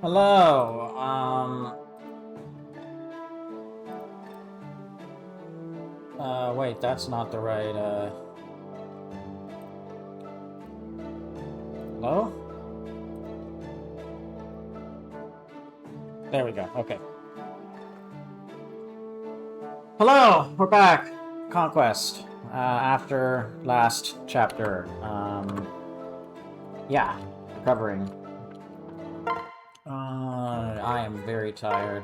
Hello. Wait, that's not the right, Hello? There we go, okay. Hello, we're back. Conquest. After last chapter. Yeah, recovering. I am very tired.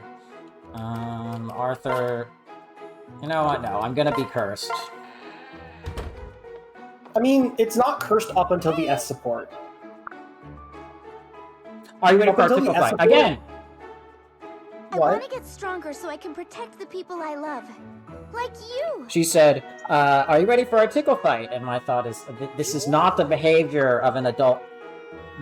Arthur... You know what? No, I'm gonna be cursed. I mean, it's not cursed up until the S support. Are you ready for article fight? Again! I want to get stronger so I can protect the people I love. Like you! She said, are you ready for our tickle fight? And my thought is, this is not the behavior of an adult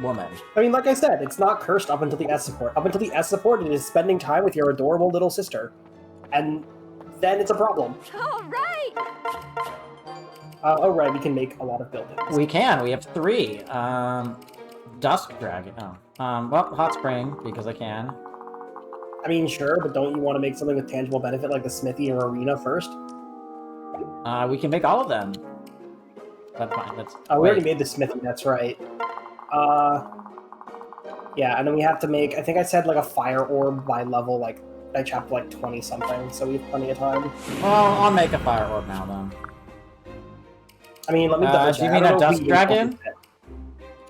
woman. I mean, like I said, it's not cursed up until the S support. Up until the S support, it is spending time with your adorable little sister. And then it's a problem. Alright! Oh, right, we can make a lot of buildings. We can, we have 3. Dusk Dragon, well, Hot Spring, because I can. I mean, sure, but don't you want to make something with tangible benefit like the smithy or arena first? We can make all of them. That's fine, that's... we already made the smithy, that's right. Yeah, and then we have to make, I think I said like a fire orb by level, like, by chapter like 20 something, so we have plenty of time. Well, I'll make a fire orb now then. I mean, let me double check. Do you mean a Dusk Dragon?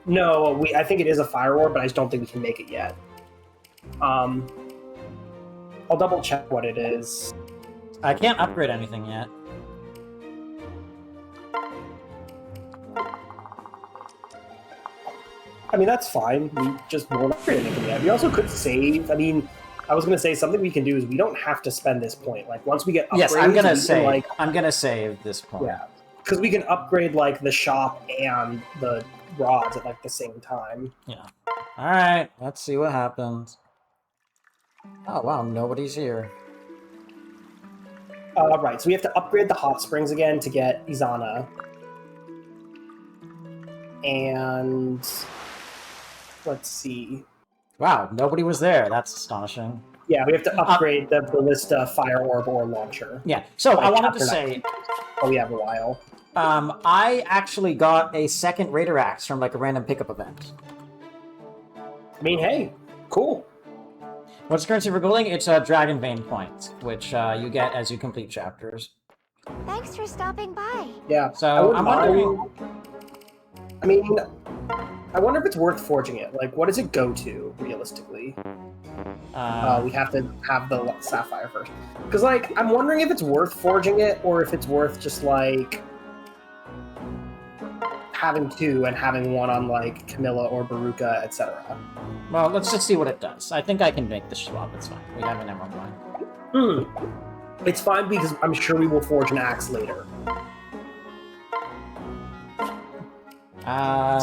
No, I think it is a fire orb, but I just don't think we can make it yet. I'll double check what it is. I can't upgrade anything yet. I mean, that's fine. We just won't upgrade anything yet. We also could save. I mean, I was going to say something we can do is we don't have to spend this point. Like, once we get upgrades... Yes, I'm going to save this point. Yeah, because we can upgrade, like, the shop and the rods at, like, the same time. Yeah. Alright, let's see what happens. Oh, wow, nobody's here. Right, so we have to upgrade the hot springs again to get Izana. And... let's see. Wow, nobody was there. That's astonishing. Yeah, we have to upgrade the Ballista Fire Orb or Launcher. Yeah, so I wanted to say... Oh, we have a while. I actually got a second Raider Axe from, like, a random pickup event. I mean, hey, cool. What's the currency for golding? It's a Dragon Vein point, which you get as you complete chapters. Thanks for stopping by. Yeah, so I'm wondering... I mean, I wonder if it's worth forging it. Like, what does it go to, realistically? We have to have the Sapphire first. Because, like, I'm wondering if it's worth forging it, or if it's worth just, like, having 2 and having 1 on, like, Camilla or Baruka, etc. Well, let's just see what it does. I think I can make the swap. It's fine. We have an emerald one. It's fine because I'm sure we will forge an axe later.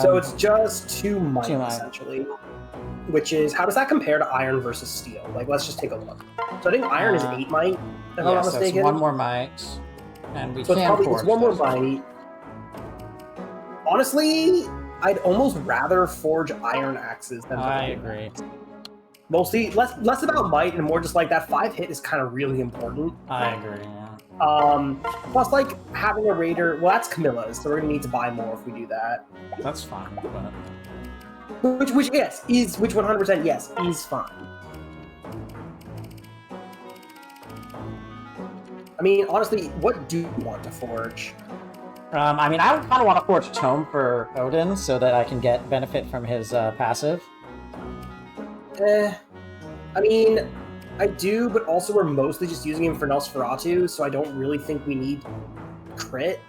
So it's just 2 might, essentially. Which is, how does that compare to iron versus steel? Like, let's just take a look. So I think iron is 8 might, if I'm not mistaken. So it's 1 more might, and we can forge it's 1 more might. Honestly, I'd almost rather forge iron axes than... I agree. Mostly, less about might and more just like that 5 hit is kind of really important. I agree, yeah. Plus, like, having a raider... Well, that's Camilla's, so we're gonna need to buy more if we do that. That's fine, but... Which 100% yes, is fine. I mean, honestly, what do you want to forge? I mean, I kind of want to forge Tome for Odin so that I can get benefit from his passive. I mean, I do, but also we're mostly just using him for Nosferatu, so I don't really think we need crit.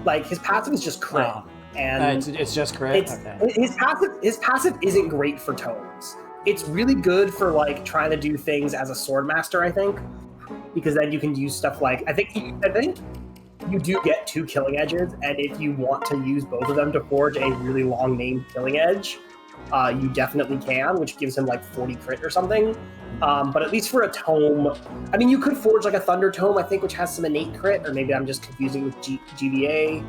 Like, his passive is just crit. Oh. And it's just crit? Okay. His passive isn't great for tomes. It's really good for, like, trying to do things as a swordmaster, I think. Because then you can use stuff like... I think you do get 2 killing edges, and if you want to use both of them to forge a really long-named killing edge, you definitely can, which gives him, like, 40 crit or something. But at least for a tome... I mean, you could forge, like, a Thunder Tome, I think, which has some innate crit, or maybe I'm just confusing with GBA.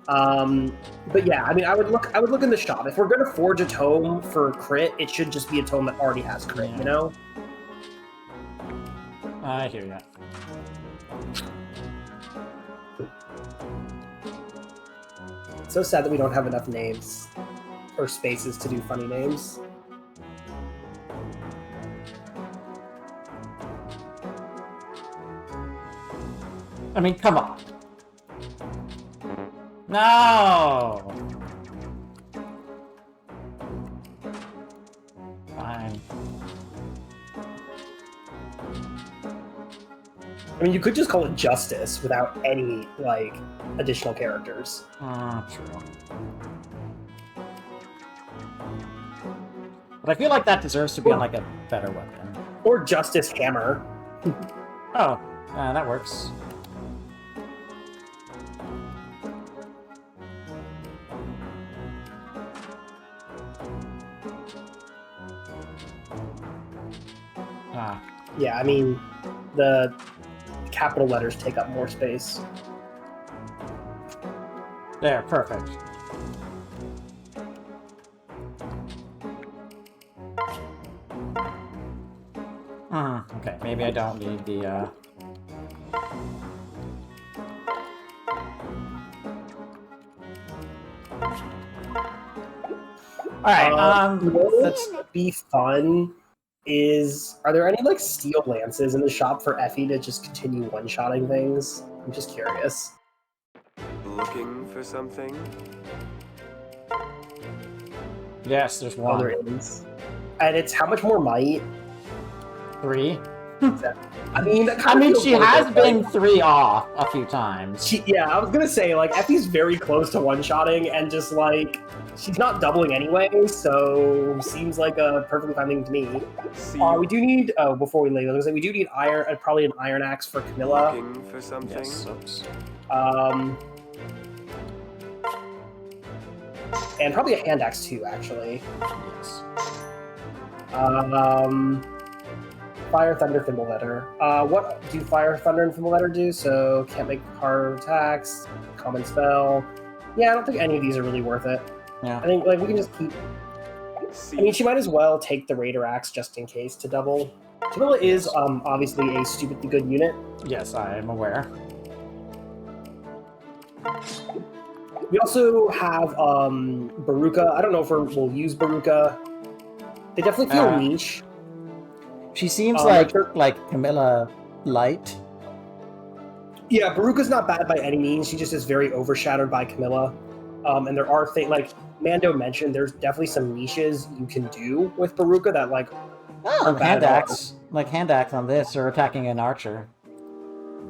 But yeah, I mean, I would look in the shop. If we're gonna forge a tome for crit, it should just be a tome that already has crit. Yeah. You know? I hear ya. It's so sad that we don't have enough names or spaces to do funny names. I mean, come on. No! Fine. I mean, you could just call it Justice without any, like, additional characters. True. But I feel like that deserves to be on, like, a better weapon. Or Justice Hammer. Oh, that works. Yeah, I mean, the capital letters take up more space. There, perfect. Okay, maybe I don't need the, Alright, let's be fun. Are there any like steel lances in the shop for Effie to just continue one-shotting things? I'm just curious. Looking for something? Yes, there's Oh, one. there is. And it's how much more might? 3? I mean, she has been 3 off a few times. Yeah, I was gonna say, like, Effie's very close to one-shotting, and just, like, she's not doubling anyway, so seems like a perfectly fine thing to me. We do need, before we leave, I was gonna say, we do need probably an iron axe for Camilla. Looking for something? Yes, oops. And probably a hand axe too, actually. Yes. Fire, Thunder, Thimble Letter. What do Fire, Thunder, and Thimble Letter do? So, can't make hard attacks, common spell. Yeah, I don't think any of these are really worth it. Yeah. I think, like, we can just keep... I mean, she might as well take the Raider Axe just in case to double. Camilla is, obviously a stupidly good unit. Yes, I am aware. We also have, Baruka. I don't know if we'll use Baruka. They definitely feel niche. She seems sure. like Camilla light. Yeah, Baruka's not bad by any means. She just is very overshadowed by Camilla. And there are things, like Mando mentioned, there's definitely some niches you can do with Baruka that, like, aren't bad Hand at all. axe. Like hand axe on this, or attacking an archer.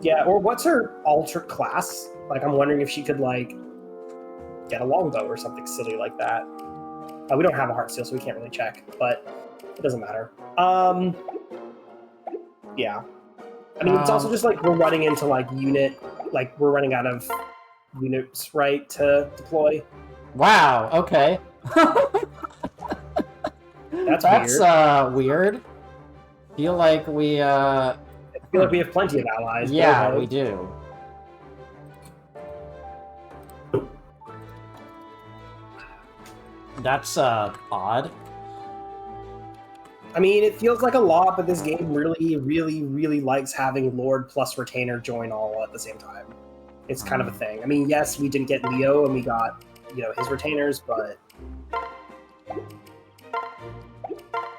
Yeah, or what's her alternate class? Like, I'm wondering if she could, like, get a longbow or something silly like that. We don't have a heart seal, so we can't really check, but it doesn't matter. Yeah. I mean, it's also just, like, we're running into, like, we're running out of units, right, to deploy. Wow, okay. That's weird. Weird. Feel like we, I feel like we have plenty of allies. Yeah, we do. That's, odd. I mean, it feels like a lot, but this game really, really, really likes having Lord plus Retainer join all at the same time. It's kind of a thing. I mean, yes, we didn't get Leo, and we got, his Retainers, but...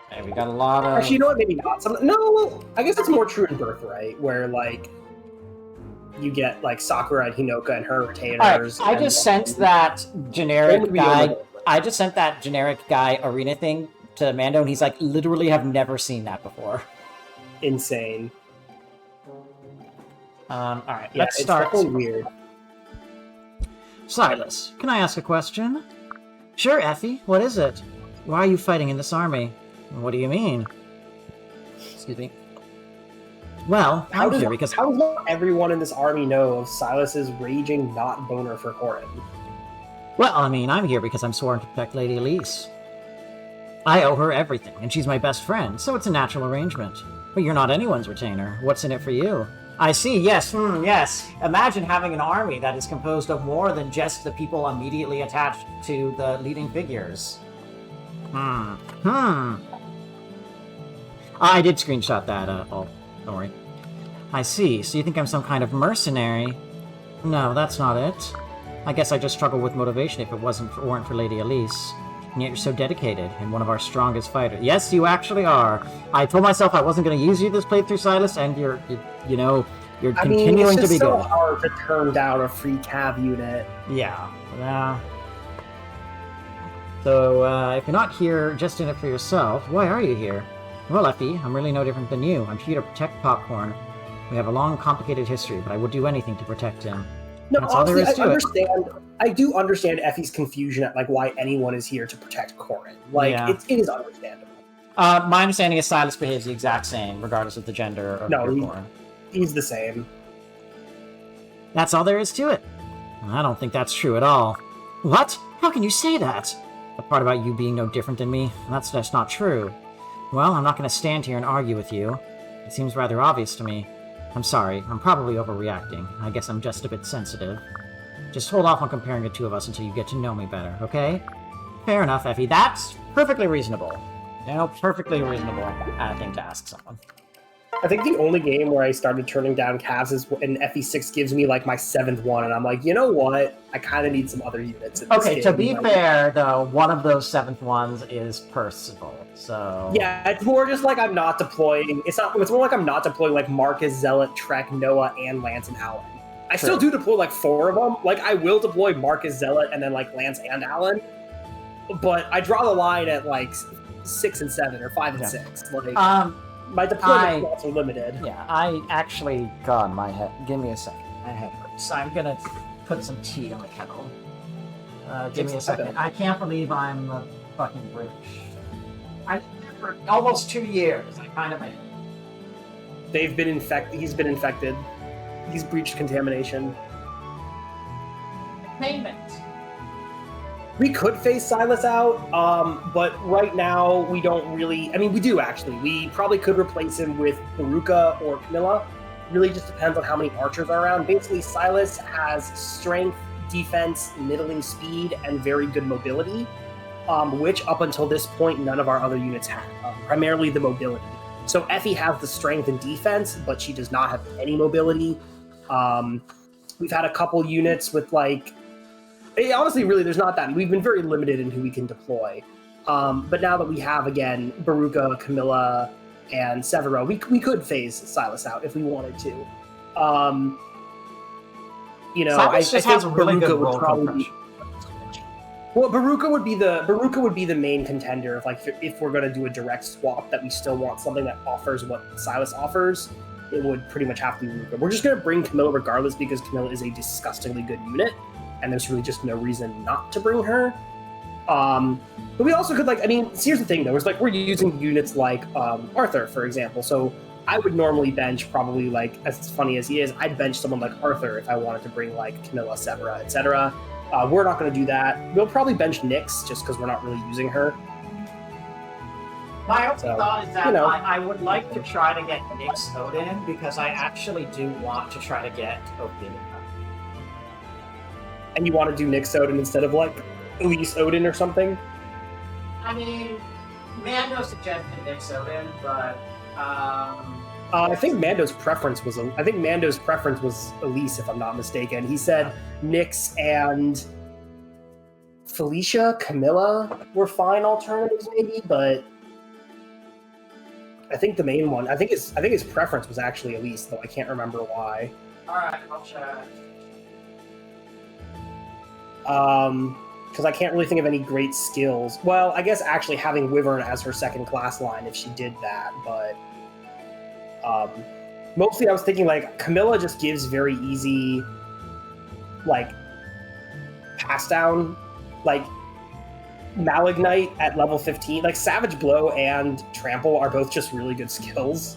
Hey, we got a lot of... Actually, you know what? Maybe not. No, I guess it's more true in Birthright, where, like, you get, like, Sakura and Hinoka and her Retainers. Alright, I just sent that generic guy... I just sent that generic guy arena thing to Mando, and he's like, literally have never seen that before. Insane. Alright, Yeah, let's start. It's definitely weird. Silas, can I ask a question? Sure, Effie, what is it? Why are you fighting in this army? What do you mean? Excuse me. Well, How does not everyone in this army know of Silas's raging not boner for Corin? Well, I mean, I'm here because I'm sworn to protect Lady Elise. I owe her everything, and she's my best friend, so it's a natural arrangement. But you're not anyone's retainer. What's in it for you? I see, yes, yes. Imagine having an army that is composed of more than just the people immediately attached to the leading figures. I did screenshot that, oh, don't worry. I see, so you think I'm some kind of mercenary? No, that's not it. I guess I just struggle with motivation if it weren't for Lady Elise. And yet you're so dedicated, and one of our strongest fighters. Yes, you actually are. I told myself I wasn't going to use you this playthrough, Silas, and you're continuing to be so good. hard to turn down a free cav unit. Yeah. So, if you're not here just in it for yourself, why are you here? Well, Effie, I'm really no different than you. I'm here to protect Popcorn. We have a long, complicated history, but I would do anything to protect him. No, That's all there honestly, is to it. I do understand Effie's confusion at like why anyone is here to protect Corin. Like, Yeah. it is understandable. My understanding is Silas behaves the exact same, regardless of the gender of your Corin. He's the same. That's all there is to it. I don't think that's true at all. What? How can you say that? The part about you being no different than me, that's just not true. Well, I'm not going to stand here and argue with you. It seems rather obvious to me. I'm sorry, I'm probably overreacting. I guess I'm just a bit sensitive. Just hold off on comparing the two of us until you get to know me better, okay? Fair enough, Effie. That's perfectly reasonable. Perfectly reasonable thing to ask someone. I think the only game where I started turning down calves is when FE6 gives me like my 7th one, and I'm like, you know what? I kind of need some other units. In this game. To be fair, though, one of those 7th ones is Percival, so... Yeah, it's more just like I'm not deploying... It's more like I'm not deploying like Marcus, Zealot, Trek, Noah, and Lance and Alan. I still do deploy like 4 of them. Like, I will deploy Marcus, Zealot, and then like Lance and Alan. But I draw the line at like 6 and 7, or 5 and 6. Like, my deployment slots are limited. Yeah, I actually... God, my head... Give me a second. My head hurts. I'm gonna put some tea in the kettle. Give me a second. I can't believe I'm the fucking British. I've been here for almost 2 years. I kind of am. They've been infected. He's been infected. He's breached contamination. Payment. We could phase Silas out, but right now we don't really... I mean, we do, actually. We probably could replace him with Baruka or Camilla. Really just depends on how many archers are around. Basically, Silas has strength, defense, middling speed, and very good mobility, which up until this point, none of our other units had. Primarily the mobility. So Effie has the strength and defense, but she does not have any mobility. We've had a couple units with, like... honestly, really, there's not that. We've been very limited in who we can deploy. But now that we have, again, Baruka, Camilla, and Severo, we could phase Silas out if we wanted to. Silas just has a really good role probably be... Well, Baruka would be the main contender if we're going to do a direct swap that we still want something that offers what Silas offers. It would pretty much have to be Baruka. We're just going to bring Camilla regardless because Camilla is a disgustingly good unit. And there's really just no reason not to bring her. But we also could, here's the thing, though. It's we're using units like Arthur, for example. So I would normally bench probably, as funny as he is, I'd bench someone like Arthur if I wanted to bring, Camilla, Severa, etc. We're not going to do that. We'll probably bench Nyx just because we're not really using her. My only thought is that I would like to try to get Nyx Odin because I actually do want to try to get Odin. And you want to do Nyx Odin instead of Elise Odin or something? I mean, Mando suggested Nyx Odin, but I think Mando's preference was Elise, if I'm not mistaken. He said Nyx and Felicia, Camilla were fine alternatives, maybe, but I think the main one, I think his preference was actually Elise, though I can't remember why. All right, I'll check. Because I can't really think of any great skills. Well, I guess actually having Wyvern as her second class line if she did that, but mostly I was thinking Camilla just gives very easy pass down, Malignite at level 15. Savage Blow and Trample are both just really good skills.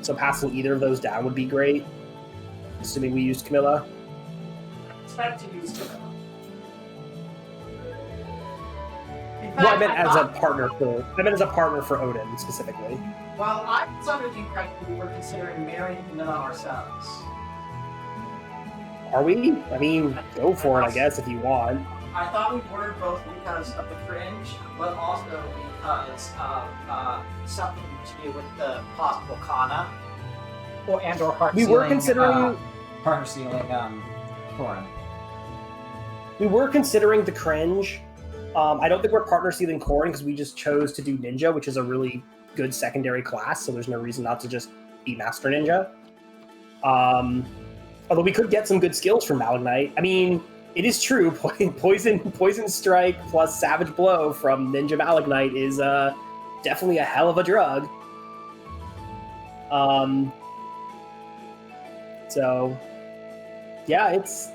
So passing either of those down would be great, assuming we used Camilla. To use Camilla. Well, I meant as a partner for Odin specifically. Well, I was under the impression we were considering marrying him ourselves. Are we? I mean, go for it, I guess, if you want. I thought we were both because of the cringe, but also because of something to do with the possible Kana. Or heart We were considering partner sealing Corin. We were considering the cringe. I don't think we're partner sealing Corin because we just chose to do Ninja, which is a really good secondary class, so there's no reason not to just be Master Ninja. Although we could get some good skills from Malignite. I mean, it is true, Poison Strike plus Savage Blow from Ninja Malignite is definitely a hell of a drug. So, yeah, it's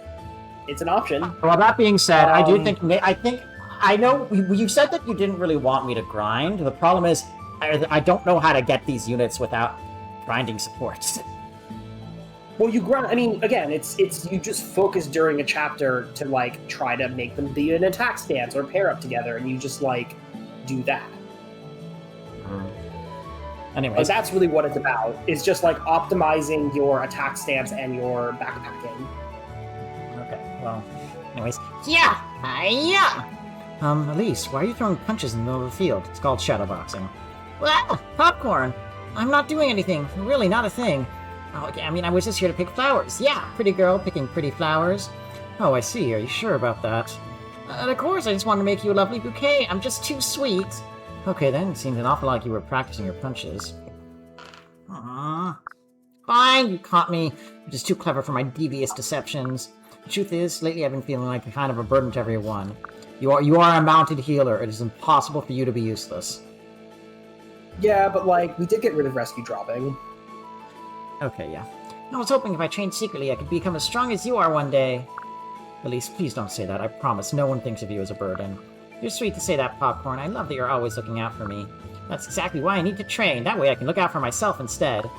an option. Well, that being said, I know you said that you didn't really want me to grind. The problem is, I don't know how to get these units without grinding supports. Well, you grind. I mean, again, it's you just focus during a chapter to like try to make them be an attack stance or pair up together, and you just like do that. Anyways, but that's really what it's about. It's just like optimizing your attack stance and your backpacking. Okay. Well, anyways, yeah. Elise, why are you throwing punches in the middle of the field? It's called shadowboxing. Well, popcorn. I'm not doing anything. Really, not a thing. Oh, okay, I mean, I was just here to pick flowers. Yeah, pretty girl picking pretty flowers. Oh, I see. Are you sure about that? Of course, I just wanted to make you a lovely bouquet. I'm just too sweet. Okay, then. It seemed an awful lot like you were practicing your punches. Aww. Fine, you caught me. You're just too clever for my devious deceptions. The truth is, lately I've been feeling like a kind of a burden to everyone. You are a mounted healer. It is impossible for you to be useless. Yeah, but like, we did get rid of rescue dropping. Okay, yeah. I was hoping if I trained secretly I could become as strong as you are one day. Elise, please don't say that. I promise no one thinks of you as a burden. You're sweet to say that, Popcorn. I love that you're always looking out for me. That's exactly why I need to train. That way I can look out for myself instead.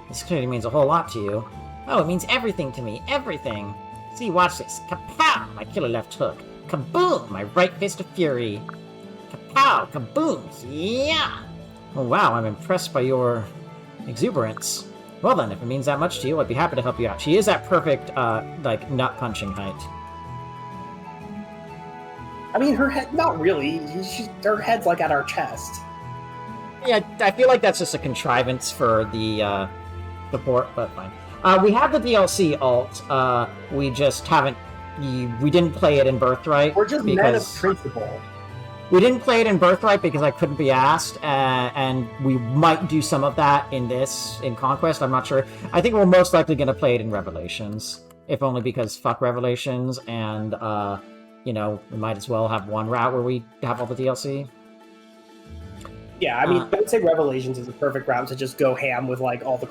This clearly means a whole lot to you. Oh, it means everything to me. Everything. See, watch this. Kapow! My killer left hook. Kaboom! My right fist of fury. Kapow! Kaboom! Yeah! Oh, wow, I'm impressed by your exuberance. Well then, if it means that much to you, I'd be happy to help you out. She is at perfect, like, nut-punching height. I mean, her head, not really. Her head's, like, at our chest. Yeah, I feel like that's just a contrivance for the, support, but fine. We have the DLC alt, we just haven't... We didn't play it in Birthright. We're just men of principle. We didn't play it in Birthright because I couldn't be asked, and we might do some of that in Conquest, I'm not sure. I think we're most likely going to play it in Revelations, if only because fuck Revelations, and, you know, we might as well have one route where we have all the DLC. Yeah, I mean, I would say Revelations is a perfect route to just go ham with, like, all the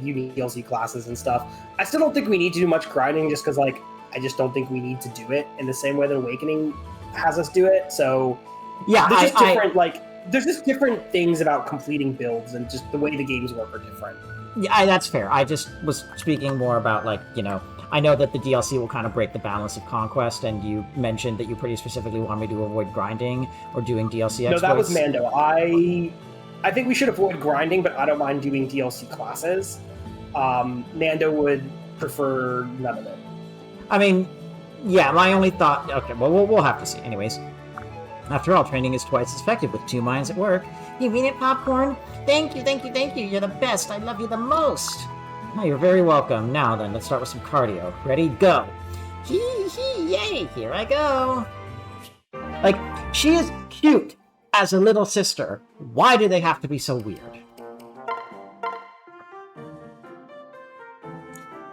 unique DLC classes and stuff. I still don't think we need to do much grinding just because, like, I just don't think we need to do it in the same way that Awakening has us do it, so... Yeah, there's just different things about completing builds, and just the way the games work are different. Yeah, that's fair. I just was speaking more about, like, you know, I know that the DLC will kind of break the balance of Conquest, and you mentioned that you pretty specifically want me to avoid grinding or doing DLC exploits. No, that was Mando. I think we should avoid grinding, but I don't mind doing DLC classes. Mando would prefer none of it. I mean, yeah, my only thought... Okay, well, we'll have to see. Anyways. After all, training is twice as effective with two minds at work. You mean it, Popcorn? Thank you, thank you, thank you. You're the best. I love you the most. Oh, you're very welcome. Now then, let's start with some cardio. Ready? Go. Yay, here I go. Like, she is cute as a little sister. Why do they have to be so weird?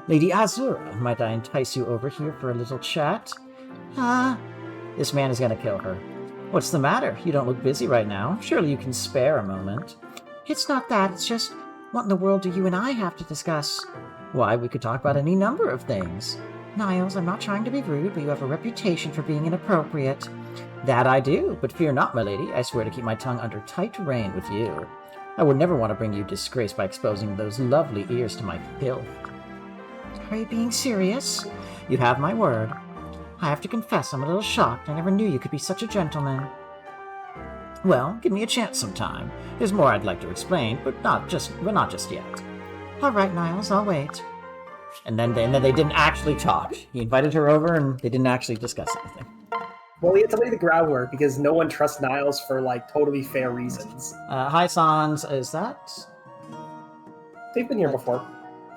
Lady Azura, might I entice you over here for a little chat? This man is gonna kill her. What's the matter? You don't look busy right now. Surely you can spare a moment. It's not that, it's just, what in the world do you and I have to discuss? Why, we could talk about any number of things. Niles, I'm not trying to be rude, but you have a reputation for being inappropriate. That I do, but fear not, my lady. I swear to keep my tongue under tight rein with you. I would never want to bring you disgrace by exposing those lovely ears to my filth. Are you being serious? You have my word. I have to confess, I'm a little shocked. I never knew you could be such a gentleman. Well, give me a chance sometime. There's more I'd like to explain, but not just yet. All right, Niles, I'll wait. And then they didn't actually talk. He invited her over, and they didn't actually discuss anything. Well, he had to lay the groundwork because no one trusts Niles for like totally fair reasons. Hi, Sans. Is that? They've been here before.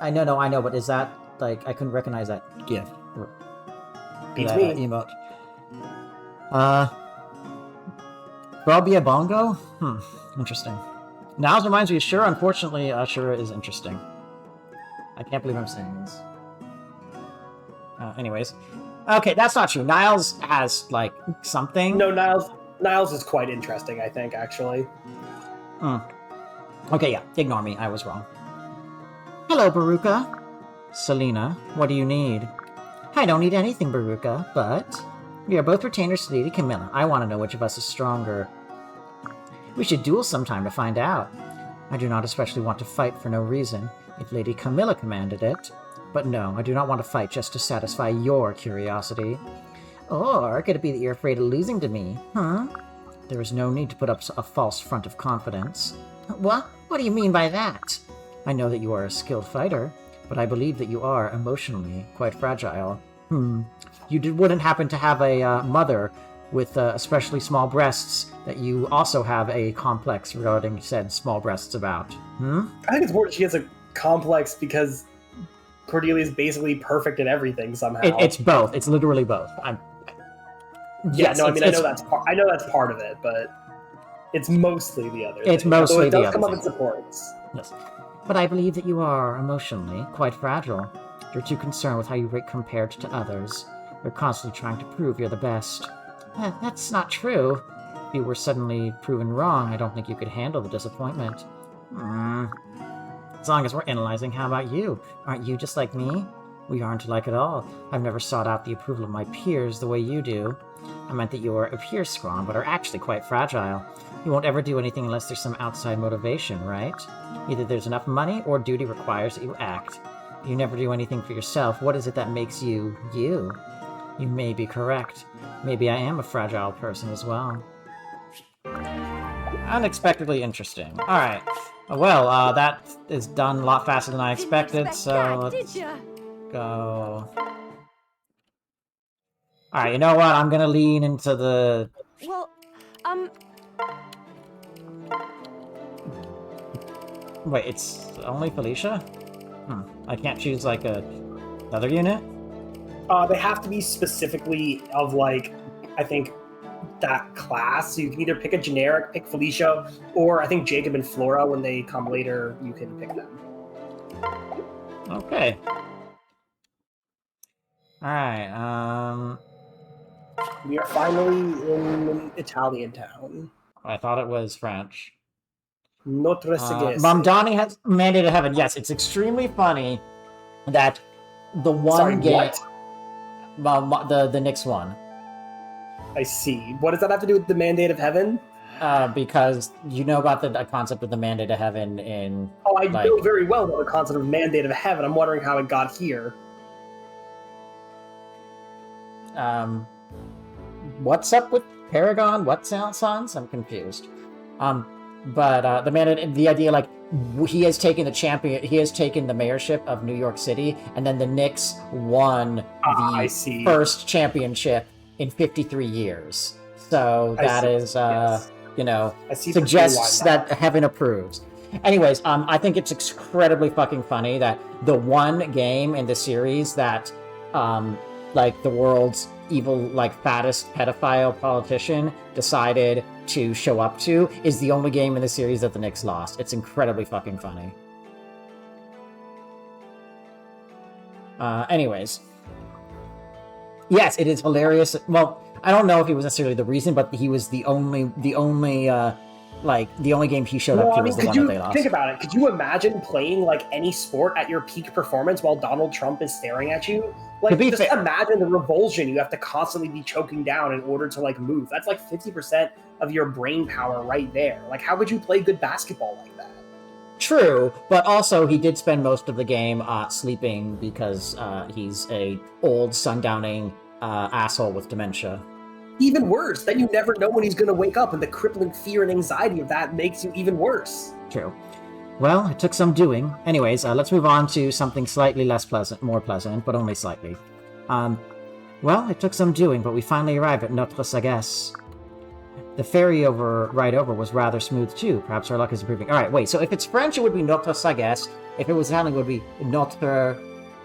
I know, but is that like I couldn't recognize that GIF? Beats that me. Emote. Bobia Bongo? Interesting. Niles reminds me of Shura. Unfortunately, Shura is interesting. I can't believe I'm saying this. Anyways. Okay, that's not true. Niles has, like, something. No, Niles is quite interesting, I think, actually. Okay, yeah. Ignore me. I was wrong. Hello, Baruka. Selena, what do you need? I don't need anything, Baruka, but... We are both retainers to Lady Camilla. I want to know which of us is stronger. We should duel sometime to find out. I do not especially want to fight for no reason, if Lady Camilla commanded it. But no, I do not want to fight just to satisfy your curiosity. Or could it be that you're afraid of losing to me, huh? There is no need to put up a false front of confidence. What? What do you mean by that? I know that you are a skilled fighter, but I believe that you are emotionally quite fragile. You wouldn't happen to have a mother with especially small breasts that you also have a complex regarding said small breasts about, I think it's more that she has a complex because Cordelia is basically perfect at everything somehow. It's both. It's literally both. I know that's part of it, but it's mostly the other. It's thing. mostly it the does other come up thing. in supports. Yes. But I believe that you are emotionally quite fragile. You're too concerned with how you rate compared to others. You're constantly trying to prove you're the best. That's not true. If you were suddenly proven wrong, I don't think you could handle the disappointment. As long as we're analyzing, how about you? Aren't you just like me? We aren't alike at all. I've never sought out the approval of my peers the way you do. I meant that you appear strong, but are actually quite fragile. You won't ever do anything unless there's some outside motivation, right? Either there's enough money, or duty requires that you act. If you never do anything for yourself, what is it that makes you, you? You may be correct. Maybe I am a fragile person as well. Unexpectedly interesting. Alright. Well, that is done a lot faster than I expected, so let's go... Alright, you know what? I'm gonna lean into the... Well, Wait, it's only Felicia? I can't choose, like, another unit? They have to be specifically of, like, I think, that class. So you can either pick a generic, pick Felicia, or I think Jacob and Flora, when they come later, you can pick them. Okay. Alright, We are finally in Italian town. I thought it was French. Notre Segese. Mamdani has mandated heaven. Yes, it's extremely funny that the one Sorry, game... what? The Nyx one. I see. What does that have to do with the Mandate of Heaven? Because you know about the concept of the Mandate of Heaven in... Oh, I know very well about the concept of Mandate of Heaven. I'm wondering how it got here. What's up with Paragon? What sounds? I'm confused. But the Mandate, the idea, like, he has taken the mayorship of New York City, and then the Knicks won the first championship in 53 years. So that is, yes. you know, suggests that heaven approves. Anyways, I think it's incredibly fucking funny that the one game in the series that, like, the world's evil, like, fattest pedophile politician decided to show up to is the only game in the series that the Knicks lost. It's incredibly fucking funny. Anyways. Yes, it is hilarious. Well, I don't know if he was necessarily the reason, but he was the only game he showed up to was the one that they lost. Think about it. Could you imagine playing, like, any sport at your peak performance while Donald Trump is staring at you? Like, just imagine the revulsion you have to constantly be choking down in order to, like, move. That's like 50% of your brain power right there. Like, how would you play good basketball like that? True, but also he did spend most of the game sleeping because he's a old sundowning asshole with dementia. even worse. Then you never know when he's going to wake up, and the crippling fear and anxiety of that makes you even worse. True. Well, it took some doing. Anyways, let's move on to something slightly less pleasant, more pleasant, but only slightly. Well, it took some doing, but we finally arrived at Notre Sagesse. The ferry ride over was rather smooth too. Perhaps our luck is improving. Alright, wait, so if it's French, it would be Notre Sagesse. If it was Italian, it would be Notre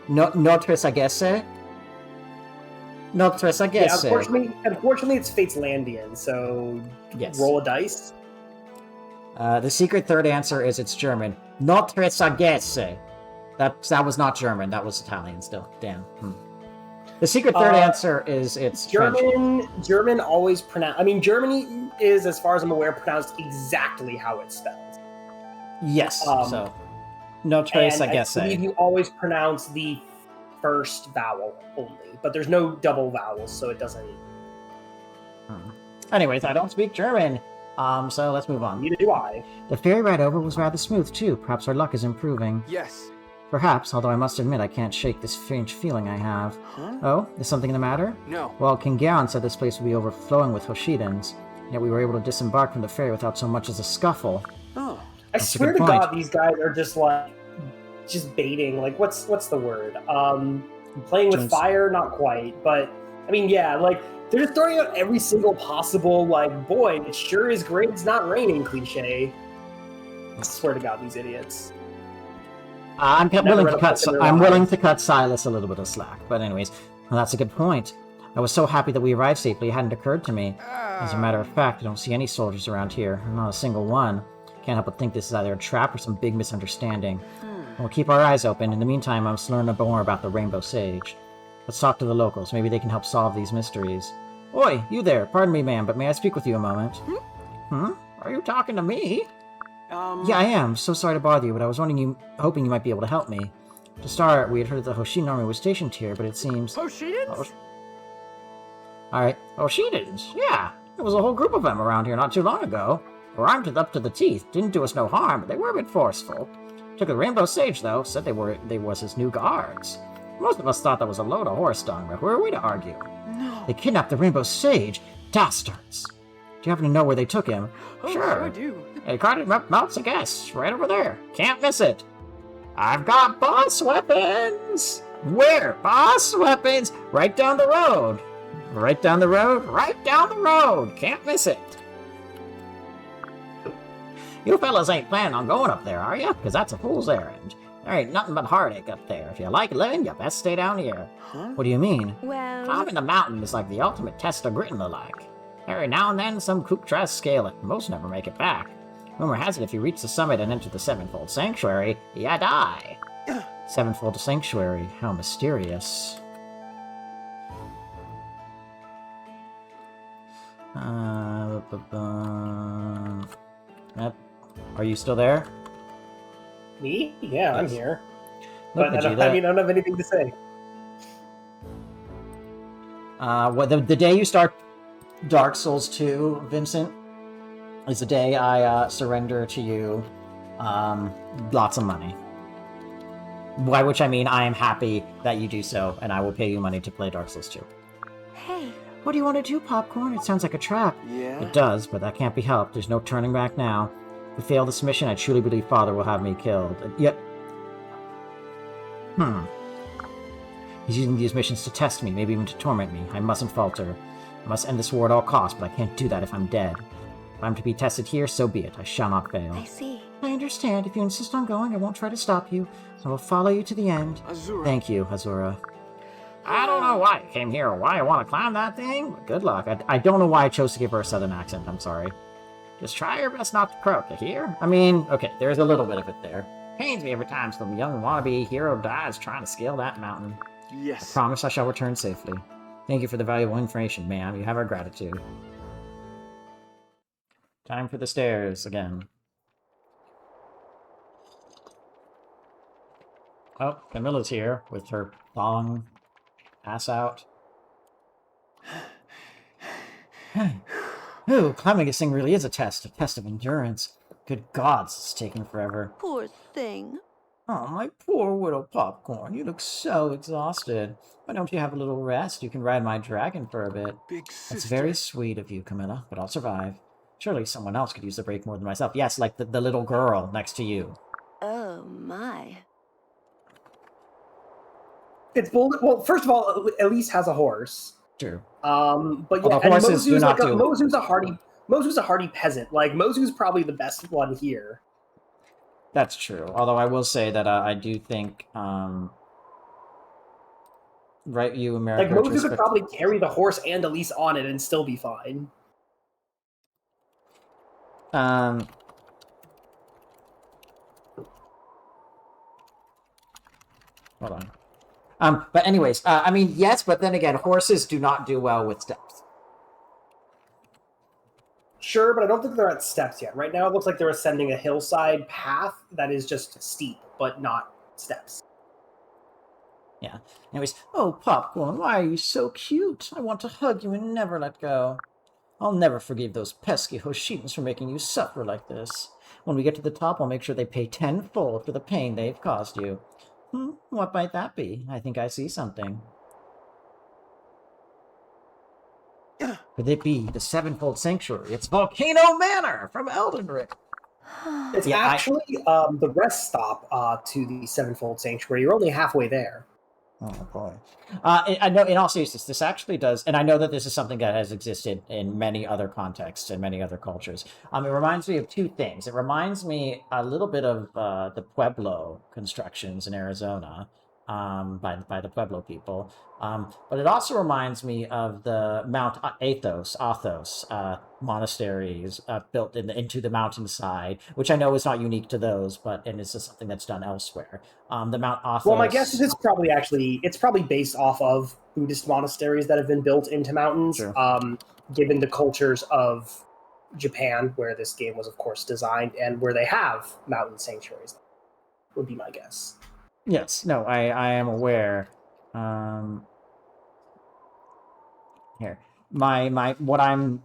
Sagesse. Notre Sagesse. Yeah, unfortunately, it's Fateslandian, so yes. Roll a dice. The secret third answer is it's German. Notre Sagesse. That was not German. That was Italian still. Damn. The secret third answer is it's German. French. German always pronounce. I mean, Germany is, as far as I'm aware, pronounced exactly how it's spelled. Yes. So Notre Sagesse. I believe you always pronounce the first vowel only, but there's no double vowels, so it doesn't. Anyways, I don't speak German. So let's move on. Neither do I. The ferry ride over was rather smooth too. Perhaps our luck is improving. Yes. Perhaps, although I must admit I can't shake this strange feeling I have. Huh? Oh, is something the matter? No. Well, King Gaon said this place would be overflowing with Hoshidans, yet we were able to disembark from the ferry without so much as a scuffle. Oh. I That's a swear good to point. God, these guys are just baiting. Like, what's the word? Playing with James. fire? Not quite, but I mean, yeah, like they're just throwing out every single possible, like, boy, it sure is great it's not raining cliche. I swear to God, these idiots. I'm Never willing read to a cut. book in their I'm willing lives. to cut Silas a little bit of slack. But anyways, well, that's a good point. I was so happy that we arrived safely. It hadn't occurred to me. As a matter of fact, I don't see any soldiers around here. Not a single one. Can't help but think this is either a trap or some big misunderstanding. We'll keep our eyes open. In the meantime, I must learn a bit more about the Rainbow Sage. Let's talk to the locals. Maybe they can help solve these mysteries. Oi, you there. Pardon me, ma'am, but may I speak with you a moment? Are you talking to me? Yeah, I am. So sorry to bother you, but I was hoping you might be able to help me. To start, we had heard that the Hoshidan army was stationed here, but it seems... Hoshidans? Alright, Hoshidans, yeah. There was a whole group of them around here not too long ago. Were armed up to the teeth, didn't do us no harm, but they were a bit forceful. Took the Rainbow Sage, though, said they was his new guards. Most of us thought that was a load of horse dung, but who are we to argue? No. They kidnapped the Rainbow Sage? Dastards! Do you happen to know where they took him? Oh, Sure. I do. They carted him up Mount Sagesse, right over there. Can't miss it. I've got boss weapons! Where? Boss weapons? Right down the road. Right down the road? Right down the road. Can't miss it. You fellas ain't planning on going up there, are you? Because that's a fool's errand. There ain't nothing but heartache up there. If you like living, you best stay down here. Huh? What do you mean? Well, Climbing the mountain is like the ultimate test of grit and the like. Every now and then, some kook tries to scale it. Most never make it back. Rumor has it if you reach the summit and enter the Sevenfold Sanctuary, ya die. Sevenfold Sanctuary, how mysterious. Are you still there? Me? Yeah, I'm Yes. here. Look, But I Vegeta. don't have anything to say. The day you start Dark Souls 2, Vincent, is the day I surrender to you lots of money. By which I mean I am happy that you do so, and I will pay you money to play Dark Souls 2. hey, What do you want to do, Popcorn? It sounds like a trap. Yeah? It does, but that can't be helped. There's no turning back now. If we fail this mission, I truly believe Father will have me killed. Yet... He's using these missions to test me, maybe even to torment me. I mustn't falter. I must end this war at all costs, but I can't do that if I'm dead. If I'm to be tested here, so be it. I shall not fail. I see. I understand. If you insist on going, I won't try to stop you. I will follow you to the end. Azura. Thank you, Azura. I don't know why I came here or why I want to climb that thing, but good luck. I don't know why I chose to give her a southern accent, I'm sorry. Just try your best not to croak, you hear? I mean, okay, there's a little bit of it there. Pains me every time some young wannabe hero dies trying to scale that mountain. I Yes. promise I shall return safely. Thank you for the valuable information, ma'am. You have our gratitude. Time for the stairs again. Oh, Camilla's here with her long ass out. Ooh, climbing this thing really is a test of endurance. Good gods, it's taking forever. Poor thing. Oh, my poor widow Popcorn. You look so exhausted. Why don't you have a little rest? You can ride my dragon for a bit. Big That's sister. very sweet of you, Camilla, but I'll survive. Surely someone else could use the break more than myself. Yes, like the little girl next to you. Oh my. It's bold. Well, first of all, Elise has a horse. True. But yeah, Although and horses do not do- Mozu's a hardy peasant. Like Mozu's probably the best one here. That's true. Although I will say that I do think, right, you Like America. Mozu could probably carry the horse and Elise on it and still be fine. Hold on. But anyways, I mean, yes, but then again, horses do not do well with steps. Sure, but I don't think they're at steps yet. Right now, it looks like they're ascending a hillside path that is just steep, but not steps. Yeah. Anyways, oh, Popcorn, why are you so cute? I want to hug you and never let go. I'll never forgive those pesky Hoshitans for making you suffer like this. When we get to the top, I'll make sure they pay tenfold for the pain they've caused you. What might that be? I think I see something. Could it be the Sevenfold Sanctuary? It's Volcano Manor from Elden Ring. It's Yeah, actually the rest stop to the Sevenfold Sanctuary. You're only halfway there. Oh boy. I know, in all seriousness, this actually does, and I know that this is something that has existed in many other contexts and many other cultures. It reminds me of two things. It reminds me a little bit of the Pueblo constructions in Arizona, by the Pueblo people. But it also reminds me of the Mount Athos monasteries built into the mountainside, which I know is not unique to those, and it's just something that's done elsewhere. The Mount Athos. Well, my guess is it's probably based off of Buddhist monasteries that have been built into mountains. Sure. Given the cultures of Japan, where this game was, of course, designed, and where they have mountain sanctuaries, would be my guess. Yes, no, I am aware. Here, what I'm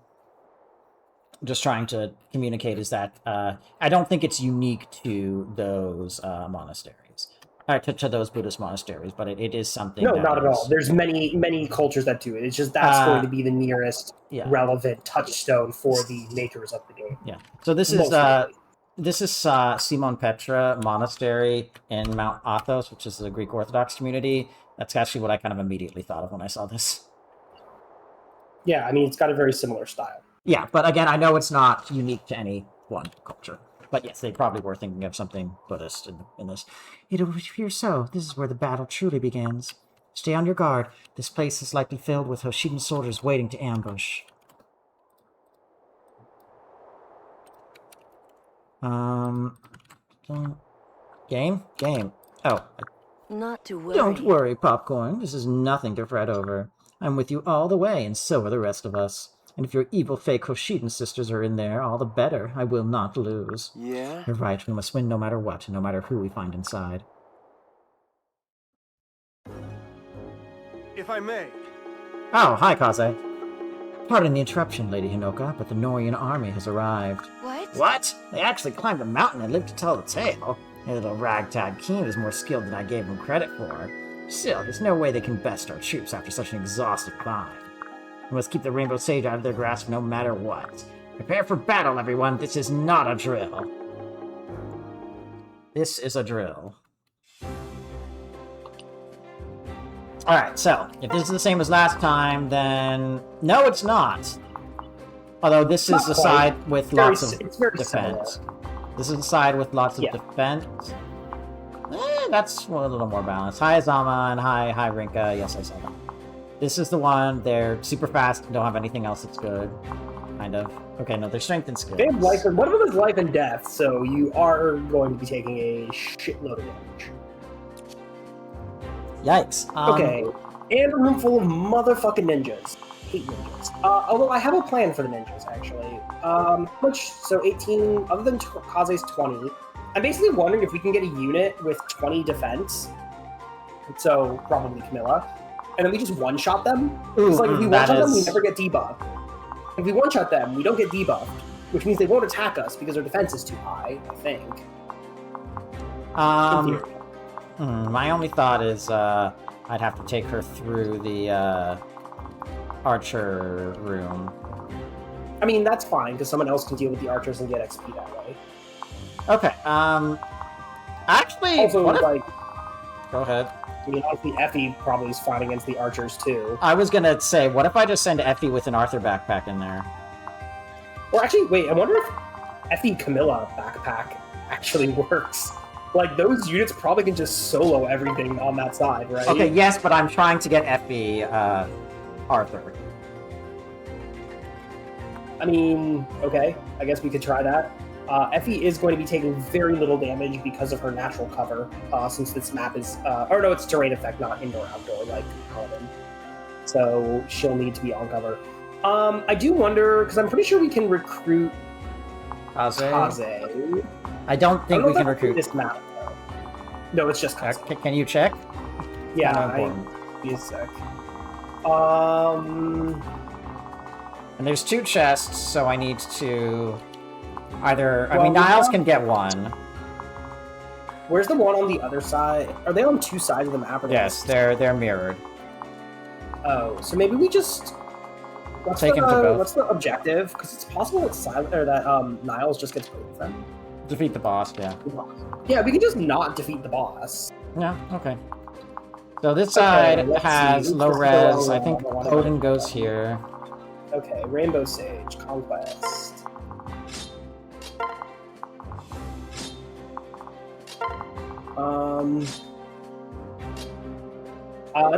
just trying to communicate is that I don't think it's unique to those monasteries, to those Buddhist monasteries, but it is something. No, not at all. There's many cultures that do it. It's just that's going to be the nearest relevant touchstone for the makers of the game. Yeah. So this is Simon Petra Monastery in Mount Athos, which is the Greek Orthodox community. That's actually what I kind of immediately thought of when I saw this. Yeah, I mean, it's got a very similar style. Yeah, but again, I know it's not unique to any one culture. But yes, they probably were thinking of something Buddhist in this. It would appear so. This is where the battle truly begins. Stay on your guard. This place is likely filled with Hoshidan soldiers waiting to ambush. Game? Oh. Not to worry. Don't worry, Popcorn. This is nothing to fret over. I'm with you all the way, and so are the rest of us. And if your evil fake Hoshidan sisters are in there, all the better. I will not lose. Yeah? You're right. We must win no matter what, no matter who we find inside. If I may. Oh, hi, Kaze. Pardon the interruption, Lady Hinoka, but the Norian army has arrived. What? What? They actually climbed a mountain and lived to tell the tale. Their little ragtag king is more skilled than I gave him credit for. Still, there's no way they can best our troops after such an exhaustive climb. We must keep the Rainbow Sage out of their grasp no matter what. Prepare for battle, everyone. This is not a drill. This is a drill. Alright, so, if this is the same as last time, then... No, it's not. Although this is the side with lots of defense. This is the side with lots of defense. That's a little more balanced. Hi, Azama, and hi, Rinka. Yes, I saw that. This is the one. They're super fast and don't have anything else that's good. Kind of. Okay, no, they're strength and skills. They have life, one of them is life and death, so you are going to be taking a shitload of damage. Yikes. Okay, and a room full of motherfucking ninjas. Hate ninjas. Although I have a plan for the ninjas, actually. So 18, other than Kaze's 20, I'm basically wondering if we can get a unit with 20 defense. So, probably Camilla. And then we just one-shot them. It's like if we one-shot them, we never get debuffed. If we one-shot them, we don't get debuffed. Which means they won't attack us because our defense is too high, I think. In theory. My only thought is I'd have to take her through the archer room. I mean, that's fine, because someone else can deal with the archers and get XP that way. Okay, actually, Also, what if... like, Go ahead. I mean, honestly, Effie probably is fighting against the archers, too. I was gonna say, what if I just send Effie with an Arthur backpack in there? Or actually, wait, I wonder if Effie Camilla backpack actually works. Like, those units probably can just solo everything on that side, right? Okay, yes, but I'm trying to get Effie, Arthur. I mean, okay, I guess we could try that. Effie is going to be taking very little damage because of her natural cover, since this map is, or no, it's terrain effect, not indoor-outdoor, like Paladin. So she'll need to be on cover. I do wonder, because I'm pretty sure we can recruit Kaze? Kaze. I don't think we can recruit. This map, though. No, it's just Kaze. Can you check? Yeah, Kinda be a sec. And there's 2 chests, so I need to either... I Well, mean, we Niles have- can get one. Where's the one on the other side? Are they on 2 sides of the map? Or Yes, they're mirrored. Oh, so maybe we just... Take him to both. What's the objective? Because it's possible that Niles just gets both of them. Defeat the boss, yeah. Yeah, we can just not defeat the boss. Yeah, okay. So this side let's has see. low Let's res. go I think on. Odin goes here. Okay, Rainbow Sage, Conquest.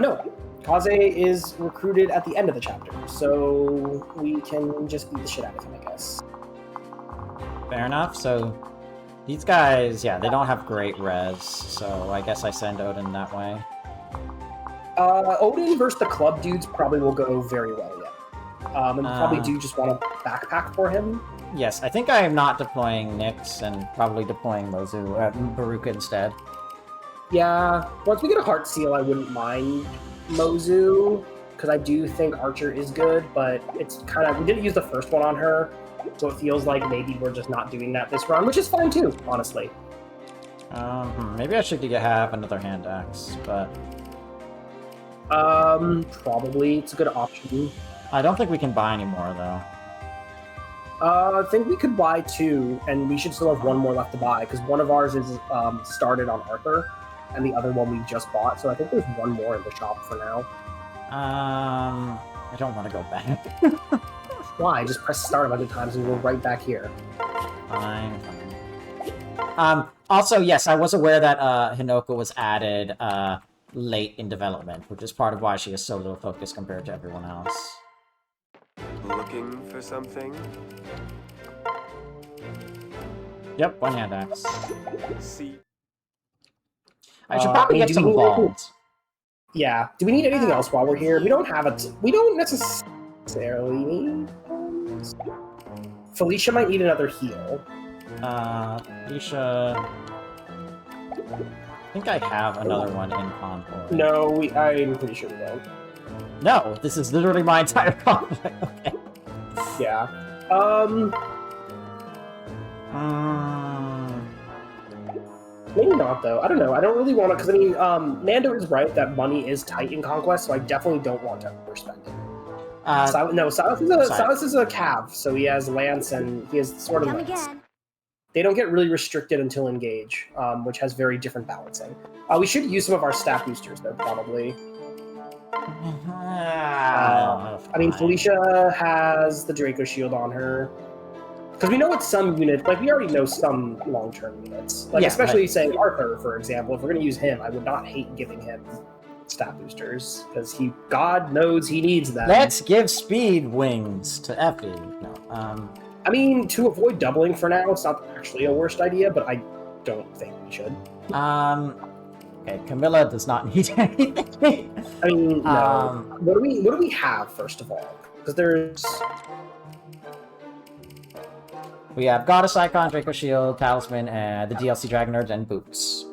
No. Kaze is recruited at the end of the chapter, so we can just beat the shit out of him, I guess. Fair enough. So these guys, yeah, they don't have great res, so I guess I send Odin that way. Odin versus the club dudes probably will go very well yet. And we probably do just want a backpack for him. Yes, I think I am not deploying Nyx and probably deploying Baruka instead. Yeah, once we get a Heart Seal, I wouldn't mind Mozu, because I do think Archer is good, but it's kind of... We didn't use the first one on her, so it feels like maybe we're just not doing that this run, which is fine too, honestly. Maybe I should have another hand axe, but... Probably. It's a good option. I don't think we can buy any more, though. I think we could buy 2, and we should still have 1 more left to buy, because one of ours is started on Arthur, and the other one we just bought, so I think there's 1 more in the shop for now. I don't want to go back. Why? Just press start a bunch of times and we're right back here. Fine. Also, yes, I was aware that Hinoka was added late in development, which is part of why she has so little focus compared to everyone else. Looking for something? Yep, one hand axe. See. I should probably get some vaults. Yeah. Do we need anything else while we're here? We don't have it. We don't necessarily need... Felicia might need another heal. Felicia... I think I have another one in Concord. No, I'm pretty sure we don't. No, this is literally my entire conflict. Okay. Yeah. Maybe not, though. I don't know. I don't really want to, because, I mean, Nando is right that money is tight in Conquest, so I definitely don't want to overspend it. Silas is a cav, so he has Lance and he has Sword and Lance. They don't get really restricted until Engage, which has very different balancing. We should use some of our stat boosters, though, probably. I mean, Felicia has the Draco Shield on her. Because we know it's some units, like, we already know some long-term units. Like, yeah, especially, say, Arthur, for example. If we're going to use him, I would not hate giving him stat boosters, because God knows he needs them. Let's give speed wings to Effie. No, I mean, to avoid doubling for now, it's not actually a worst idea, but I don't think we should. Okay, Camilla does not need anything. I mean, no. What do we have, first of all? Because there's... We have Goddess Icon, Draco Shield, Talisman, and the DLC Dragon Nerds, and Boots.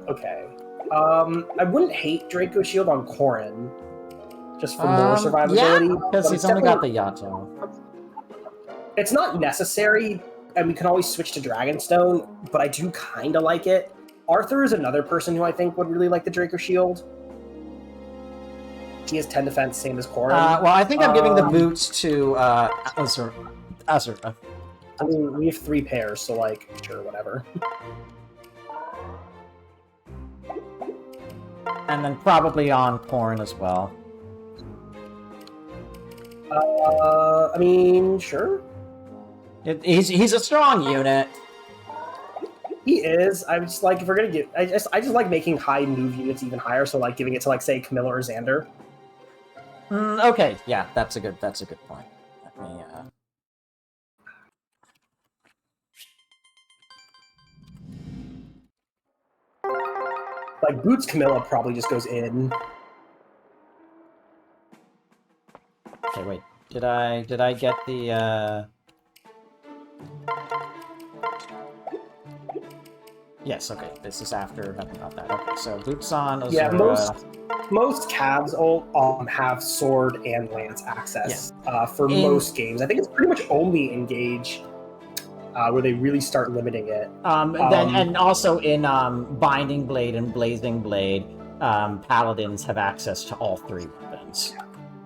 Okay. I wouldn't hate Draco Shield on Corrin, just for more survivability. Yeah, because he's only got the Yato. It's not necessary, and we can always switch to Dragonstone, but I do kind of like it. Arthur is another person who I think would really like the Draker Shield. He has 10 defense, same as Corin. Well, I think I'm giving the boots to Azura. I mean, we have 3 pairs, so like, sure, whatever. And then probably on Corin as well. I mean, sure. He's a strong unit. He is. I just like if we're gonna get. I just like making high move units even higher. So like giving it to like say Camilla or Xander. Okay, yeah, that's a good point. Let me, Like Boots Camilla probably just goes in. Okay, wait. Did I get the Yes, okay. This is after nothing about that. Okay, so boots on, Azura. Yeah, most Cavs have sword and lance access for most games. I think it's pretty much only Engage where they really start limiting it. And also in Binding Blade and Blazing Blade, Paladins have access to all 3 weapons.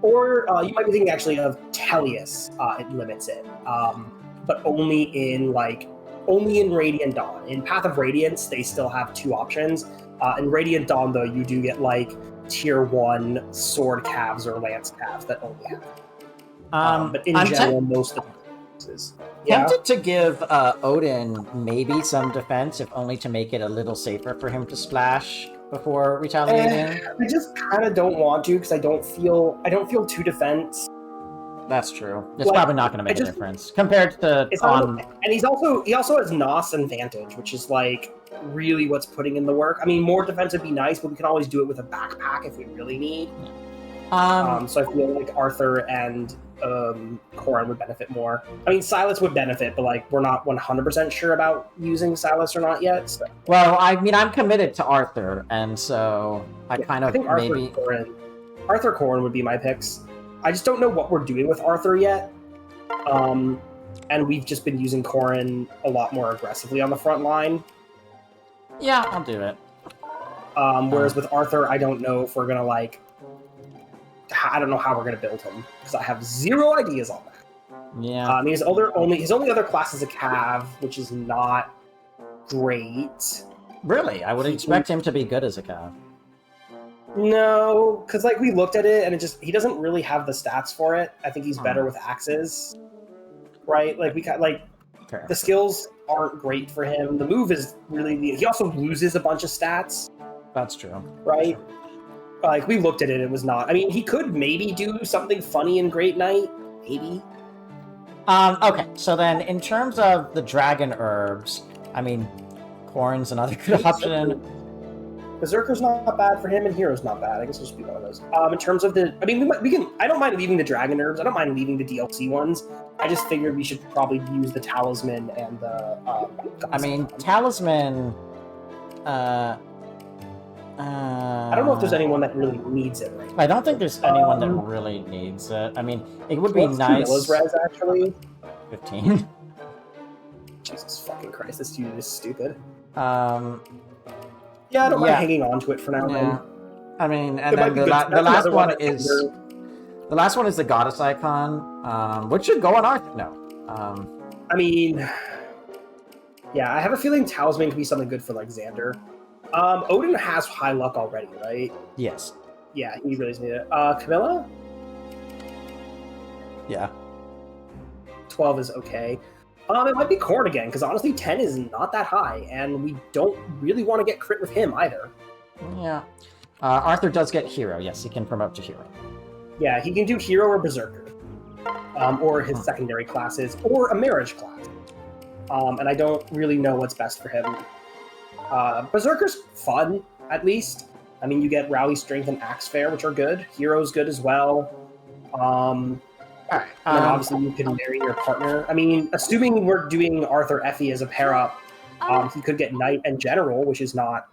Or you might be thinking actually of Tellius. It limits it, but only in Radiant Dawn. In Path of Radiance, they still have 2 options. In Radiant Dawn, though, you do get like tier 1 sword calves or lance calves that only have. But in general, most of the is. Tempted to give Odin maybe some defense, if only to make it a little safer for him to splash before retaliating. I just kind of don't want to because I don't feel 2 defense. That's true. It's probably not going to make a difference compared to on. And he also has Nos and Vantage, which is like really what's putting in the work. I mean, more defense would be nice, but we can always do it with a backpack if we really need. So I feel like Arthur and Corin would benefit more. I mean, Silas would benefit, but like we're not 100% sure about using Silas or not yet. So. Well, I mean, I'm committed to Arthur, and so I think maybe Arthur Corin would be my picks. I just don't know what we're doing with Arthur yet. And we've just been using Corin a lot more aggressively on the front line. Yeah, I'll do it. Whereas with Arthur, I don't know if we're gonna I don't know how we're gonna build him because I have 0 ideas on that. Yeah. His only other class is a Cav, which is not great. Really, I would expect him to be good as a Cav. No, because like we looked at it and he doesn't really have the stats for it. I think he's better with axes, right? Like the skills aren't great for him. The move is really he also loses a bunch of stats. That's true. Right? Like we looked at it, it was not. I mean, he could maybe do something funny in Great Knight, maybe. Okay, so then in terms of the dragon herbs, I mean, Corin's another good option. Berserker's not bad for him, and Hero's not bad. I guess it'll just be one of those. In terms of the, I mean, we can. I don't mind leaving the dragon herbs. I don't mind leaving the DLC ones. I just figured we should probably use the talisman and the. I mean, talisman. I don't know if there's anyone that really needs it right now. I don't think there's anyone that really needs it. I mean, it would be nice. Camilla's res actually. 15. Jesus fucking Christ! This dude is stupid. Yeah, I don't mind hanging on to it for now. Yeah. I mean, and then the last one is the last one is the goddess icon, which should go on Arthur. No. I mean, yeah, I have a feeling talisman could be something good for like Xander. Odin has high luck already, right? Yes. Yeah, he really doesn't need it. Camilla? Yeah. 12 is okay. It might be Korn again, because honestly 10 is not that high, and we don't really want to get crit with him either. Yeah. Arthur does get Hero, yes, he can promote to Hero. Yeah, he can do Hero or Berserker. Or his secondary classes, or a marriage class. And I don't really know what's best for him. Berserker's fun, at least. I mean, you get Rally Strength and Axe Fair, which are good. Hero's good as well. Alright. And then obviously you can marry your partner. I mean, assuming we're doing Arthur Effie as a pair-up, he could get Knight and General, which is not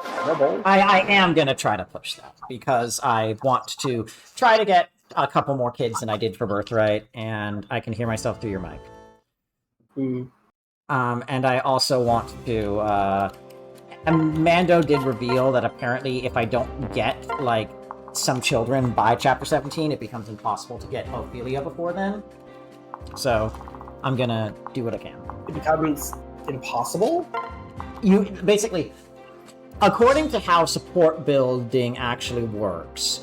terrible. I am going to try to push that, because I want to try to get a couple more kids than I did for Birthright, and I can hear myself through your mic. And I also want to And Mando did reveal that apparently if I don't get, like, some children by Chapter 17, it becomes impossible to get Ophelia before then. So, I'm gonna do what I can. It becomes impossible? You, basically, according to how support building actually works,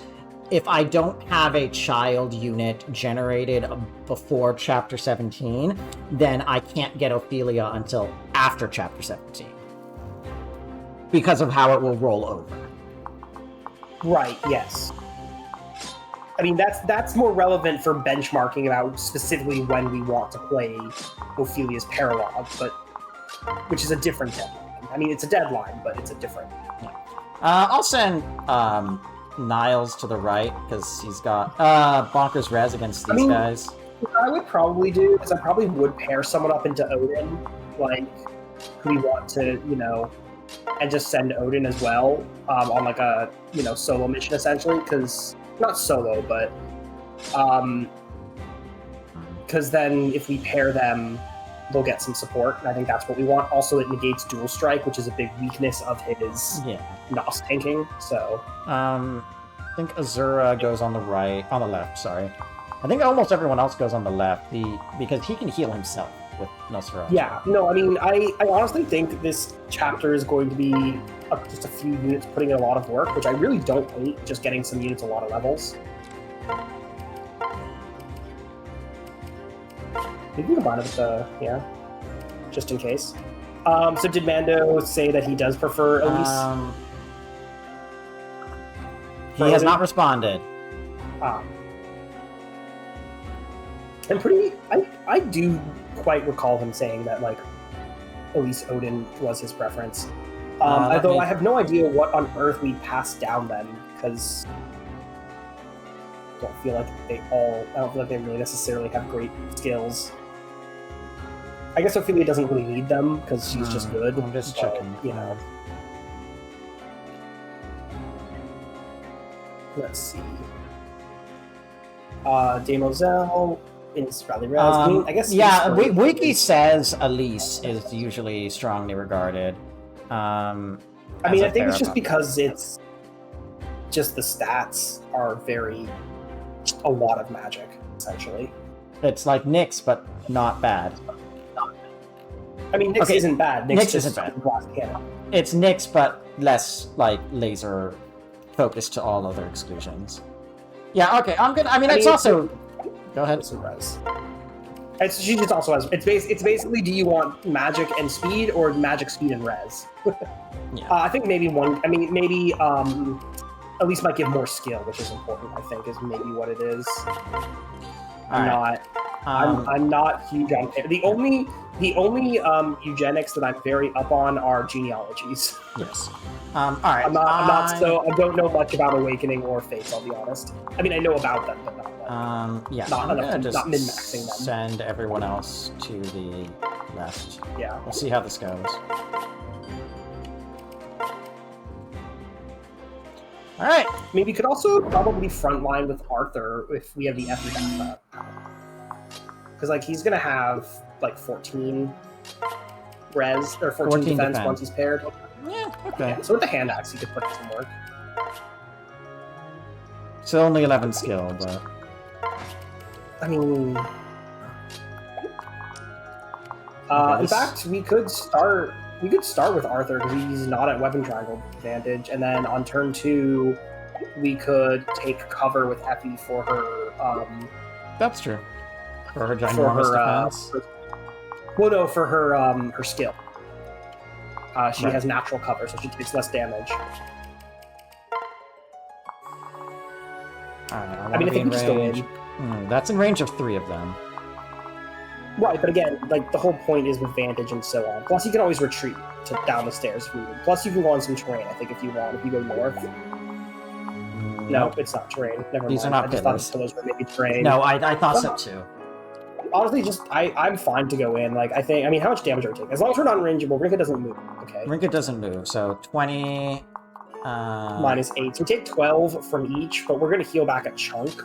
if I don't have a child unit generated before Chapter 17, then I can't get Ophelia until after Chapter 17. Because of how it will roll over. Right, yes. I mean, that's more relevant for benchmarking about specifically when we want to play Ophelia's Paralogue, but which is a different deadline. I mean, it's a deadline, but it's a different... I'll send Niles to the right, because he's got Bonkers Res against these guys. What I would probably do is I probably would pair someone up into Odin, like, who we want to, you know, and just send Odin as well on like a, you know, solo mission essentially, because not solo, but because then if we pair them, they'll get some support, and I think that's what we want. Also, it negates dual strike, which is a big weakness of his NOS tanking. So I think Azura goes on the left. Sorry, I think almost everyone else goes on the left. Because he can heal himself with Nosferatu. Yeah, no, I mean, I honestly think this chapter is going to be just a few units putting in a lot of work, which I really don't hate, just getting some units a lot of levels. We can combine it with the, just in case. So did Mando say that he does prefer Elise? He has not responded. I do quite recall him saying that, like, Elise Odin was his preference. Although I have no idea what on earth we passed down then, because I don't feel like they really necessarily have great skills. I guess Ophelia doesn't really need them, because she's just good. I'm just checking. You know. Let's see. Demoiselle is rather res. I guess. Yeah, Wiki says Elise is usually strongly regarded. I mean, I think it's just because it's just the stats are a lot of magic, essentially. It's like Nyx, but not bad. I mean, Nyx isn't bad. Nyx isn't bad. It's Nyx, but less, like, laser focused to all other exclusions. Yeah, okay, it's also... Go ahead. She just also has... It's basically, do you want magic and speed, or magic, speed, and res? Yeah. I think maybe maybe at least might give more skill, which is important, I think, is maybe what it is. I'm not huge on it. The only eugenics that I'm very up on are genealogies. Yes. All right. I don't know much about Awakening or Fates, I'll be honest. I mean, I know about them, but not not min-maxing them. Send everyone else to the left. Yeah. We'll see how this goes. All right. I mean, we could also probably frontline with Arthur if we have the FE back. Because, like, he's going to have, like, 14 res, or 14 defense once he's paired. Yeah, okay. Yeah, so with the hand axe, he could put in some work. So only 11 skill, but... I mean... in fact, we could start with Arthur, because he's not at weapon triangle advantage, and then on turn 2, we could take cover with Effie for her, That's true. For her ginormous defense? For her skill. She has natural cover, so she takes less damage. Alright, I think we just go in. That's in range of 3 of them. Right, but again, like, the whole point is with vantage and so on. Plus, you can always retreat down the stairs if needed. Plus, you can go on some terrain, I think, if you want, if you go north. No, it's not terrain. Never These mind. are not I just pillars. thought those were maybe terrain. No, I thought so too. Honestly, I'm fine to go in. Like, I mean, how much damage are we taking? As long as we're not rangeable, Rinka doesn't move. Okay. Rinka doesn't move, so 20... Minus 8. So we take 12 from each, but we're going to heal back a chunk.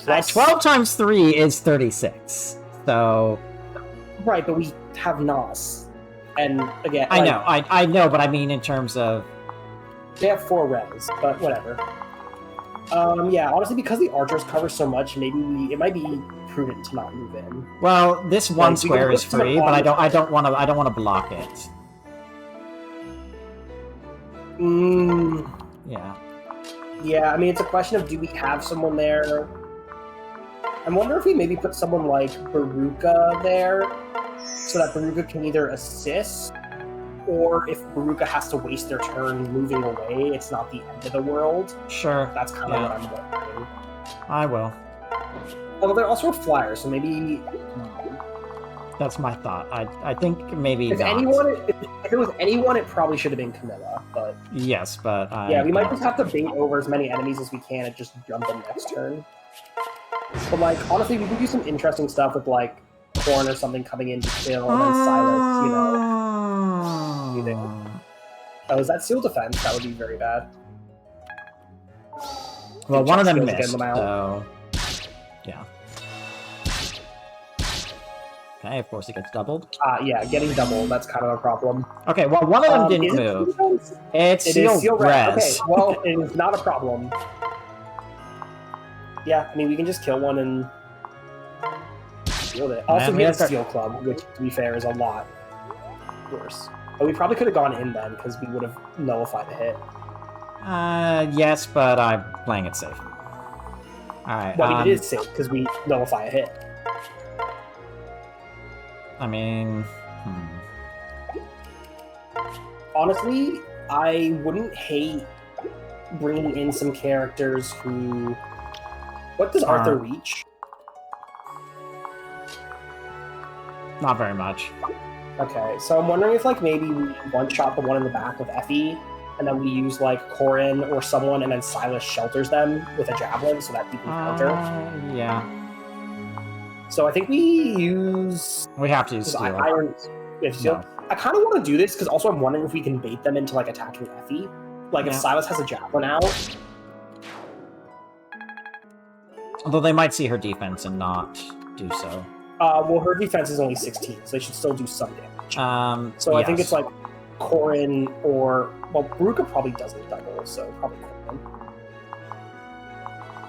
12 times 3 is 36, so... Right, but we have NOS. And again, I like, know, I know, but I mean in terms of... they have 4 res, but whatever. Yeah, honestly, because the archers cover so much, maybe it might be prudent to not move in. Well, this one Like, we square could is put someone free, but on I don't want to block it. Yeah. Yeah, I mean, it's a question of, do we have someone there? I wonder if we maybe put someone like Baruka there, so that Baruka can either assist, or if Baruka has to waste their turn moving away, it's not the end of the world. Sure. That's kind of what I'm wondering. I will. Although they're also flyers, so maybe... That's my thought. I think maybe If not. if it was anyone, it probably should have been Camilla, but... Yes, but yeah, we might just have to bait over as many enemies as we can and just jump them next turn. But, like, honestly, we can do some interesting stuff with, like, Corn or something coming in to kill, and then Silas, you know... You think? Oh, is that Seal Defense? That would be very bad. Well, one of them Skills to get missed, them out. so... Yeah. Okay, of course it gets doubled. Yeah, getting doubled, that's kind of a problem. Okay, well, one of them didn't is it move. Seal Defense? It's It Seal is Seal Res. Okay, well, it is not a problem. Yeah, I mean, we can just kill one and shield it. Also, Man, we have we have Steel Club, which, to be fair, is a lot worse. But we probably could have gone in then, because we would have nullified the hit. Yes, but I'm playing it safe. Alright, Well, I mean, it is safe, because we nullify a hit. I mean... Honestly, I wouldn't hate bringing in some characters who... What does Arthur reach? Not very much. Okay, so I'm wondering if, like, maybe we one-shot the one in the back with Effie, and then we use, like, Corin or someone, and then Silas shelters them with a javelin so that he can counter. Yeah. So I think we use... We have to use Steel. Iron... We have Steel. No. I kind of want to do this, because also I'm wondering if we can bait them into, like, attacking Effie. Like, if Silas has a javelin out... Although they might see her defense and not do so. Well, her defense is only 16, so they should still do some damage. So I think it's like Corin or... Well, Baruka probably doesn't double, so probably Corin.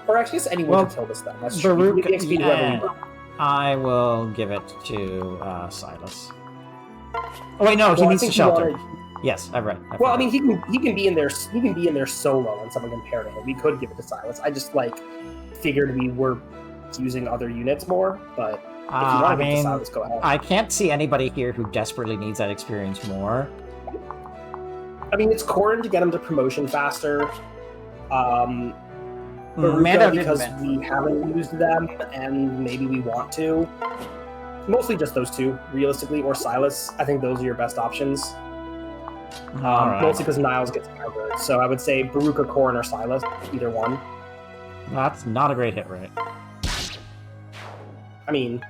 Or actually, it's anyone can kill this then. That's true. We can give XP to whoever we want. I will give it to Silas. Oh wait, no, he Well, I needs to think shelter. you wanted- Yes, I've read. Well, I mean, he can be in there solo, and someone can pair to him. We could give it to Silas. I just like figured we were using other units more, but if you want to give it to Silas, go ahead. I can't see anybody here who desperately needs that experience more. I mean, it's Corin to get him to promotion faster. Baruka, Mando because we haven't used them, and maybe we want to. Mostly just those two, realistically, or Silas. I think those are your best options. Alright. Mostly because Niles gets covered. So I would say Baruka, Corin, or Silas, either one. That's not a great hit rate. I mean...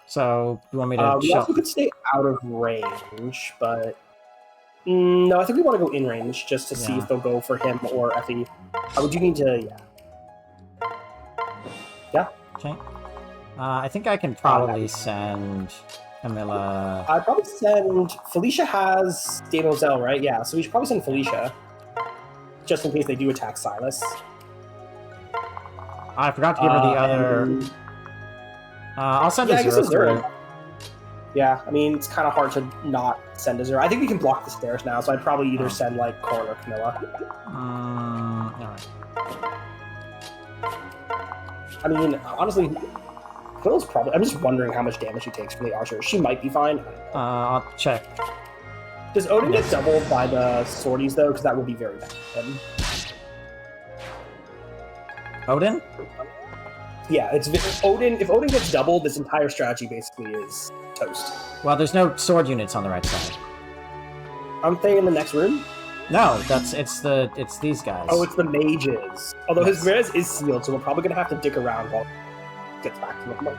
So, you want me to we also could stay out of range, but... no, I think we want to go in range, just to see if they'll go for him or Effie. Would you need to... Yeah. Okay. I think I can probably send Camilla... I'd probably send... Felicia has Demoiselle, right? Yeah, so we should probably send Felicia. Just in case they do attack Silas. I forgot to give her the other... I'll send Azura through. Yeah, I mean, it's kind of hard to not send Azura. I think we can block the stairs now, so I'd probably either send, like, Corin or Camilla. Alright. I mean, honestly, Camilla's probably... I'm just wondering how much damage she takes from the archer. She might be fine. I'll check. Does Odin get doubled by the swordies, though? Because that would be very bad for him. Odin? Yeah, Odin. If Odin gets doubled, this entire strategy basically is toast. Well, there's no sword units on the right side. Aren't they in the next room? No, it's these guys. Oh, it's the mages. Although his res is sealed, so we're probably gonna have to dick around while he gets back to the...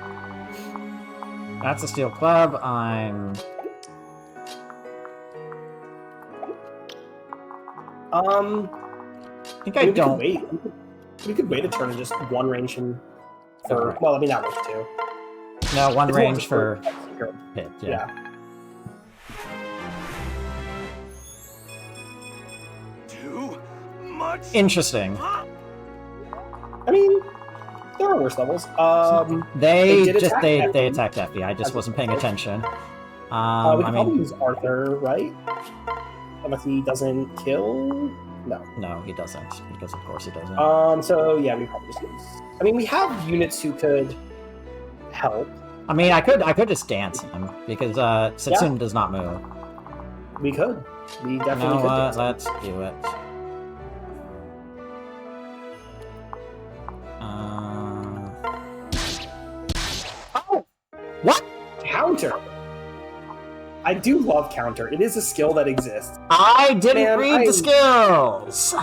That's a steel club. I'm... I think I don't... We could wait a turn and just one range him for... Well, I mean, that works too. No, one It's range more for just hit, yeah. yeah. Too much. Interesting. I mean, there are worse levels. They did just attack they Effie. attacked Effie. I just wasn't paying attention. We I can probably mean, use Arthur, right? Unless he doesn't kill. no, he doesn't, because of course he doesn't. So yeah, we probably just use. I mean, we have units who could help. I mean, I could just dance him because Setsuna does not move. We could. We You definitely know could. what? do Let's do it. Oh! What? Counter. I do love counter. It is a skill that exists. I didn't Man, read the skills.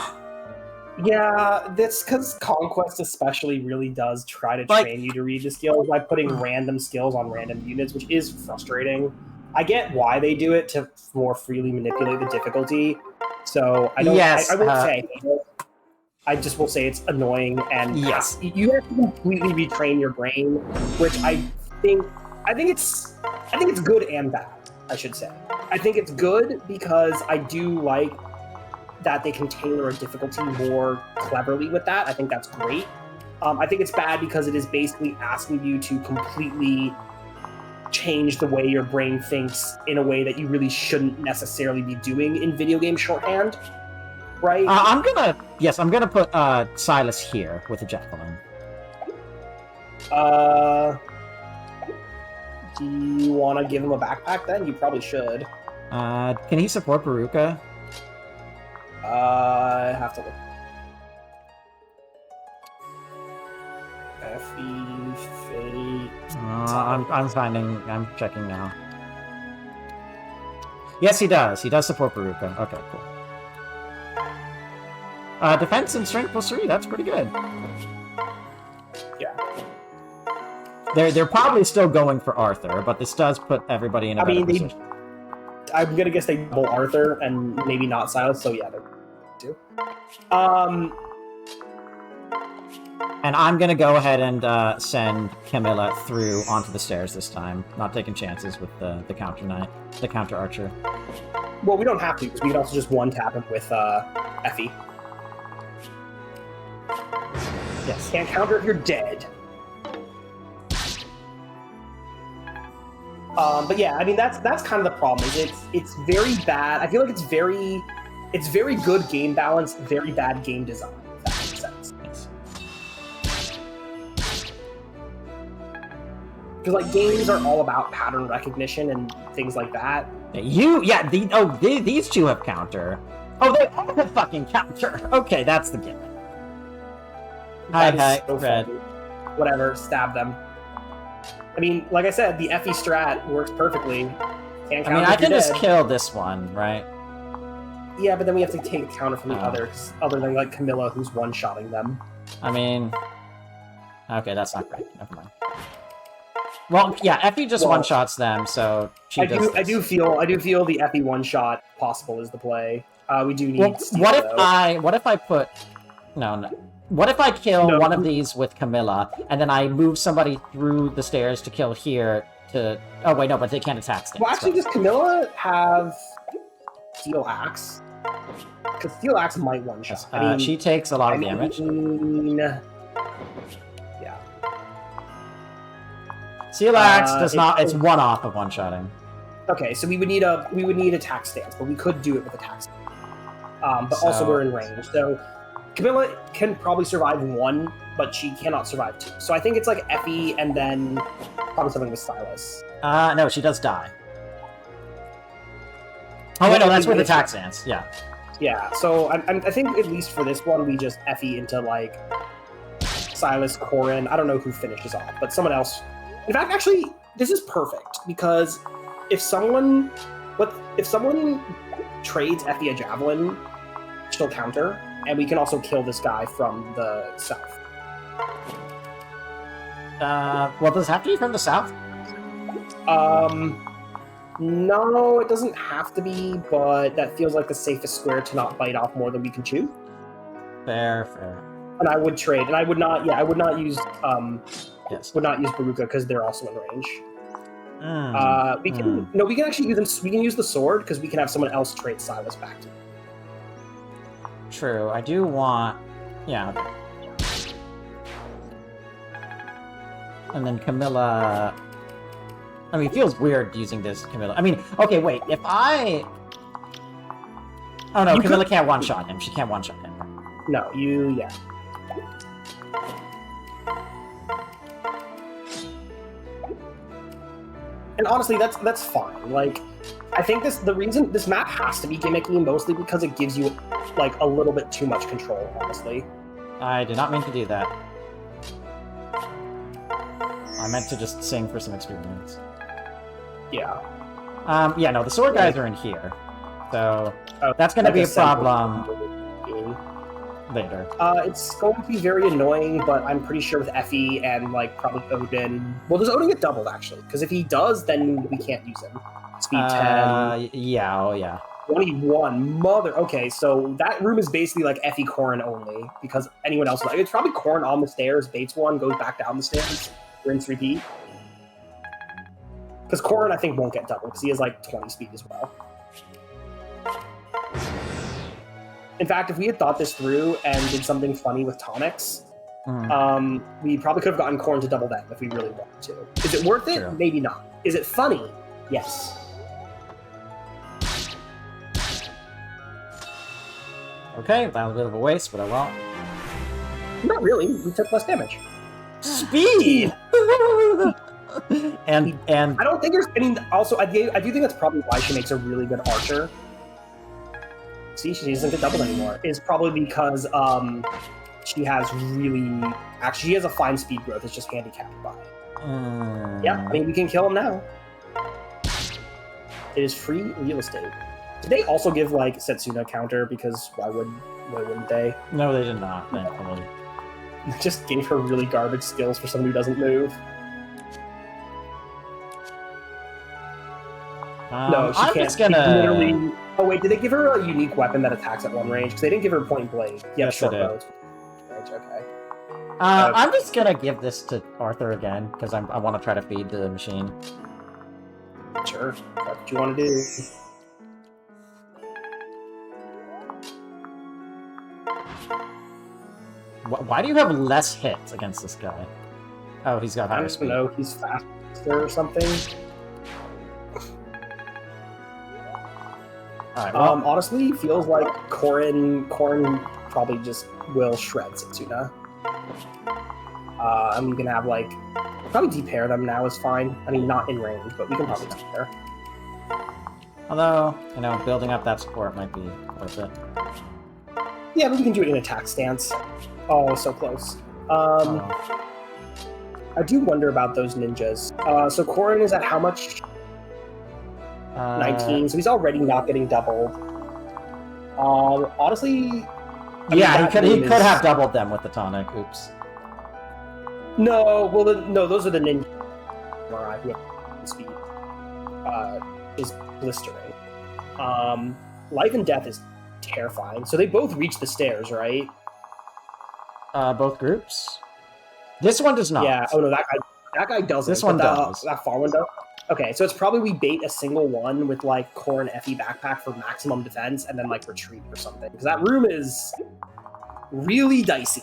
Yeah, that's because Conquest especially really does try to Like- train you to read the skills by putting random skills on random units, which is frustrating. I get why they do it to more freely manipulate the difficulty. So I don't. Yes, I won't say. I hate it. I just will say it's annoying, and Yes. you have to completely retrain your brain, which I think it's good and bad. I should say. I think it's good because I do like that they can tailor a difficulty more cleverly with that. I think that's great. I think it's bad because it is basically asking you to completely change the way your brain thinks in a way that you really shouldn't necessarily be doing in video game shorthand, right? I'm gonna put Silas here with a javelin. Do you want to give him a backpack then? You probably should. Can he support Baruka? I have to look. Effie, Fate. I'm checking now. Yes, he does. He does support Baruka. Okay, cool. Defense and strength +3. That's pretty good. Yeah. They're probably still going for Arthur, but this does put everybody in a better position. I'm gonna guess they double Arthur and maybe not Silas. So yeah, they do. And I'm gonna go ahead and send Camilla through onto the stairs this time. Not taking chances with the counter knight, the counter archer. Well, we don't have to because we can also just one tap him with Effie. Yes. Can't counter if you're dead. But yeah, I mean that's kind of the problem. Is it's very bad. I feel like it's very good game balance, very bad game design. If that makes sense. Yes. Because like games are all about pattern recognition and things like that. These two have counter. Oh, they all have fucking counter. Okay, that's the gimmick. Hi, Red. Funny. Whatever, stab them. I mean, like I said, the Effie strat works perfectly. Can't I mean, I can just kill this one, right? Yeah, but then we have to take counter from the others, other than like Camilla, who's one-shotting them. I mean, okay, that's not great. Never mind. Well, yeah, Effie just one-shots them, so I do feel the Effie one-shot possible is the play. We do need. Well, Steel, what if I put? No. What if I kill one of these with Camilla, and then I move somebody through the stairs to kill here to... Oh, wait, no, but they can't attack stairs. Well, actually, does Camilla have Steel Axe? Because Steel Axe might one-shot. I mean, she takes a lot of damage. Yeah. Steel Axe does not... It's one off of one-shotting. Okay, so we would need attack stance, but we could do it with attack stance. But also we're in range, so... Camilla can probably survive one, but she cannot survive two. So I think it's like Effie and then probably something with Silas. No, she does die. Oh, wait, no, that's with attack stance. Yeah. Yeah, so I think at least for this one, we just Effie into, like, Silas, Corin. I don't know who finishes off, but someone else. In fact, actually, this is perfect, because if someone trades Effie a javelin, she'll counter. And we can also kill this guy from the south. Well, does it have to be from the south? No, it doesn't have to be, but that feels like the safest square to not bite off more than we can chew. Fair. And I would trade, and I would not use Yes. would not use Baruka because they're also in range. We can Hmm. we can actually use them. We can use the sword because we can have someone else trade Silas back to. True. I do want. Yeah. And then Camilla. I mean, it feels weird using this Camilla. I mean, okay, wait. If I. Oh no, You Camilla could- can't one-shot him. She can't one-shot him. No, yeah. And honestly, that's fine. Like, I think the reason this map has to be gimmicky mostly because it gives you like a little bit too much control. Honestly, I did not mean to do that. I meant to just sing for some experience. yeah. Yeah, no, the sword guys are in here. So, Oh, that's gonna like be a simple problem game. later. It's going to be very annoying, but I'm pretty sure with Effie and like probably Odin. Well, does Odin get doubled actually? Because if he does, then we can't use him. Speed 10, Yeah, oh yeah. 21. Mother. Okay, so that room is basically like Effie Corrin only because anyone else. Like, it's probably Corrin on the stairs. Bates one goes back down the stairs. Rinse repeat. Because Corrin, I think, won't get doubled because he has like 20 speed as well. In fact, if we had thought this through and did something funny with tonics, we probably could have gotten Corrin to double them if we really wanted to. Is it worth it? True. Maybe not. Is it funny? Yes. Okay, that was a bit of a waste, but oh well. Not really. We took less damage. Speed! and I don't think there's. I mean, also, I do think that's probably why she makes a really good archer. See, she doesn't get doubled anymore. Is probably because she has really actually she has a fine speed growth. It's just handicapped by it. Yeah, I mean we can kill him now. It is free real estate. Did they also give like Setsuna counter? Because why wouldn't they? No, they did not, thankfully. Just gave her really garbage skills for someone who doesn't move. No, she I'm can't. just gonna... She literally... Oh wait, did they give her a unique weapon that attacks at one range? Because they didn't give her point blade. Yeah, Yes, short they did. bows. Range, okay. I'm just gonna give this to Arthur again, because I want to try to feed the machine. Sure. That's what you want to do. Why do you have less hits against this guy? Oh, he's got I higher don't speed. know. He's faster or something. Alright, well, Honestly, feels like Corrin probably just will shred Setsuna. I'm gonna have like probably depair them now is fine. I mean, not in range, but we can probably depair. although, you know, building up that support might be worth it. Yeah, but we can do it in attack stance. Oh, so close. Oh. I do wonder about those ninjas. So Corrin is at how much? 19, so he's already not getting doubled. Honestly, I Yeah, mean, he could room is- have doubled them with the tonic. Oops. No, well, no, those are the ninja. Samurai who have speed is blistering. Life and death is terrifying. So they both reach the stairs, right? Both groups? This one does not. Yeah. Oh no, that guy doesn't. This one but does. That far one does. Okay, so it's probably we bait a single one with like core and Effie backpack for maximum defense, and then like retreat or something. Because that room is really dicey.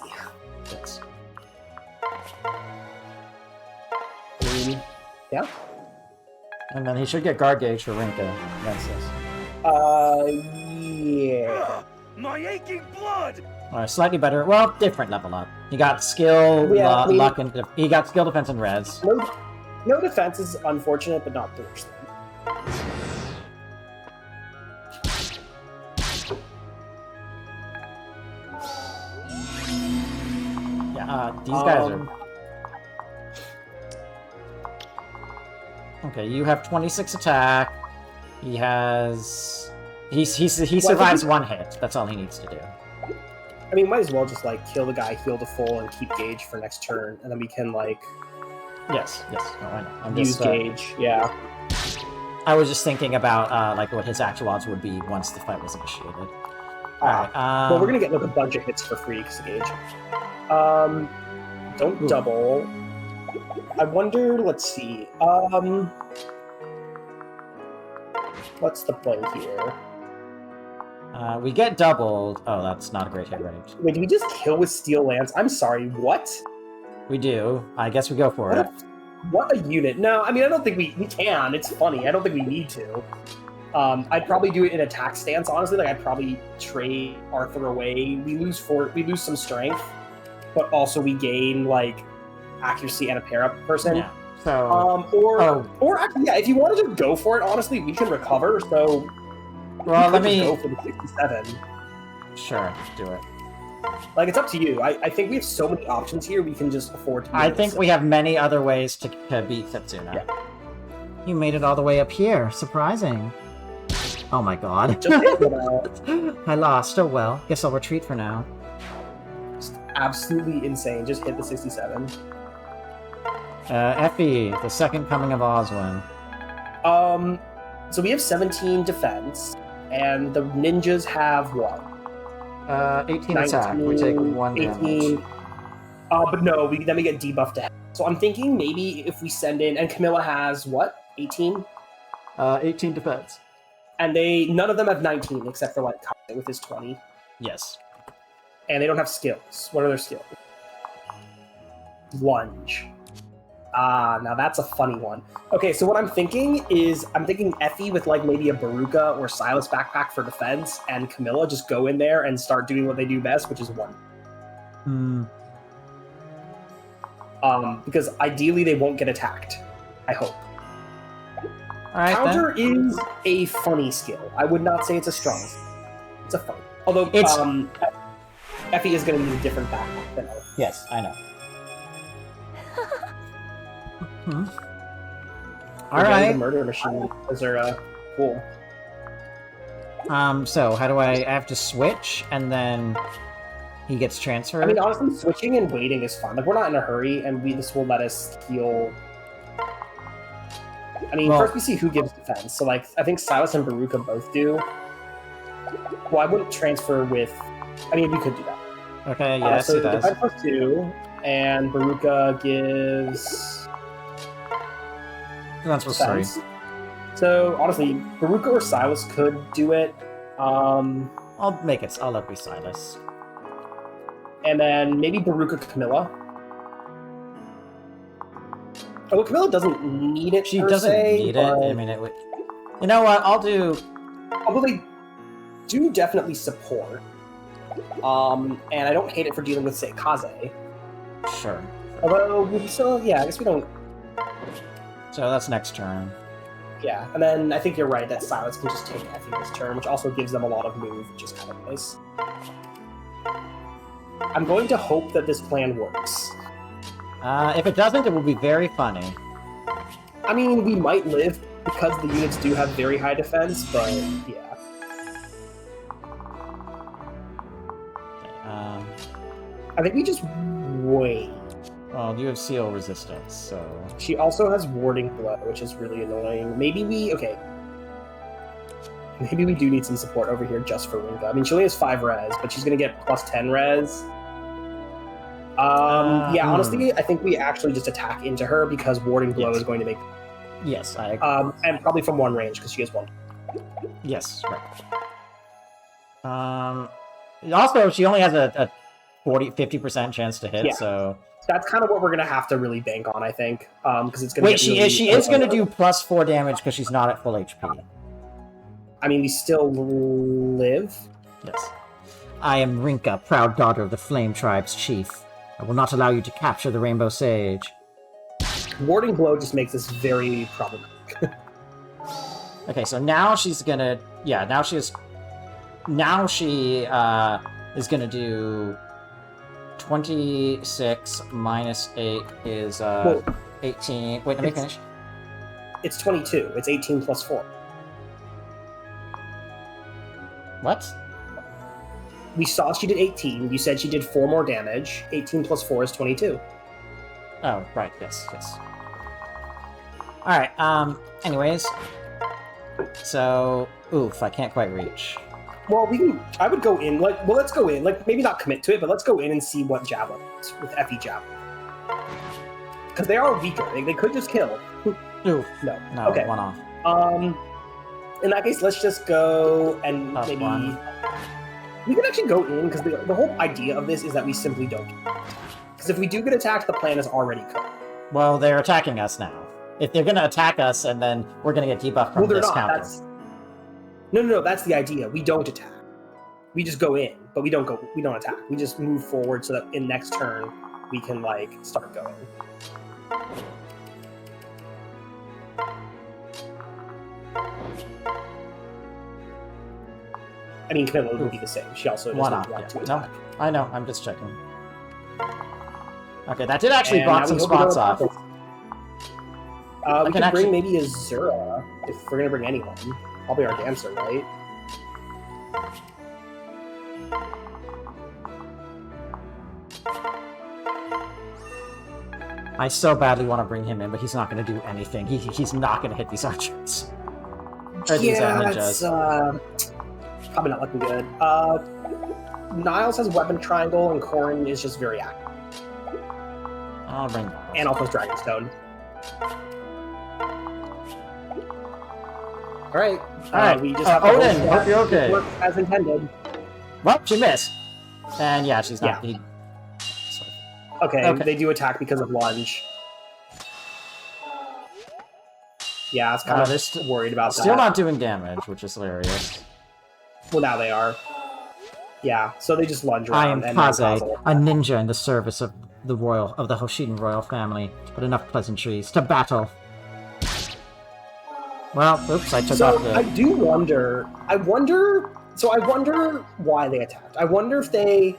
Yes. I mean, yeah. And then he should get guard gauge for Rinka against this. Yeah. My aching blood! Alright, slightly better. Well, different level up. He got skill, Yeah, I mean- luck, and he got skill, defense, and res. No defense is unfortunate, but not the worst thing. Yeah, these guys are. Okay, you have 26 attack. He has. He survives one hit. That's all he needs to do. I mean, might as well just like kill the guy, heal to full, and keep gauge for next turn, and then we can like Yes. No, I know. I'm use just. gauge. Yeah. I was just thinking about like what his actual odds would be once the fight was initiated. Alright. Well, we're gonna get like a bunch of hits for free because of gauge. Don't Ooh. double. I wonder, let's see. What's the play here? We get doubled. Oh, that's not a great hit rate. Wait, do we just kill with Steel Lance? I'm sorry, what? We do. I guess we go for What it. What a unit. No, I mean, I don't think we can. It's funny. I don't think we need to. I'd probably do it in attack stance, honestly. Like, I'd probably trade Arthur away. We lose some strength, but also we gain, like, accuracy and a pair-up person. Yeah. So... or actually, yeah, if you wanted to go for it, honestly, we can recover, so... Well, let me... go for the 67. Sure, do it. Like, it's up to you. I think we have so many options here, we can just afford to... I think we have many other ways to beat Setsuna. Yeah. You made it all the way up here. Surprising. Oh my god. Just hit the I lost. Oh well. Guess I'll retreat for now. Just absolutely insane. Just hit the 67. Effie, the second coming of Oswin. So we have 17 defense, and the ninjas have what? 18 attack. We take 1 damage. But no, then we get debuffed to health. So I'm thinking maybe if we send in, and Camilla has what? 18? 18 defense. And none of them have 19 except for like Kaiser with his 20. Yes. And they don't have skills. What are their skills? Lunge. Now that's a funny one. Okay, so what I'm thinking is Effie with like maybe a Baruka or Silas backpack for defense, and Camilla just go in there and start doing what they do best, which is one. Because ideally they won't get attacked. I hope. All right, Counter is a funny skill. I would not say it's a strong skill. It's a funny. Although Effie is going to use a different backpack than Ella. Yes, I know. All right. The murder machine. Those are cool. So how do I have to switch and then he gets transferred? I mean, honestly, switching and waiting is fun. Like, we're not in a hurry, and this will let us heal. I mean, first we see who gives defense. So, like, I think Silas and Baruka both do. Well, I wouldn't transfer with... I mean, we could do that. Okay, yes, so he does. Defense plus 2, and Baruka gives... Defense plus 3. So, honestly, Baruka or Silas could do it. I'll make it. I'll let it be Silas. And then maybe Baruka Camilla. Although Camilla doesn't need it. She doesn't need it. I mean, it would. You know what? I'll do. Although they do definitely support. And I don't hate it for dealing with, say, Kaze. Sure. Although we still, yeah, I guess we don't. So that's next turn. Yeah, and then I think you're right that Silas can just take Effie this turn, which also gives them a lot of move, which is kind of nice. I'm going to hope that this plan works. If it doesn't, it will be very funny. I mean, we might live because the units do have very high defense, but yeah. I think we just wait. Well, you have seal resistance, so... She also has warding blow, which is really annoying. Maybe we... Okay. Maybe we do need some support over here just for Rinka. I mean, she only has 5 res, but she's going to get plus 10 res. Yeah, honestly, I think we actually just attack into her because warding blow is going to make... Yes, I agree. And probably from one range, because she has 1. Yes, right. Also, she only has a 50% chance to hit, Yeah. So... That's kind of what we're going to have to really bank on, I think. Because it's going to Wait, she is going to do plus 4 damage because she's not at full HP. I mean, we still live. Yes. I am Rinka, proud daughter of the Flame Tribe's chief. I will not allow you to capture the Rainbow Sage. Warding blow just makes this very problematic. Okay, so now she's gonna... Yeah, now she is gonna do... 26 minus 8 is 18. Wait, let me finish. It's 22. It's 18 plus 4. What? We saw she did 18. You said she did 4 more damage. 18 plus 4 is 22. Oh, right. Yes. Alright, anyways. So, oof, I can't quite reach. Well, I would go in, let's go in. Maybe not commit to it, but let's go in and see what Javelin is with Effie Javelin. because they are weaker. They could just kill. Ooh. No. No, Okay. one off. In that case, let's just go and Plus maybe... one. We can actually go in, because the whole idea of this is that we simply don't. Because if we do get attacked, the plan is already cooked. Well, they're attacking us now. If they're gonna attack us, and then we're gonna get debuffed from Well, they're this not. counter. No, that's the idea. We don't attack. We just go in, but we don't attack. We just move forward so that in next turn, we can, like, start going. I mean, Camilla would be the same. She also One doesn't off. want to Yeah. No, attack. I know. I'm just checking. Okay, that did actually And block now some we hope we don't spots off. attack us. We can could bring actually- maybe Azura, if we're gonna bring anyone. Probably our dancer, right? I so badly want to bring him in, but he's not going to do anything. He's not going to hit these archers. Or these That's ninjas. probably not looking good. Niles has weapon triangle, and Corrin is just very active. I'll bring And also has Dragonstone. Alright. Alright, We just have to Odin, hope hope you're that okay. it works as intended. Well, she missed. And yeah, she's not. Yeah. Okay, they do attack because of lunge. Yeah, I was kind they're of worried about that. Still not doing damage, which is hilarious. Well, now they are. Yeah, so they just lunge I am around. Kaze, and a ninja in the service of the Hoshiden royal family, but enough pleasantries to battle. Well, oops, I took So off the... I do wonder. I wonder why they attacked. I wonder if they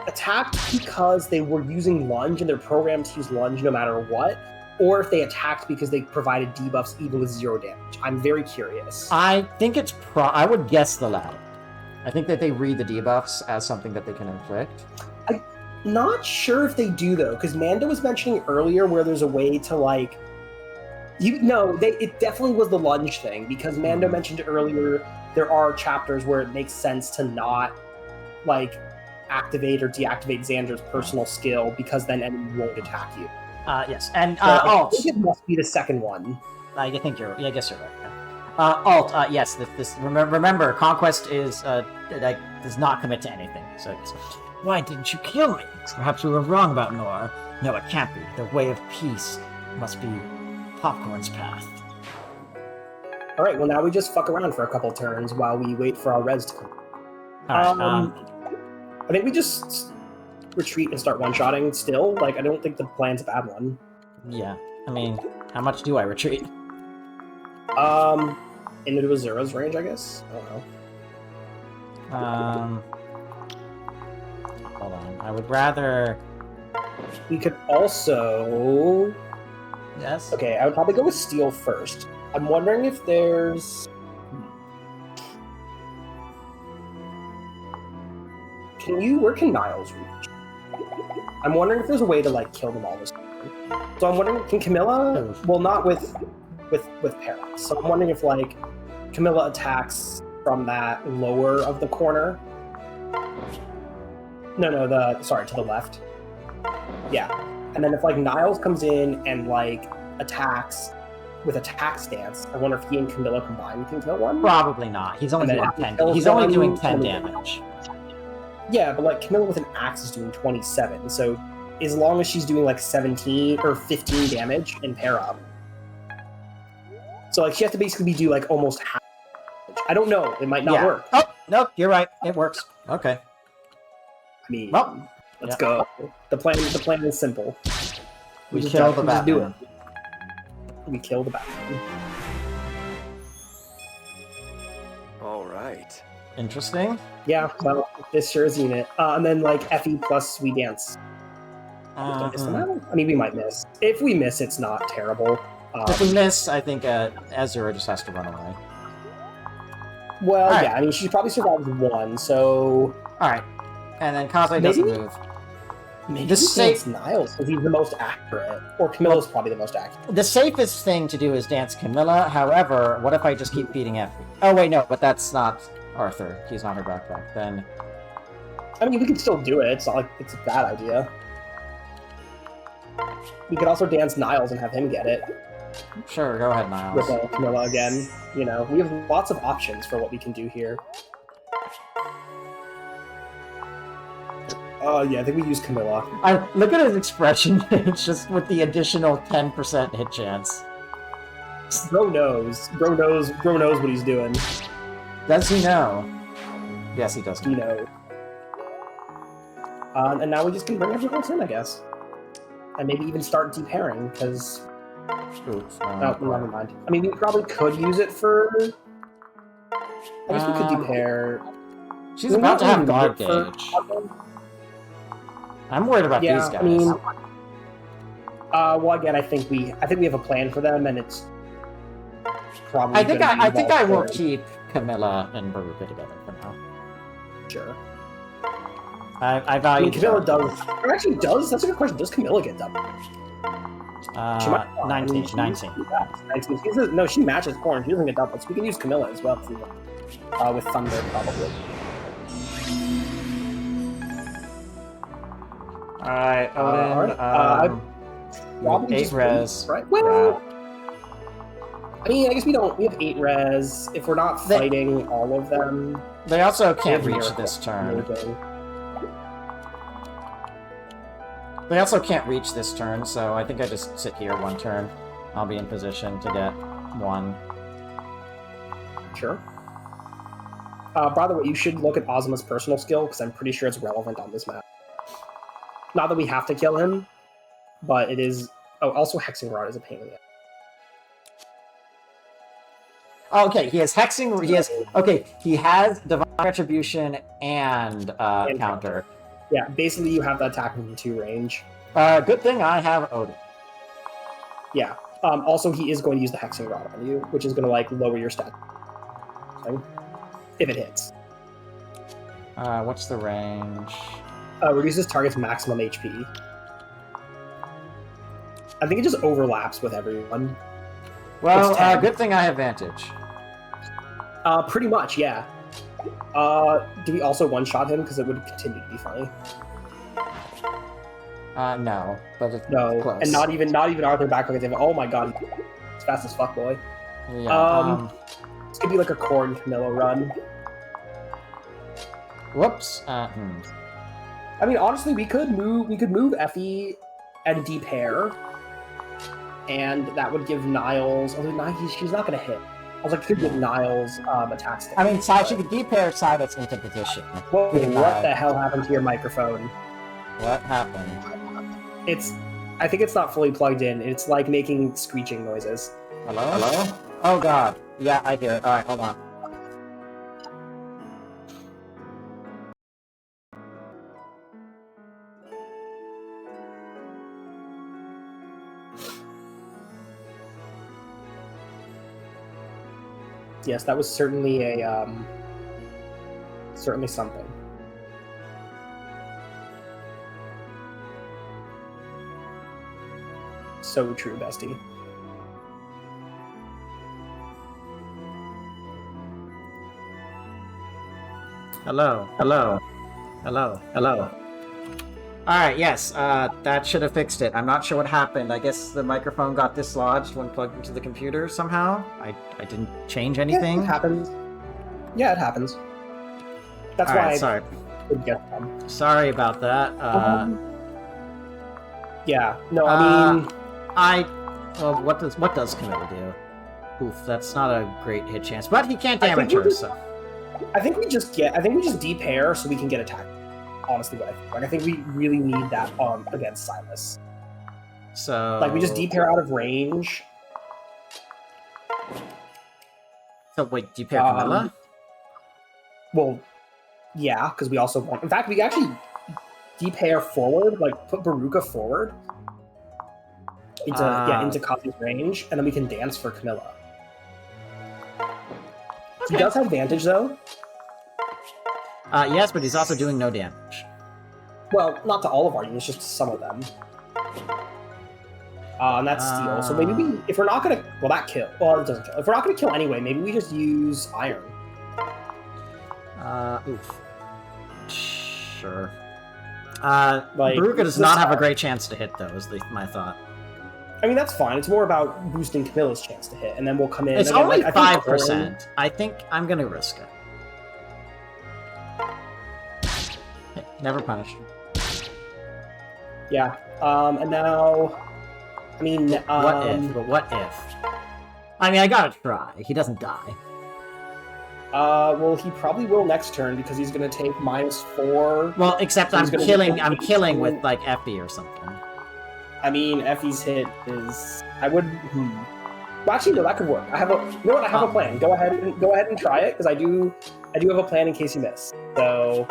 attacked because they were using lunge and they're programmed to use lunge no matter what, or if they attacked because they provided debuffs even with 0 damage. I'm very curious. I think it's I would guess the latter. I think that they read the debuffs as something that they can inflict. Not sure if they do though, because Manda was mentioning earlier where there's a way to like. It definitely was the lunge thing because Mando mentioned earlier there are chapters where it makes sense to not like activate or deactivate Xander's personal skill because then enemy won't attack you. Yes, and So I alt. think it must be the second one. I think you're. Yeah, I guess you're right. Alt. Yes. This. Remember, Conquest is does not commit to anything. So why didn't you kill me? Perhaps we were wrong about Nor. No, it can't be. The way of peace must be Popcorn's path. All right. Well, now we just fuck around for a couple turns while we wait for our res to come. All right. I think we just retreat and start one-shotting still. Like, I don't think the plan's a bad one. Yeah. I mean, how much do I retreat? Into Azura's range, I guess? I don't know. Hold on. I would rather... We could also... Yes? Okay, I would probably go with Steel first. I'm wondering if there's... Where can Niles reach? I'm wondering if there's a way to, like, kill them all this time. So I'm wondering, can Camilla... Well, not with Para. So I'm wondering if, like, Camilla attacks from that lower of the corner. No, to the left. Yeah. And then if, like, Niles comes in and, like, attacks with attack stance, I wonder if he and Camilla combined can kill one? Probably not. He's only And doing then 10. He's only doing 10 Camilla- damage. Yeah, but, like, Camilla with an axe is doing 27, so as long as she's doing, like, 17 or 15 damage in pair up. So, like, she has to basically do, like, almost half damage. I don't know. It might not work. Oh, nope, you're right. It works. Okay. I mean, Well, let's go. The plan is simple. We just kill the just do Batman. it. We kill the Batman. All right. Interesting. Yeah, well, this sure is unit. And then, like, FE plus we dance. Did I miss on that one? I mean, we might miss. If we miss, it's not terrible. If we miss, I think Azura just has to run away. Well, Alright. yeah, I mean, she probably survived one, so... Alright. And then Kaze doesn't Maybe- move. Maybe The we safe- dance Niles, because he's the most accurate. Or Camilla's probably the most accurate. The safest thing to do is dance Camilla. However, what if I just keep beating Effie? Oh, wait, no, but that's not Arthur. He's not her backpack. Then... I mean, we can still do it. It's not like it's a bad idea. We could also dance Niles and have him get it. Sure, go ahead, With Niles. Camilla again. You know, we have lots of options for what we can do here. Yeah, I think we use Camilla. Look at his expression. It's just with the additional 10% hit chance. Bro knows. Bro knows what he's doing. Does he know? Yes, he does. He knows. And now we just can bring everyone else in, I guess. And maybe even start depairing, because... Oops. No, never mind. I mean, we probably could use it for... I guess we could depair... She's about to have guard gauge. I'm worried about these guys. I mean... well, again, I think we have a plan for them, and it's probably... I think I will keep Camilla and Baruka together for now. Sure. I value... Camilla does... Or actually does? That's a good question. Does Camilla get double? 19. No, she matches Corn. She doesn't get double, so we can use Camilla as well. With Thunder, probably. Alright, Odin. Probably 8 just res. Right? Well... I mean, I guess we have 8 res. If we're not fighting all of them... They also can't reach this turn. They also can't reach this turn, so I think I just sit here one turn. I'll be in position to get 1. Sure. By the way, you should look at Ozma's personal skill, because I'm pretty sure it's relevant on this map. Not that we have to kill him, but it is... Oh, also Hexing Rod is a pain in the ass. Okay, he has Hexing... He has Divine Retribution and Counter. Yeah, basically you have to attack him from 2 range. Good thing I have Odin. Yeah. Also, he is going to use the Hexing Rod on you, which is going to, like, lower your stat. If it hits. What's the range? Reduces target's maximum HP. I think it just overlaps with everyone. Well, good thing I have advantage. Pretty much, yeah. Do we also one-shot him? Because it would continue to be funny. No, but it's No, close. and not even Arthur backpack. Oh my god, he's fast as fuck, boy. Yeah, This could be like a Corn Camilla run. Whoops. I mean, honestly, we could move Effie and depair, and that would give Niles. Although she's not gonna hit. I was like, could give Niles attacks. I mean, she could depair Silas into position. Whoa, what the hell happened to your microphone? What happened? I think it's not fully plugged in. It's like making screeching noises. Hello? Hello? Oh god. Yeah, I hear it. Alright, hold on. Yes, that was certainly certainly something. So true, bestie. Hello. Alright, yes, that should have fixed it. I'm not sure what happened. I guess the microphone got dislodged when plugged into the computer somehow. I didn't change anything. Yeah, it happens. Yeah, it happens. That's All right, why sorry. I couldn't get them. Sorry about that. Yeah, no, I mean... Well, what does Camilla do? Oof, that's not a great hit chance. But he can't damage her, so... I think we just depair so we can get attacked. Honestly, what I think. Like, I think we really need that against Silas. So... Like, we just depair out of range. So, wait, depair Camilla? Well, yeah, because we also want... In fact, we actually depair forward, like, put Baruka forward. Into Kazi's range, and then we can dance for Camilla. Okay. He does have advantage, though. Yes, but he's also doing no damage. Well, not to all of our units, just to some of them. And that's steel. So maybe we, if we're not gonna, well, that kill. Well, it doesn't kill. If we're not gonna kill anyway, maybe we just use iron. Oof. Sure. Like, Baruka does not have a great chance to hit, though, is my thought. I mean, that's fine. It's more about boosting Camilla's chance to hit, and then we'll come in. It's again, only like, I think 5%. I think I'm gonna risk it. Hey, never punished. Yeah. And now, I mean, What if? But what if? I mean, I gotta try. He doesn't die. Well, he probably will next turn because he's gonna take -4. Well, except He's I'm gonna killing. be- I'm killing with like Effie or something. I mean, Effie's hit is. I would. Well, actually, no, that could work. I have a. You know what? I have a plan. Go ahead and try it because I do have a plan in case you miss. So.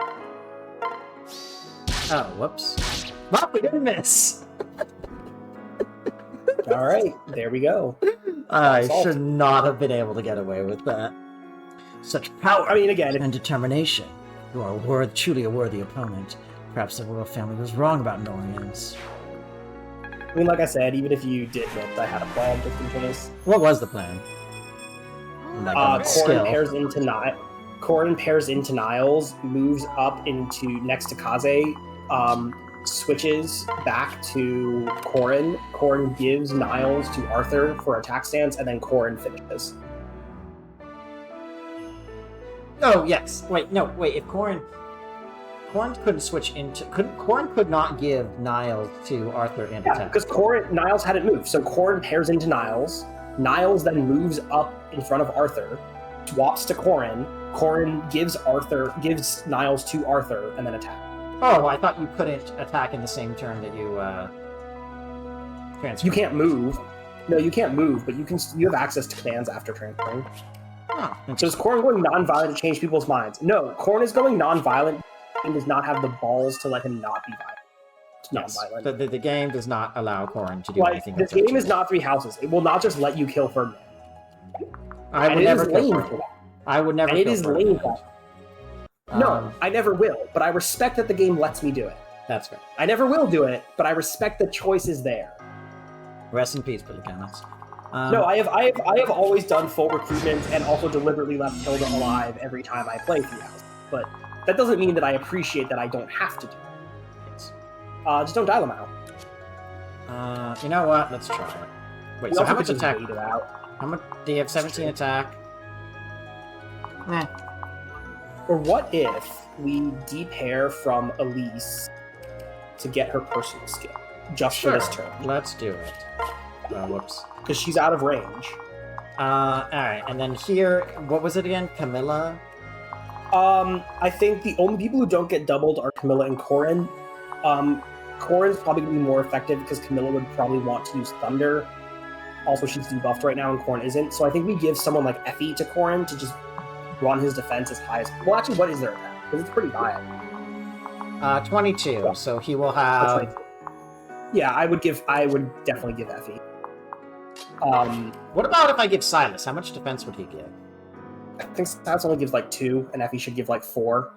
Oh, whoops! Well, we didn't miss. All right, there we go. I Assault. should not have been able to get away with that. Such power I mean, again, and determination. You are truly a worthy opponent. Perhaps the royal family was wrong about Norians. I mean, like I said, even if you did miss, I had a plan just in case. What was the plan? Corrin pairs into Niles, moves up into next to Kaze, switches back to Corrin. Corrin gives Niles to Arthur for attack stance, and then Corrin finishes. Oh yes. Wait, no. Wait. If Corrin couldn't switch into. Corrin could not give Niles to Arthur and Yeah, attack. because Niles hadn't moved, so Corrin pairs into Niles. Niles then moves up in front of Arthur, swaps to Corrin. Corrin gives Niles to Arthur, and then attack. Oh, I thought you couldn't attack in the same turn that you transfer. You can't move. No, you can't move, but you have access to commands after transferring. Oh, So is Corrin going non-violent to change people's minds? No, Corrin is going non-violent and does not have the balls to let him not be violent. It's yes. non-violent. The game does not allow Corrin to do Like, anything. this game is not Three Houses. It will not just let you kill Ferdinand. I And would it never is kill lame Ferdinand. for that. I would never And it kill is Ferdinand. lame for that. No, I never will, but I respect that the game lets me do it. That's fair. I never will do it, but I respect the choice is there. Rest in peace, Billy Cannons. No, I have always done full recruitment and also deliberately left Hilda alive every time I play Three Houses. But that doesn't mean that I appreciate that I don't have to do it. Yes. Just don't dial them out. You know what? Let's try it. Wait, We so also how could much just attack? wait it out. How much? Do you have 17 attack? Eh. Or what if we depair from Elise to get her personal skill just for this turn? Let's do it. Whoops. Because she's out of range. Alright, and then here, what was it again? Camilla? I think the only people who don't get doubled are Camilla and Corrin. Corrin's probably going to be more effective because Camilla would probably want to use Thunder. Also, she's debuffed right now and Corrin isn't. So I think we give someone like Effie to Corrin to just run his defense as high as... Well, actually, what is their attack? Because it's pretty high. 22, so he will have... Yeah, I would definitely give Effie. What about if I give Silas? How much defense would he give? I think Silas only gives like 2, and Effie should give like 4.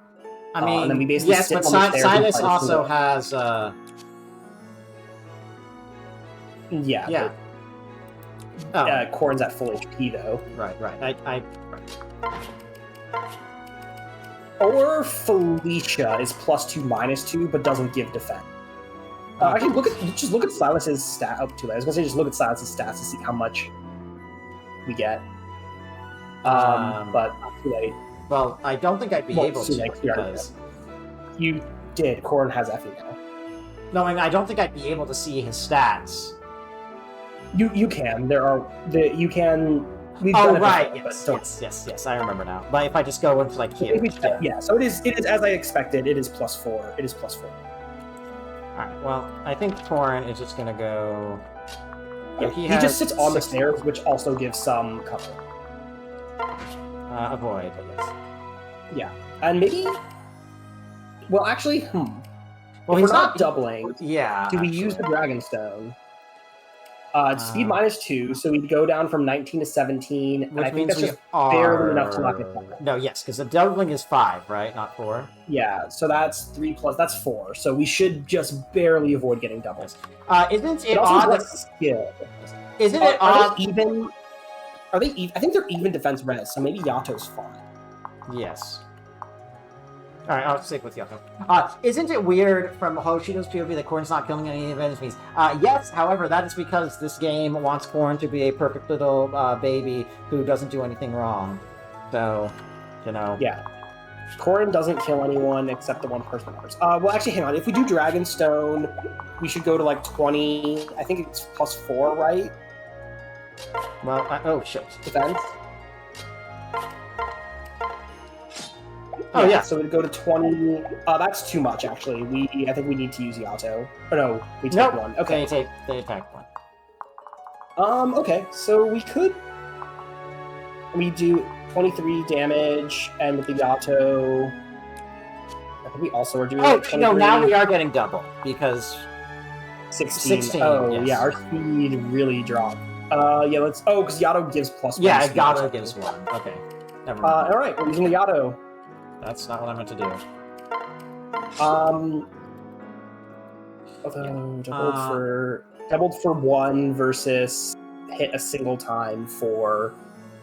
I mean, and then we basically yes, sit but on the stairs and Silas try to also shoot has, Yeah. yeah. But, Corrin's at full HP though. Right. Or Felicia is +2, -2, but doesn't give defense. Actually, look at Silas's stat. Oh, too late. I was gonna say just look at Silas's stats to see how much we get. But too late. Well, I don't think I'd be able too to late. because... You did. Corrin has Effie now. No, I mean, I don't think I'd be able to see his stats. You can. You can. We've Oh, done it right. before, Yes. I remember now. But if I just go into, like, here. Yeah. So it is as I expected. It is +4. It is +4. Alright, well, I think Corrin is just gonna go... Yeah, he just sits on the stairs, which also gives some cover. Avoid, I guess. Yeah. And maybe... Well, actually, Well, if he's we're not doubling, Yeah. do we use the Dragonstone? It's speed -2, so we'd go down from 19 to 17, and Which I think means that's we just barely enough to not get covered. No, yes, because the doubling is 5, right? Not 4? Yeah, so that's 3 plus, that's 4, so we should just barely avoid getting doubles. Isn't it It also odd has that... less skill. Isn't it Are odd... they even? Are they even? I think they're even defense res, so maybe Yato's fine. Yes. Alright, I'll stick with Yoko. Isn't it weird from Hoshido's POV that Corrin's not killing any of his enemies? Yes, however, that is because this game wants Corrin to be a perfect little baby who doesn't do anything wrong. So, you know. Yeah. Corrin doesn't kill anyone except the one person matters. Well, actually, hang on. If we do Dragonstone, we should go to like 20. I think it's +4, right? Well, oh shit. Defense. Oh yeah. So we'd go to 20. That's too much, actually. I think we need to use Yato. Oh no, we take Nope. one. Okay. They attack one. Okay. So we do 23 damage, and with the Yato, I think we also are doing. Oh like 23. no! Now we are getting double because 16. Oh yes. yeah, our speed really dropped. Yeah. Let's. Oh, because Yato gives +1. yeah, speed or Yato something. gives one. Okay. Never mind. All right, we're using the Yato. That's not what I meant to do. Although doubled for 1 versus hit a single time for.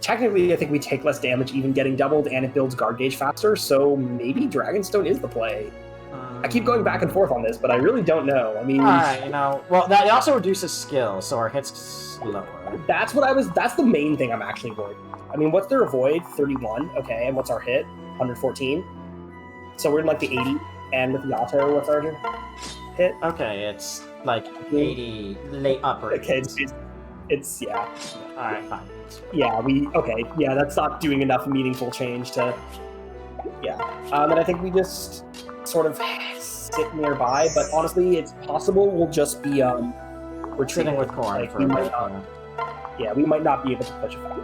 Technically, I think we take less damage even getting doubled, and it builds guard gauge faster. So maybe Dragonstone is the play. I keep going back and forth on this, but I really don't know. I mean, alright, well, that also reduces skill, so our hits slower. That's the main thing I'm actually worried about. I mean, what's their avoid? 31. Okay, and what's our hit? 114. So we're in like the 80, and with Yato, what's our hit? Okay, it's like 80 late upper. Okay, it's yeah. Alright, fine. Yeah, that's not doing enough meaningful change to. Yeah, and I think we just sort of sit nearby. But honestly, it's possible we'll just be retreating with Corrin like, for we a might bit. not. Yeah, we might not be able to push it back.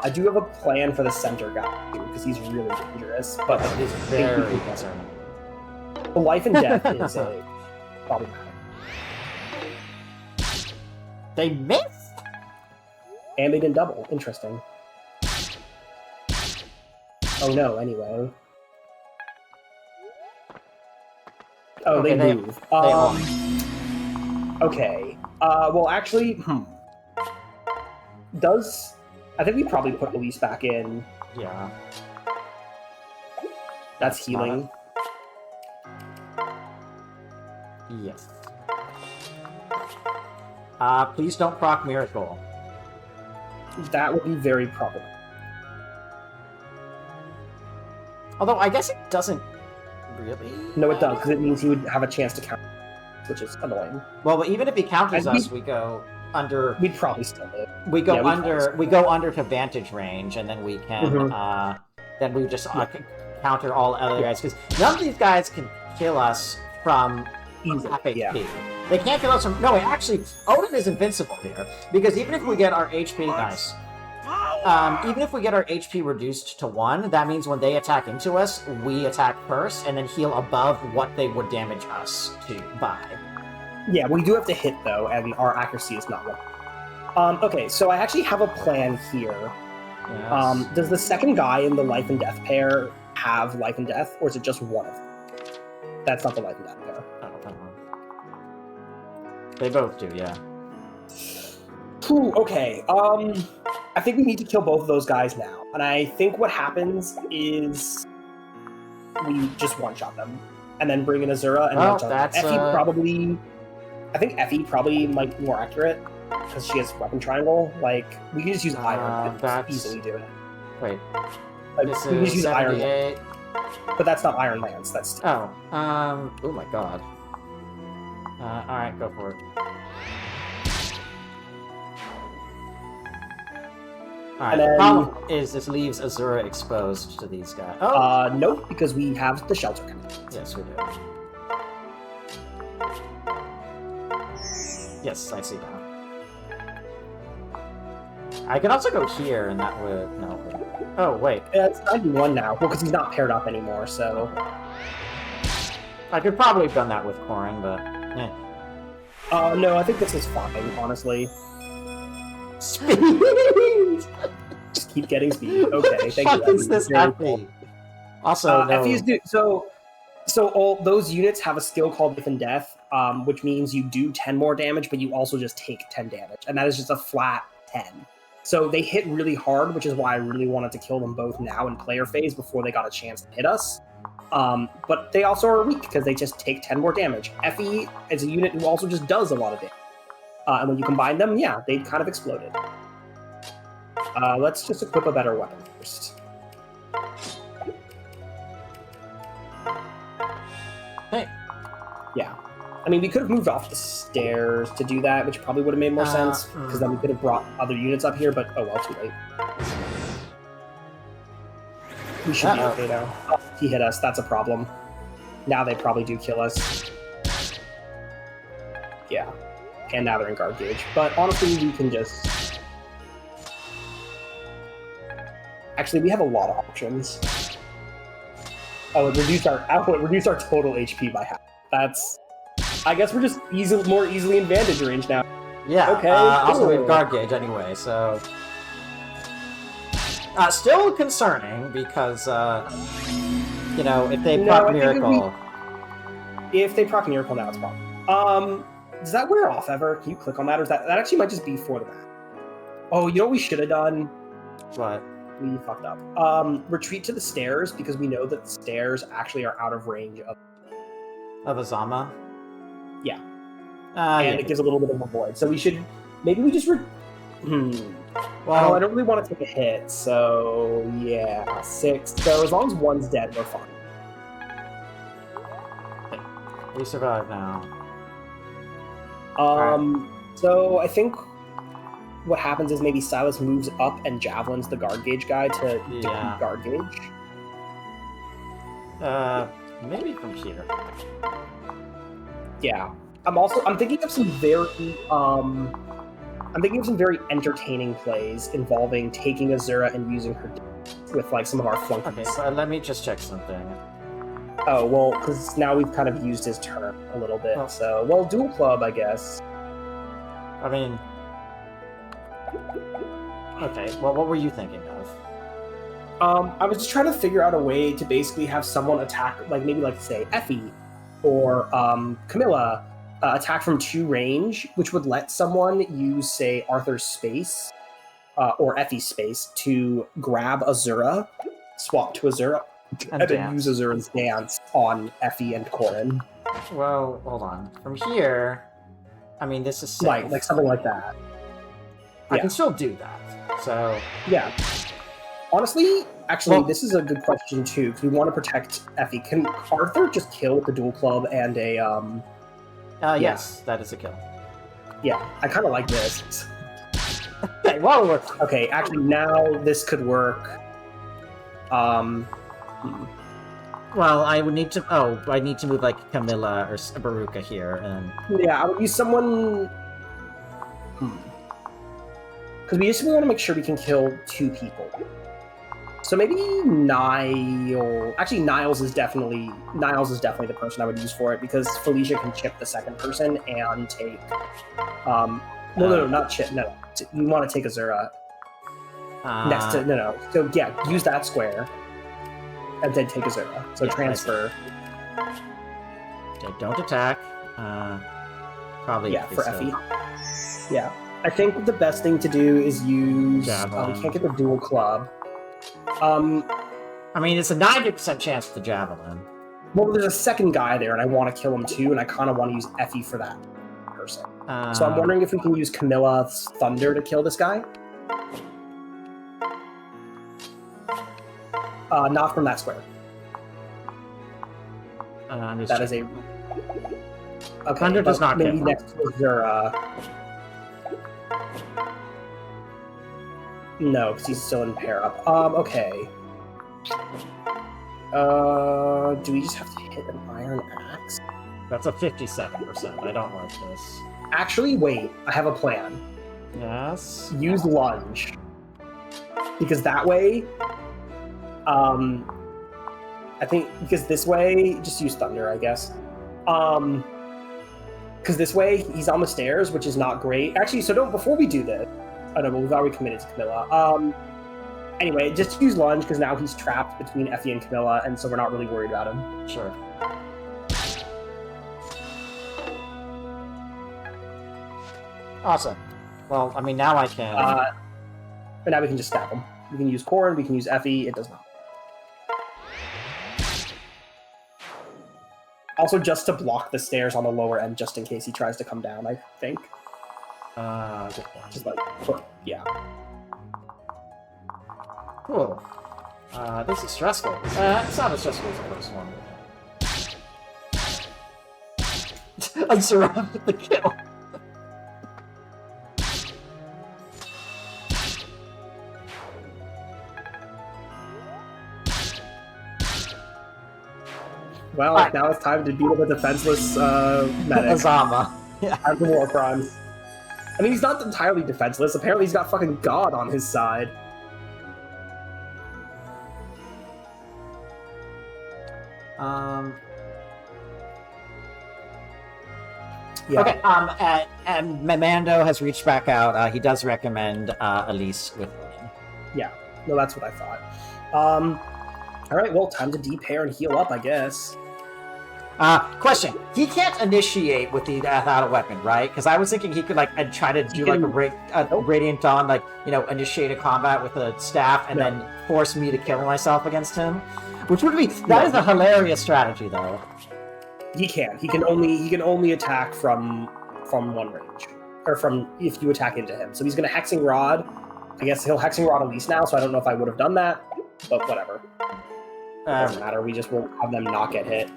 I do have a plan for the center guy too, because he's really dangerous. But It is very concerning. the life and death is a problematic. They missed? And they didn't double. Interesting. Oh no, anyway. Oh, Okay, they move. Okay. Well, actually, I think we probably put Elise back in. Yeah. That's healing. Yes. Please don't proc Miracle. That would be very problematic. Although, I guess it doesn't really... No, it does, because it means he would have a chance to counter, which is annoying. Well, but even if he counters And us, we go under... We'd probably still live. We go Yeah, we go under to vantage range, and then we can, then we just counter all other guys, because none of these guys can kill us from half HP. Yeah. They can't kill us from... No, wait, actually, Odin is invincible here, because even if we get our HP... Nice. Even if we get our HP reduced to 1, that means when they attack into us, we attack first, and then heal above what they would damage us by. Yeah, we do have to hit, though, and our accuracy is not one. Okay, so I actually have a plan here. Yes. Does the second guy in the life and death pair have life and death, or is it just one of them? That's not the life and death pair. I don't know. They both do, yeah. Ooh, okay. I think we need to kill both of those guys now. And I think what happens is we just one-shot them. And then bring in Azura and one-shot them. I think Effie probably might be more accurate, because she has weapon triangle. Like, we can just use iron and easily do it. Wait. Like, This we can just is use iron, 78. but that's not Iron Lance. That's Oh, oh my god. Alright, go for it. Alright, then- the problem is this leaves Azura exposed to these guys. Oh! nope, because we have the shelter coming. Yes, we do. Yes, I see now. I could also go here, and that would... No. Oh, wait. It's 91 now. Well, because he's not paired up anymore, so... I could probably have done that with Corrin, but... No, I think this is fine, honestly. Speed! Just keep getting speed. Okay, thank What you. is this Very Effie? cool. Also, no. Effie's so all those units have a skill called Life and Death, which means you do 10 more damage, but you also just take 10 damage, and that is just a flat 10. So they hit really hard, which is why I really wanted to kill them both now in player phase before they got a chance to hit us. But they also are weak because they just take 10 more damage. Effie is a unit who also just does a lot of damage. And when you combine them, yeah, they kind of exploded. Let's just equip a better weapon first. Hey. Yeah. I mean, we could have moved off the stairs to do that, which probably would have made more sense, because then we could have brought other units up here, but oh well, too late. We should be okay now. Oh, he hit us, that's a problem. Now they probably do kill us. Yeah. And now they're in guard gauge. But honestly, we can just... Actually, we have a lot of options. Oh, it reduced our total HP by half. That's... I guess we're just more easily in vantage range now. Yeah, okay. Also, we have guard gauge anyway, so... still concerning, because, you know, if they proc Miracle... If they proc Miracle now, it's fine. Does that wear off ever? Can you click on that? Or is that actually might just be for the map? Oh, you know what we should have done? What? We fucked up. Retreat to the stairs, because we know that the stairs actually are out of range of... Of Azama? Yeah. And it gives a little bit of a void. So we should... Maybe we just... Well, I don't really want to take a hit, so... Yeah, 6. So as long as one's dead, we're fine. we survive now. So I think what happens is maybe Silas moves up and javelins the guard gauge guy to defeat guard gauge. Maybe from here. Yeah. I'm thinking of some very entertaining plays involving taking Azura and using her with like some of our flunkies. Okay, so let me just check something. Oh, well, because now we've kind of used his turn a little bit, so... Well, dual club, I guess. I mean... Okay, well, what were you thinking of? I was just trying to figure out a way to basically have someone attack, like, maybe, like, say, Effie or Camilla attack from 2 range, which would let someone use, say, Arthur's space or Effie's space to grab Azura, swap to Azura, and then use Azura's dance on Effie and Corin. Well, hold on. From here, I mean, this is safe. Like something like that. I can still do that, so... Yeah. Honestly, this is a good question, too, because we want to protect Effie. Can Arthur just kill with the dual club and a, Yes, that is a kill. Yeah, I kind of like this. Okay, well, okay, actually, now this could work. Well, I would need to... Oh, I need to move, like, Camilla or Baruka here, and... Yeah, I would use someone... Because we just want to make sure we can kill 2 people. So maybe Niall... Actually, Niles is definitely the person I would use for it, because Felicia can chip the second person and take... No, not chip, no. You want to take Azura. Next to... No. So, yeah, use that square. And then take Azura. So transfer. Okay, don't attack. Probably. Yeah, for Effie. Yeah. I think the best thing to do is use... we can't get the dual club. I mean, it's a 90% chance with the javelin. Well, there's a second guy there, and I want to kill him too, and I kind of want to use Effie for that person. So I'm wondering if we can use Camilla's Thunder to kill this guy. Not from that square. That is a... Okay, Thunder does not maybe kill. Next to Azura. No, because he's still in pair up. Okay. Do we just have to hit an iron axe? That's a 57%. I don't like this. Actually, wait. I have a plan. Yes? Use lunge. Because that way... I think... Because this way... Just use thunder, I guess. Because this way, he's on the stairs, which is not great. Actually, so don't... Before we do this... Oh no, but we've already committed to Camilla. Anyway, just use lunge, because now he's trapped between Effie and Camilla, and so we're not really worried about him. Sure. Awesome. Well, I mean, now I can... But now we can just stab him. We can use Corrin, we can use Effie, it does not. Also, just to block the stairs on the lower end, just in case he tries to come down, I think. Good point. Just like, yeah. Cool. This is stressful. It's not as stressful as the first one. I surrounded the kill. Well, now it's time to beat up a defenseless medic. Azama. Yeah. After war crimes. I mean, he's not entirely defenseless. Apparently, he's got fucking God on his side. Yeah. Okay, and Mando has reached back out. He does recommend Elise with Odin. Yeah. No, that's what I thought. Alright, well, time to depair and heal up, I guess. Question. He can't initiate with the without a weapon, right? Because I was thinking he could, like, try to do, like, a Radiant Dawn, like, you know, initiate a combat with a staff and then force me to kill myself against him. Which would be... That is a hilarious strategy, though. He can. He can only attack from one range. Or from... if you attack into him. So he's going to Hexing Rod. I guess he'll Hexing Rod Elise now, so I don't know if I would have done that. But whatever. Doesn't matter. We just won't have them not get hit.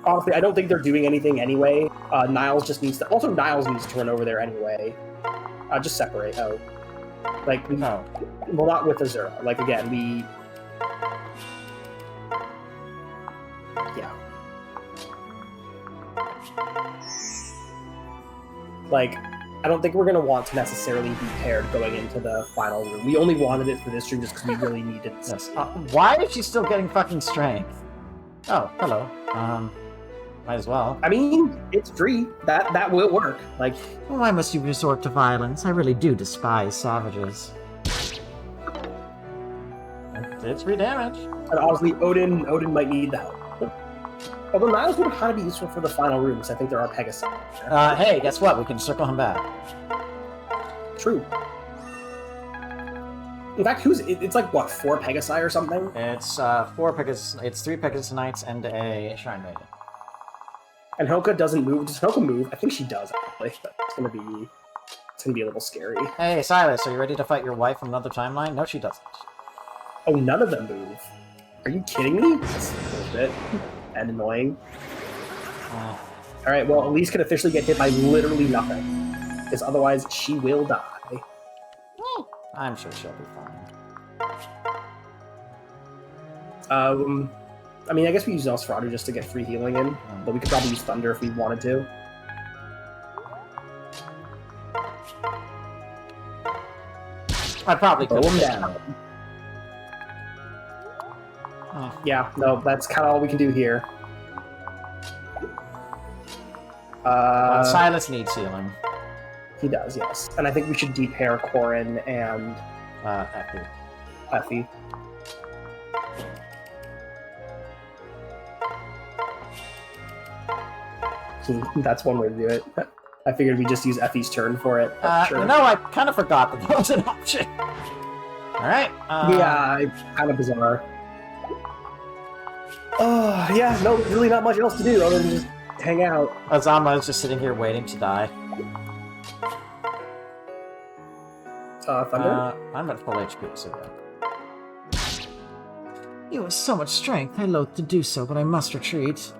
Honestly, I don't think they're doing anything anyway. Niles just needs to... Also, Niles needs to run over there anyway. Just separate. Like, well, not with Azura. Like, again, we... Yeah. Like, I don't think we're going to want to necessarily be paired going into the final room. We only wanted it for this stream just because we really needed it. Yes. Why is she still getting fucking strength? Oh, hello. Might as well. I mean, it's free. That will work. Like, Why must you resort to violence? I really do despise savages. It's 3 damage. and honestly, Odin might need the help. Although Niles would kind of be useful for the final room, because I think there are Pegasus. Hey, guess what? We can circle him back. True. In fact, it's like, what, 4 Pegasi or something? It's 4 Pegasus. It's 3 Pegasus Knights and a Shrine Maiden. And Hoka doesn't move. Does Hoka move? I think she does, actually. But it's gonna be a little scary. Hey, Silas, are you ready to fight your wife from another timeline? No, she doesn't. Oh, none of them move. Are you kidding me? That's bullshit. And annoying. Alright, well, Elise can officially get hit by literally nothing. Because otherwise, she will die. I'm sure she'll be fine. I mean, I guess we use Nosferatu just to get free healing in, but we could probably use Thunder if we wanted to. I probably could. Throw him down. Yeah, no, that's kind of all we can do here. Silas needs healing. He does, yes. And I think we should depair Corrin and Effie. That's one way to do it. I figured we'd just use Effie's turn for it. Sure. You know, I kind of forgot that was an option. Alright. Yeah, it's kind of bizarre. Oh, yeah, no, really not much else to do other than just hang out. Azama is just sitting here waiting to die. Thunder? I'm at full HP, so yeah. You have so much strength. I loathe to do so, but I must retreat.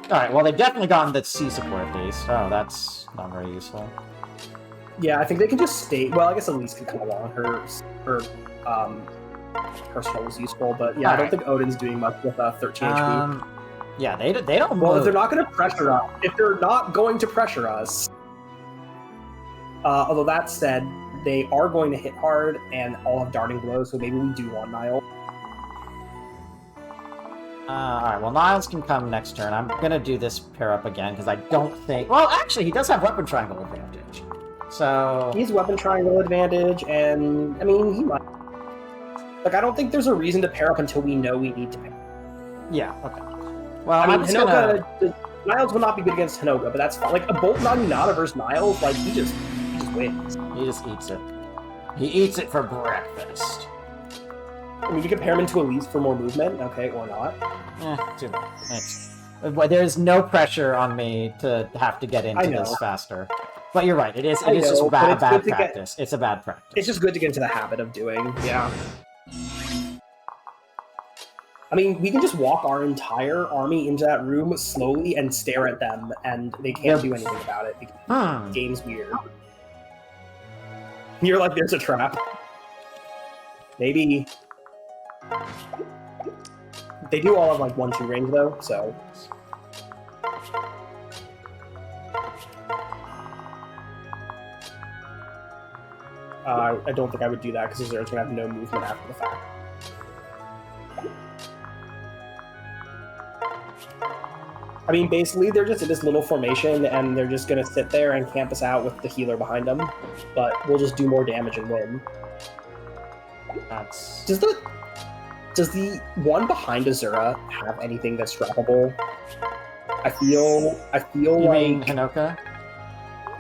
Alright, well, they've definitely gotten the C support at least. Oh, that's not very useful. Yeah, I think they can just stay. Well, I guess Elise can come along. Her soul is useful, but yeah, I don't think Odin's doing much with 13 HP. Yeah, they don't. Well, move. if they're not going to pressure us, although that said, they are going to hit hard and all have darting blows, so maybe we do want Niall. Alright, well, Niles can come next turn. I'm gonna do this pair up again, because I don't think... Well, actually, he does have weapon triangle advantage. So... He's weapon triangle advantage, and, I mean, he might... Like, I don't think there's a reason to pair up until we know we need to pair. Yeah, okay. Well, I mean, Niles will not be good against Hinoka, but that's fine. Like, a Bolt Naginata versus Niles, like, he just wins. He just eats it. He eats it for breakfast. I mean, we can pair him into Elise for more movement, okay, or not. Too bad. There's no pressure on me to have to get into this faster. But you're right, it is just bad practice. It's a bad practice. It's just good to get into the habit of doing, yeah. I mean, we can just walk our entire army into that room slowly and stare at them, and they can't do anything about it because the game's weird. You're like, there's a trap. Maybe. They do all have like 1-2 range though, so. I don't think I would do that because Azura's gonna have no movement after the fact. I mean, basically, they're just in this little formation, and they're just gonna sit there and camp us out with the healer behind them. But we'll just do more damage and win. Does the one behind Azura have anything that's droppable? I feel you like mean Hinoka?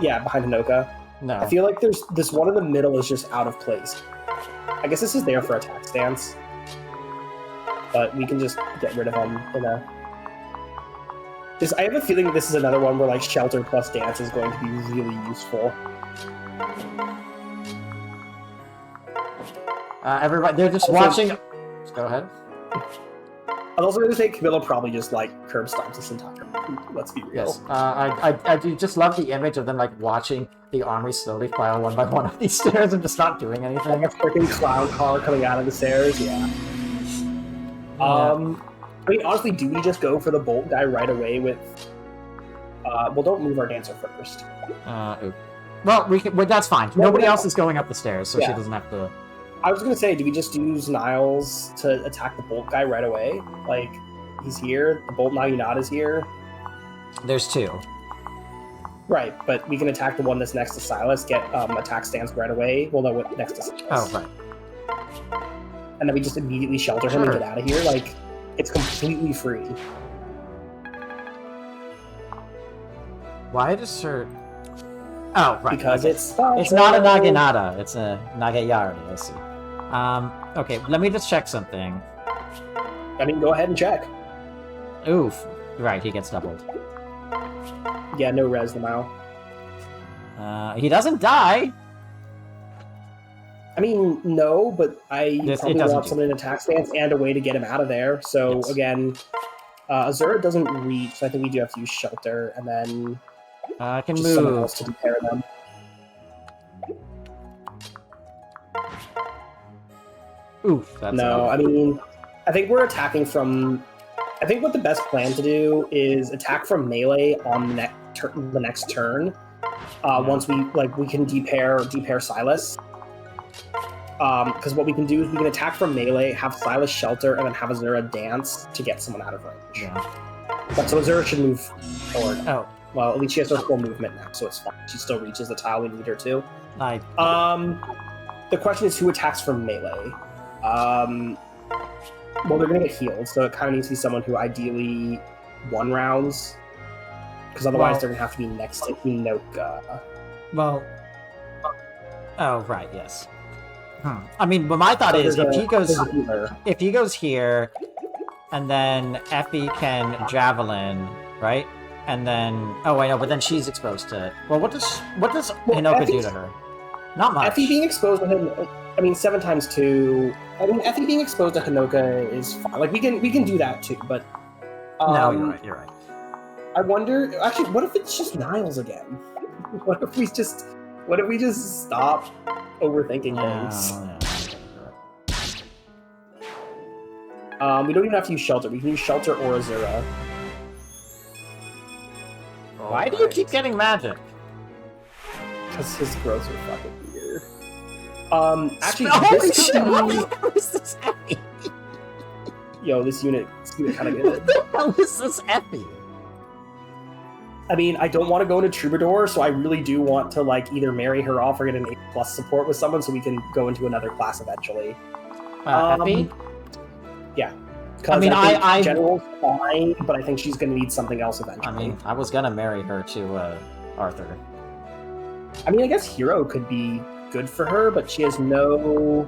Yeah, behind Hinoka. No. I feel like there's this one in the middle is just out of place. I guess this is there for attack stance, but we can just get rid of him in a. I have a feeling this is another one where like shelter plus dance is going to be really useful. Everybody, they're just watching. Go ahead. I was also going to say Camilla probably just like curb stomps this entire movie. Let's be real. Yes. I do just love the image of them like watching the army slowly file one by one up these stairs and just not doing anything. Like a freaking clown car coming out of the stairs. Yeah. I mean, honestly, do we just go for the Bolt guy right away with... well, don't move our dancer first. Well, that's fine. Nobody else is going up the stairs, so she doesn't have to... I was going to say, do we just use Niles to attack the Bolt guy right away? Like, he's here, the Bolt Naginata is here. There's 2. Right, but we can attack the one that's next to Silas, get attack stance right away. Well, no, next to Silas. Oh, right. And then we just immediately shelter him and get out of here. Like, it's completely free. Why does her... Oh, right. Because it's not a Naginata. It's a Nagayari, I see. Okay, let me just check something. I mean, go ahead and check. Oof. Right, he gets doubled. Yeah, no res the Mao. He doesn't die. I mean, no, but I probably want someone in attack stance and a way to get him out of there. So, again, Azura doesn't reach, so I think we do have to use Shelter, and then I can just move. someone else to repair them. Oof, that's No, I mean, I think we're attacking from... I think what the best plan to do is attack from melee on the next turn. Once we can depair Silas. Because what we can do is we can attack from melee, have Silas shelter, and then have Azura dance to get someone out of range. Yeah. But so Azura should move forward. Oh. Well, at least she has her full movement now, so it's fine. She still reaches the tile we need her to. The question is who attacks from melee. Well, they're going to get healed, so it kind of needs to be someone who ideally 1 rounds. Because otherwise they're going to have to be next to Hinoka. Well... Oh, right, yes. I mean, but my thought is, if he goes here, and then Effie can Javelin, right? And then... Oh, I know, but then she's exposed to it. Well, what does Hinoka do to her? Not much. Effie being exposed to him... I mean, 7 times 2... I mean, Effie being exposed to Hinoka is fine. Like, we can do that, too, but... no, you're right. I wonder... Actually, what if it's just Niles again? What if we just stop overthinking things? We don't even have to use Shelter. We can use Shelter or Azura. Why do you keep getting magic? Because his growths are fucking weird. Actually, holy shit! What is this Effie? Yo, this unit kind of good. What the hell is this Effie? I mean, I don't want to go into Troubadour, so I really do want to like either marry her off or get an A+ support with someone, so we can go into another class eventually. Effie? Yeah. Because I mean, I General's fine, but I think she's going to need something else eventually. I mean, I was gonna marry her to Arthur. I mean, I guess Hero could be good for her, but she has no...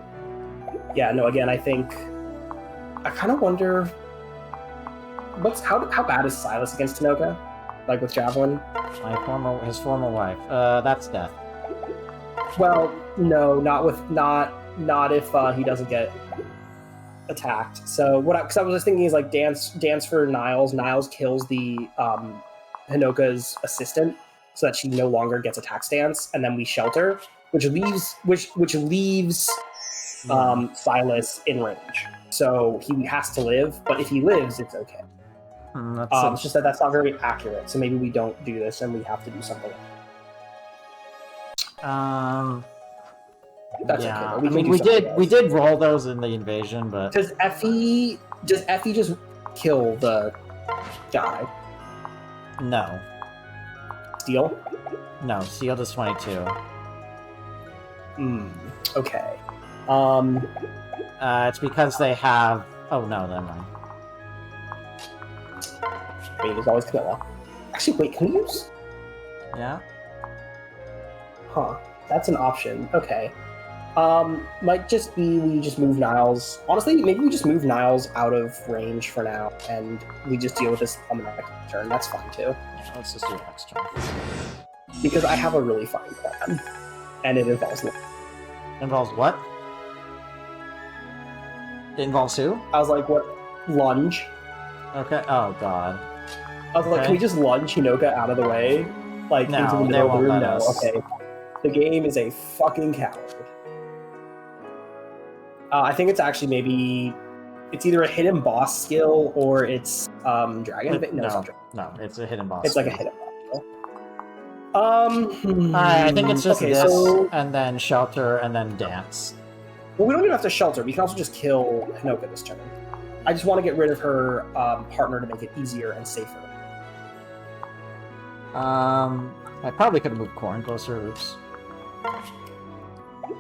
Yeah, no, again, I think... I kind of wonder... How bad is Silas against Tanoka? Like, with Javelin? His former wife. That's death. Well, no, not if he doesn't get attacked. So because I was just thinking is like dance for Niles. Niles kills the Hinoka's assistant so that she no longer gets attack stance, and then we shelter, which leaves Silas in range. So he has to live, but if he lives, it's okay. It's just that's not very accurate. So maybe we don't do this, and we have to do something else. That's yeah. okay. We did roll those in the invasion, but does Effie just kill the guy? No. Steal? No, Steel does 22. Okay. It's because they have. Oh no, never mind. Wait, there's always Camilla. Actually, wait, can we use? Yeah. Huh. That's an option. Okay. Might just be we just move Niles. Honestly, maybe we just move Niles out of range for now, and we just deal with this on the next turn. That's fine too. Yeah, let's just do it next turn. Because I have a really fine plan, and it involves. Involves what? It involves who? I was like, what? Lunge. Okay. Oh god. I was like, can we just lunge Hinoka out of the way? Like, No, into the they middle of the won't room? let No, us. okay. The game is a fucking coward. I think it's actually maybe... It's either a hidden boss skill or it's dragon. No, it's not dragon. No, it's a hidden boss. It's like a hidden boss skill. I think it's just okay, this, so... and then shelter, and then dance. Well, we don't even have to shelter. We can also just kill Hinoka this turn. I just want to get rid of her partner to make it easier and safer. I probably could have moved Corn closer. Oops.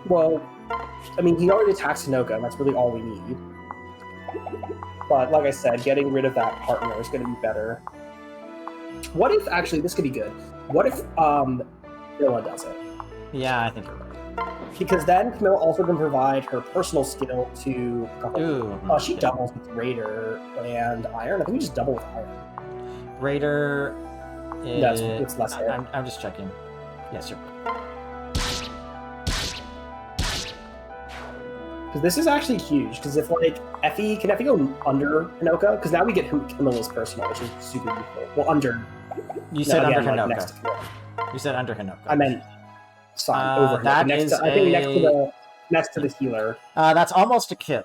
Well, I mean, he already attacks Hinoka, and that's really all we need. But like I said, getting rid of that partner is going to be better. What if, actually, this could be good. What if Camilla does it? Yeah, I think you're right. Because then Camilla also can provide her personal skill to... Ooh. She doubles with Raider and Iron. I think we just double with Iron. Raider is... No, it's less hit. I'm just checking. Yes, you're right. Because this is actually huge. Because if, like, can Effie go under Hinoka? Because now we get Camilla's personal, which is super useful. Well, under... You said under like, Hinoka. next to Camilla. You said under Hinoka. I meant... Sorry, over that next is to, I think next to the healer. That's almost a kill.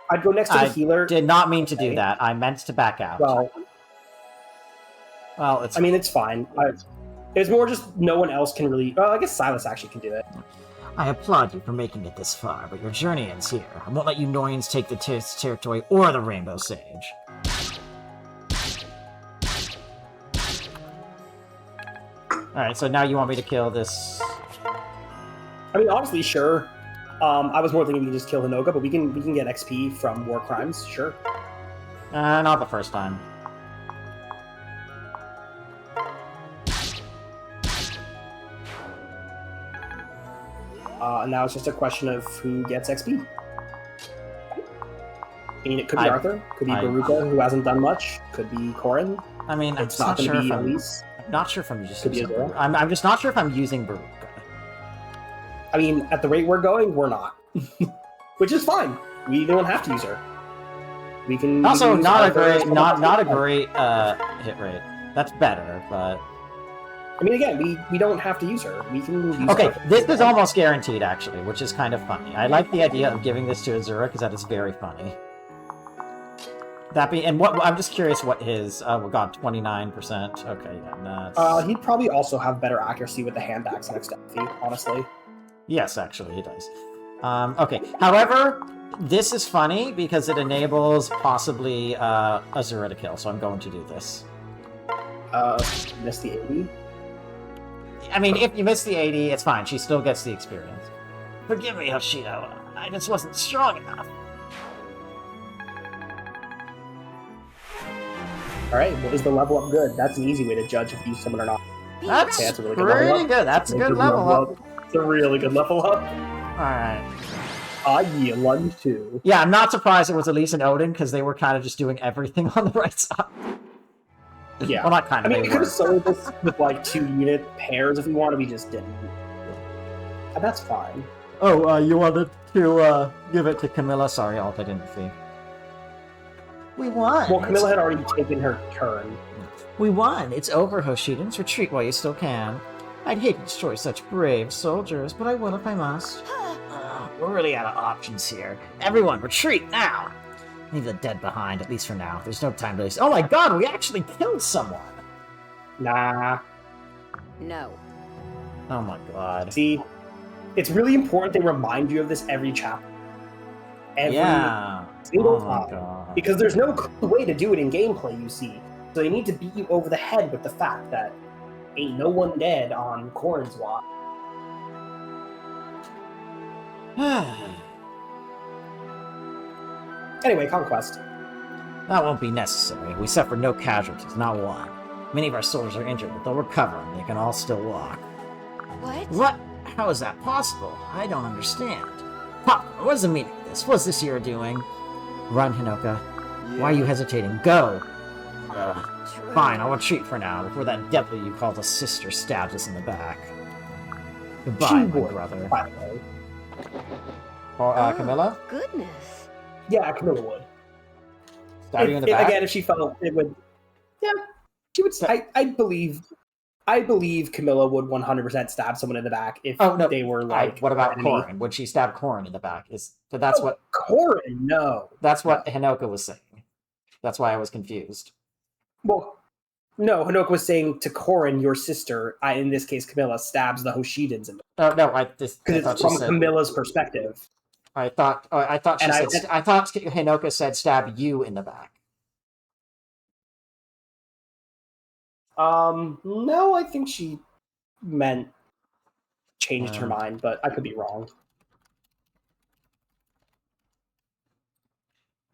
I'd go next to the healer. Did not mean to do that. I meant to back out. Well, it's... I mean, it's fine. It's more just no one else can really... Well, I guess Silas actually can do it. I applaud you for making it this far, but your journey ends here. I won't let you Noyans take the territory or the Rainbow Sage. Alright, so now you want me to kill this... I mean, honestly, sure. I was more thinking we can just kill Hinoka, but we can get XP from war crimes, sure. Not the first time. And now it's just a question of who gets XP. I mean, it could be Arthur, could be Baruka, who hasn't done much, could be Corin. I mean, it's not going to be Elise. I'm not sure if I'm just Could be using Azura. I'm just not sure if I'm using Baruka. I mean, at the rate we're going, we're not. Which is fine. We don't have to use her. We can... Also, use not a Arthur great, not a great hit rate. That's better, but... I mean, again, we don't have to use her. We can use Okay, Arthur. this is almost guaranteed, actually, which is kind of funny. I like the idea of giving this to Azura, because that is very funny. And what I'm just curious what his... Oh, god, 29%. Okay, yeah, that's... He'd probably also have better accuracy with the hand axe next to Effie, honestly. Yes, actually, he does. Okay, however, this is funny, because it enables, possibly, Azura to kill, so I'm going to do this. Miss the 80? I mean, if you miss the 80, it's fine. She still gets the experience. Forgive me, Hoshino. I just wasn't strong enough. All right, well, is the level up good? That's an easy way to judge if you use someone or not. That's, Okay, that's a really good level pretty up. good. That's a good level up. It's a really good level up. Alright. Ah, yeah, lunge 2. Yeah, I'm not surprised it was Elise and Odin, because they were kind of just doing everything on the right side. Yeah. Well, not kind I of, mean, they we could were. have sold this with like 2-unit pairs if we wanted, we just didn't. And that's fine. Oh, you wanted to give it to Camilla? Sorry, Alt, I didn't see. We won! Well, Camilla had already taken her turn. We won! It's over, Hoshidans. Retreat while you still can. I'd hate to destroy such brave soldiers, but I will if I must. We're really out of options here. Everyone, retreat now! Leave the dead behind, at least for now. There's no time to waste. Oh my god, we actually killed someone! Nah. No. Oh my god. See, it's really important they remind you of this every chapter. Every single time. God. Because there's no cool way to do it in gameplay, you see. So they need to beat you over the head with the fact that ain't no one dead on Corrin's watch. Anyway, Conquest. That won't be necessary. We suffered no casualties, not one. Many of our soldiers are injured, but they'll recover, and they can all still walk. What? What? How is that possible? I don't understand. Pop, what's the meaning of this? What's this you're doing? Run, Hinoka. Why are you hesitating? Go! Fine, I'll retreat for now, before that devil you call a sister stabs us in the back. Goodbye, my brother. By the way. Or, Oh, Camilla? Goodness. Yeah, Camilla would. Stab you in the back? Again, if she felt it would... Yeah, she would... I believe Camilla would 100% stab someone in the back if they were like... what about Corrin? Would she stab Corrin in the back? That's what... Corrin, no. That's what Hinoka was saying. That's why I was confused. Well, no, Hinoka was saying to Corrin, your sister, in this case Camilla, stabs the Hoshidans in the back. Oh, no, because it's from Camilla's perspective. I thought Hinoka said stab you in the back. No, I think she meant changed her mind, but I could be wrong.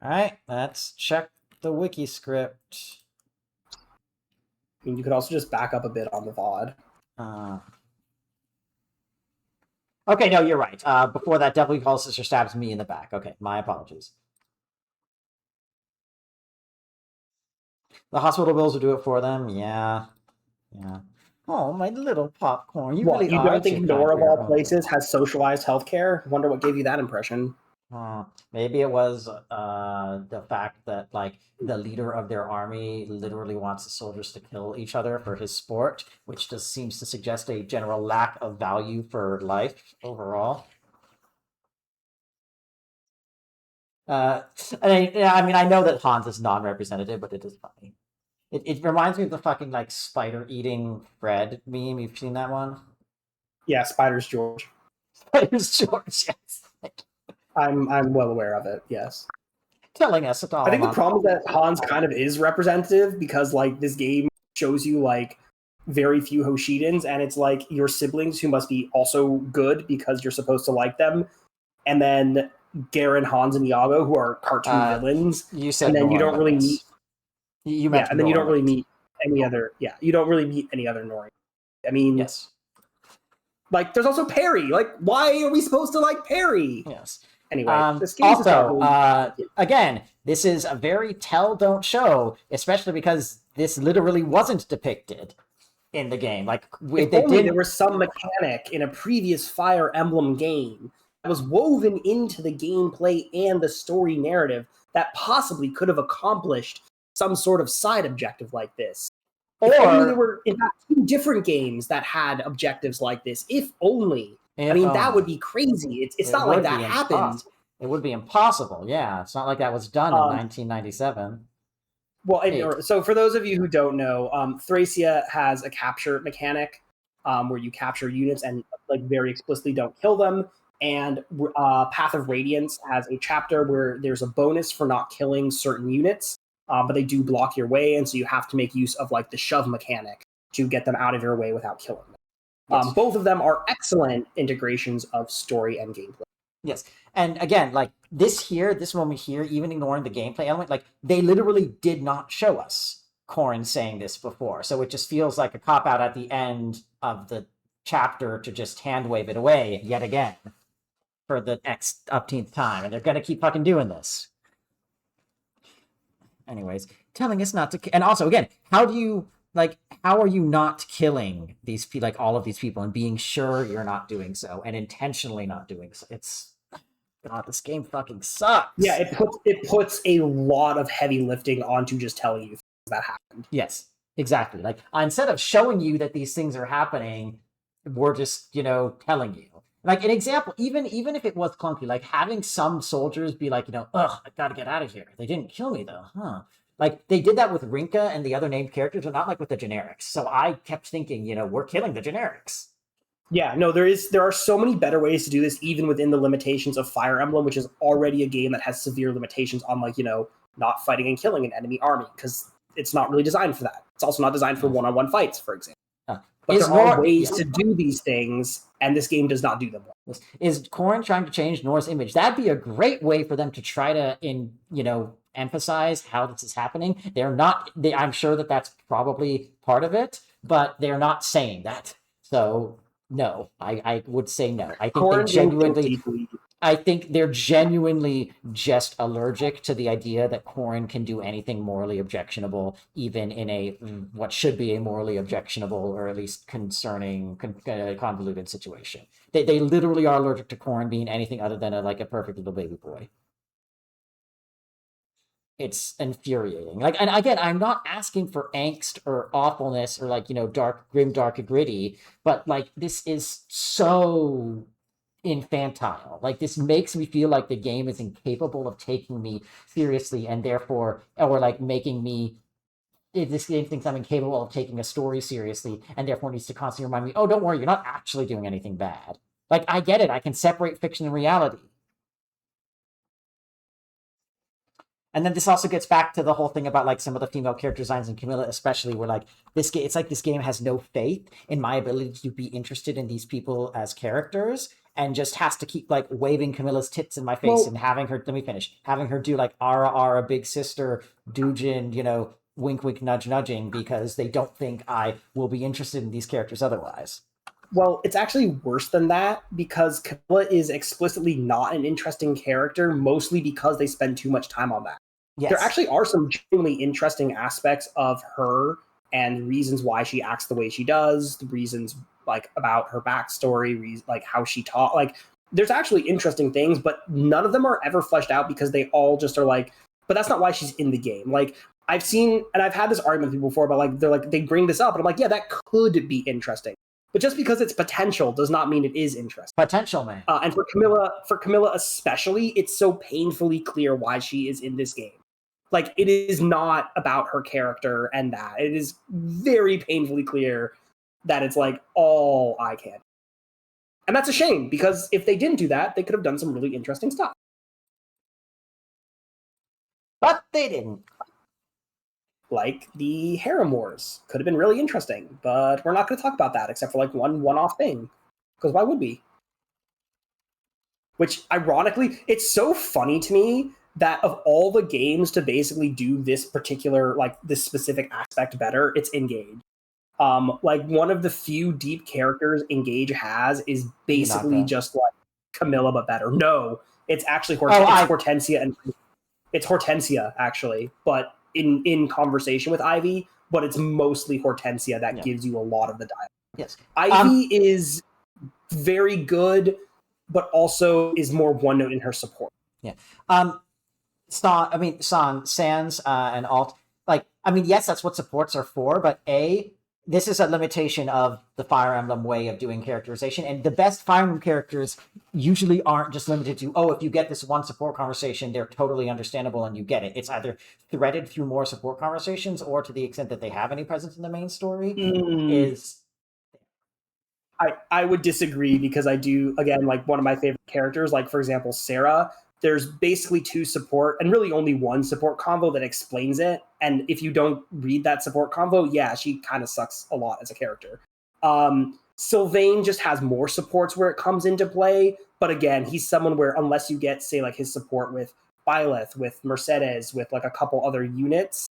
Alright, let's check the wiki script. I mean, you could also just back up a bit on the VOD. Okay, no, you're right. Before that, Devil Call Sister stabs me in the back. Okay, my apologies. The hospital bills will do it for them. Yeah. Oh, my little popcorn. You really you are. don't think Nora, of all places, has socialized healthcare? Wonder what gave you that impression. Maybe it was the fact that, like, the leader of their army literally wants the soldiers to kill each other for his sport, which just seems to suggest a general lack of value for life overall. I mean, I know that Hans is non-representative, but it is funny. It reminds me of the fucking, like, spider-eating Fred meme. You've seen that one? Yeah, Spider's George. Spider's George, yes. I'm well aware of it, yes. Telling us at all. I think the problem is that Hans kind of is representative because, like, this game shows you, like, very few Hoshidans, and it's, like, your siblings who must be also good because you're supposed to like them, and then Garen, Hans, and Iago, who are cartoon villains. You said and then you don't really meet... You meant and then you don't really meet any other... Yeah, you don't really meet any other Nori. I mean... Yes. Like, there's also Perry. Like, why are we supposed to like Perry? Yes. Anyway, this also, again, this is a very tell don't show, especially because this literally wasn't depicted in the game. Like, there was some mechanic in a previous Fire Emblem game that was woven into the gameplay and the story narrative that possibly could have accomplished some sort of side objective like this. Or there were, in fact, 2 different games that had objectives like this. If only. I mean, that would be crazy. It's not like that happened. It would be impossible, yeah. It's not like that was done in 1997. Well, so for those of you who don't know, Thracia has a capture mechanic where you capture units and, like, very explicitly don't kill them. And Path of Radiance has a chapter where there's a bonus for not killing certain units, but they do block your way, and so you have to make use of, like, the shove mechanic to get them out of your way without killing them. Yes. Both of them are excellent integrations of story and gameplay. Yes. And again, like, this moment here, even ignoring the gameplay element, like, they literally did not show us Corrin saying this before. So it just feels like a cop-out at the end of the chapter to just hand-wave it away yet again for the next upteenth time. And they're going to keep fucking doing this. Anyways, telling us not to... And also, again, how are you not killing these like all of these people and being sure you're not doing so and intentionally not doing so? It's... God, this game fucking sucks. Yeah, it puts a lot of heavy lifting onto just telling you that happened. Yes, exactly. Like, instead of showing you that these things are happening, we're just, telling you. Like, an example, even if it was clunky, like having some soldiers be like, ugh, I gotta get out of here. They didn't kill me though, huh? Like, they did that with Rinka and the other named characters, but not like with the generics. So I kept thinking, we're killing the generics. Yeah, no, there are so many better ways to do this, even within the limitations of Fire Emblem, which is already a game that has severe limitations on, like, not fighting and killing an enemy army, because it's not really designed for that. It's also not designed for one-on-one fights, for example. But there are ways to do these things, and this game does not do them well. Is Corrin trying to change Nora's image? That'd be a great way for them to try to, emphasize how this is happening. I'm sure that that's probably part of it, but they're not saying that. So... No, I would say no. I think they're genuinely just allergic to the idea that Corrin can do anything morally objectionable, even in what should be a morally objectionable or at least concerning, convoluted situation. They literally are allergic to Corrin being anything other than a perfect little baby boy. It's infuriating. Like, and again, I'm not asking for angst or awfulness or dark, grim, dark, and gritty, but this is so infantile. Like, this makes me feel like the game is incapable of taking me seriously, and therefore, or making me. This game thinks I'm incapable of taking a story seriously, and therefore needs to constantly remind me, oh, don't worry, you're not actually doing anything bad. Like, I get it. I can separate fiction and reality. And then this also gets back to the whole thing about some of the female character designs in Camilla, especially where this game, it's like this game has no faith in my ability to be interested in these people as characters, and just has to keep waving Camilla's tits in my face and having her do Ara Ara Big Sister Doujin, wink wink nudge nudging, because they don't think I will be interested in these characters otherwise. Well, it's actually worse than that, because Camilla is explicitly not an interesting character, mostly because they spend too much time on that. Yes. There actually are some genuinely interesting aspects of her and reasons why she acts the way she does, the reasons about her backstory, how she taught. There's actually interesting things, but none of them are ever fleshed out, because they all just are but that's not why she's in the game. I've seen, and I've had this argument with people before about they bring this up, and I'm yeah, that could be interesting. But just because it's potential does not mean it is interesting. Potential, man. And for Camilla especially, it's so painfully clear why she is in this game. It is not about her character and that. It is very painfully clear that it's all eye candy. And that's a shame, because if they didn't do that, they could have done some really interesting stuff. But they didn't. The Harem Wars could have been really interesting, but we're not going to talk about that except for one-off thing, because why would we? Which, ironically, it's so funny to me that of all the games to basically do this particular, this specific aspect better, it's Engage. One of the few deep characters Engage has is basically just Camilla, but better. No, it's actually Hortensia, and it's Hortensia, actually, but in conversation with Ivy, but it's mostly Hortensia that gives you a lot of the dialogue. Yes. Ivy is very good, but also is more one note in her support. Yeah. Sans, and Alt, yes, that's what supports are for, but this is a limitation of the Fire Emblem way of doing characterization, and the best Fire Emblem characters usually aren't just limited to, if you get this one support conversation, they're totally understandable and you get it. It's either threaded through more support conversations, or to the extent that they have any presence in the main story, is... I would disagree, because I do, again, one of my favorite characters, for example, Sarah, there's basically two support, and really only one support convo that explains it. And if you don't read that support convo, yeah, she kind of sucks a lot as a character. Sylvain just has more supports where it comes into play. But again, he's someone where, unless you get, say, his support with Byleth, with Mercedes, with a couple other units,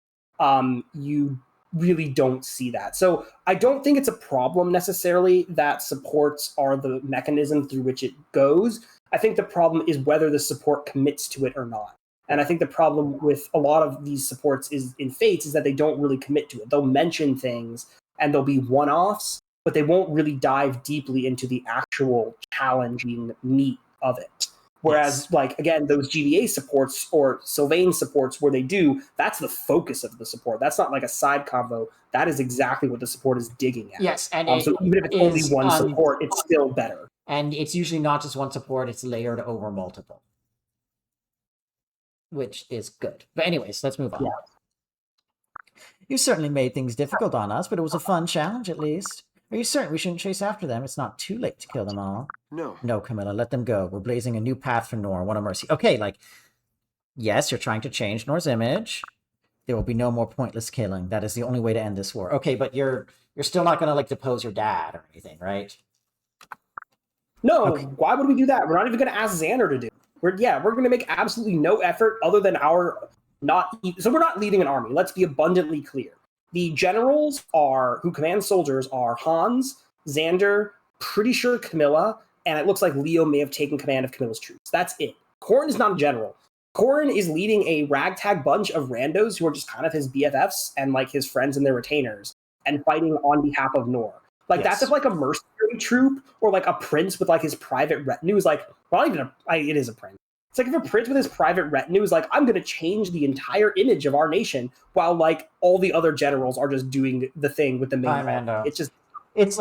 you really don't see that. So I don't think it's a problem necessarily that supports are the mechanism through which it goes. I think the problem is whether the support commits to it or not. And I think the problem with a lot of these supports is in Fates is that they don't really commit to it. They'll mention things and they'll be one-offs, but they won't really dive deeply into the actual challenging meat of it. Whereas, like, again, those GVA supports or Sylvain supports where they do, that's the focus of the support. That's not like a side convo. That is exactly what the support is digging at. Yes, and so even if it's only one support, it's still better. And it's usually not just one support, it's layered over multiple. Which is good. But anyways, let's move on. Yeah. You certainly made things difficult on us, but it was a fun challenge at least. Are you certain we shouldn't chase after them? It's not too late to kill them all. No, Camilla, let them go. We're blazing a new path for Nor, one of mercy. Okay, like, yes, you're trying to change Nor's image. There will be no more pointless killing. That is the only way to end this war. Okay, but you're still not going to, like, depose your dad or anything, right? No, okay. Why would we do that? We're not even going to ask Xander to do it. We're going to make absolutely no effort other than so we're not leading an army. Let's be abundantly clear. The generals who command soldiers are Hans, Xander, pretty sure Camilla, and it looks like Leo may have taken command of Camilla's troops. That's it. Corrin is not a general. Corrin is leading a ragtag bunch of randos who are just kind of his BFFs and like his friends and their retainers and fighting on behalf of Nor. Like, yes. That's if like a mercenary troop or like a prince with like his private retinue is like, well, not even it is a prince. It's like if a prince with his private retinue is like, I'm going to change the entire image of our nation while like all the other generals are just doing the thing with the main man. It's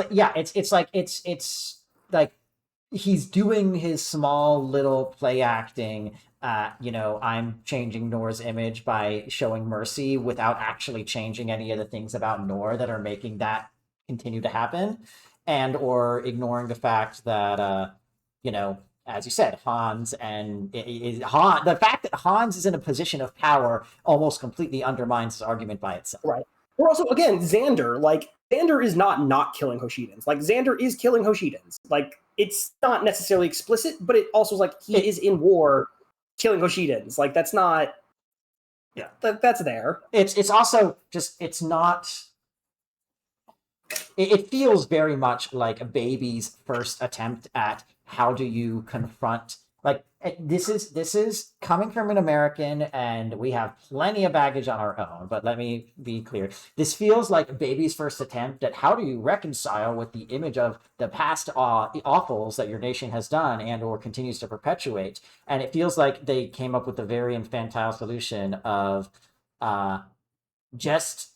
like he's doing his small little play acting. I'm changing Nor's image by showing mercy without actually changing any of the things about Nor that are making that continue to happen, and or ignoring the fact that as you said, Hans the fact that Hans is in a position of power almost completely undermines his argument by itself. Right. Or also, again, Xander is not killing Hoshidans. Like, Xander is killing Hoshidans. Like, it's not necessarily explicit, but it also is like he is in war killing Hoshidans. Like, that's not. Yeah, that's there. It's also just it's not. It feels very much like a baby's first attempt at how do you confront, like, this is coming from an American, and we have plenty of baggage on our own, but let me be clear. This feels like a baby's first attempt at how do you reconcile with the image of the past awfuls that your nation has done and or continues to perpetuate. And it feels like they came up with a very infantile solution of just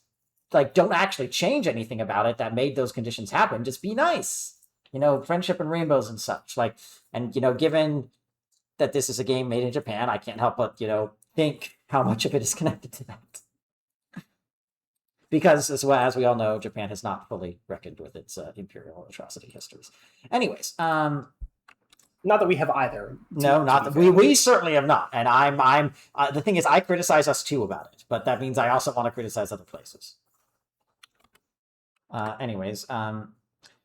like, don't actually change anything about it that made those conditions happen. Just be nice, friendship and rainbows and such. Like, and, given that this is a game made in Japan, I can't help but, think how much of it is connected to that. Because, as we all know, Japan has not fully reckoned with its imperial atrocity histories. Anyways, not that we have either. No, not that we certainly have not. And I'm the thing is, I criticize us too about it, but that means I also want to criticize other places.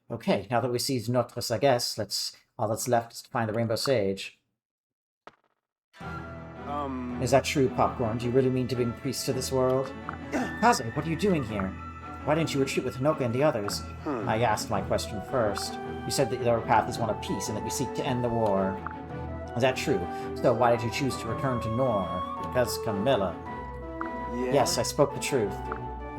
Okay, now that we see notre sagesse, all that's left is to find the Rainbow Sage. Is that true, Popcorn? Do you really mean to bring priests to this world? Kaze, what are you doing here? Why didn't you retreat with Hinoka and the others? I asked my question first. You said that your path is one of peace and that you seek to end the war. Is that true? So why did you choose to return to Nor? Because Camilla. Yeah. Yes, I spoke the truth.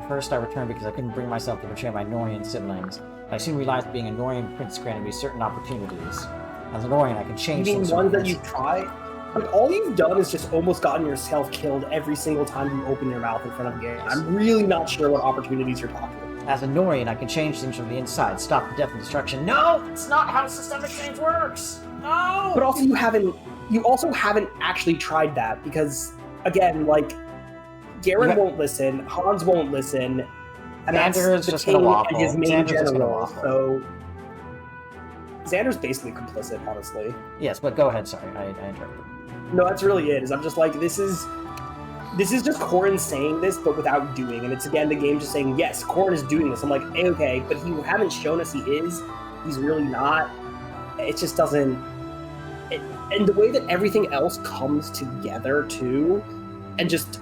First, I returned because I couldn't bring myself to betray my Norian siblings. I soon realized being a Norian prince granted me certain opportunities. As a Norian, I can change things. You mean ones that you've tried? Like, all you've done is just almost gotten yourself killed every single time you open your mouth in front of a game. I'm really not sure what opportunities you're talking about. As a Norian, I can change things from the inside, stop the death and destruction. No! It's not how systemic change works! No! But also, you also haven't actually tried that, because, again, like, Garen won't listen, Hans won't listen, and Xander is just gonna waffle. His main general, so Xander's basically complicit, honestly. Yes, but go ahead, sorry, I interrupted. No, that's really it, I'm just like, this is just Corrin saying this, but without doing, and it's again the game just saying, yes, Corrin is doing this. I'm like, okay, but you haven't shown us he's really not. It just doesn't, and the way that everything else comes together, too, and just,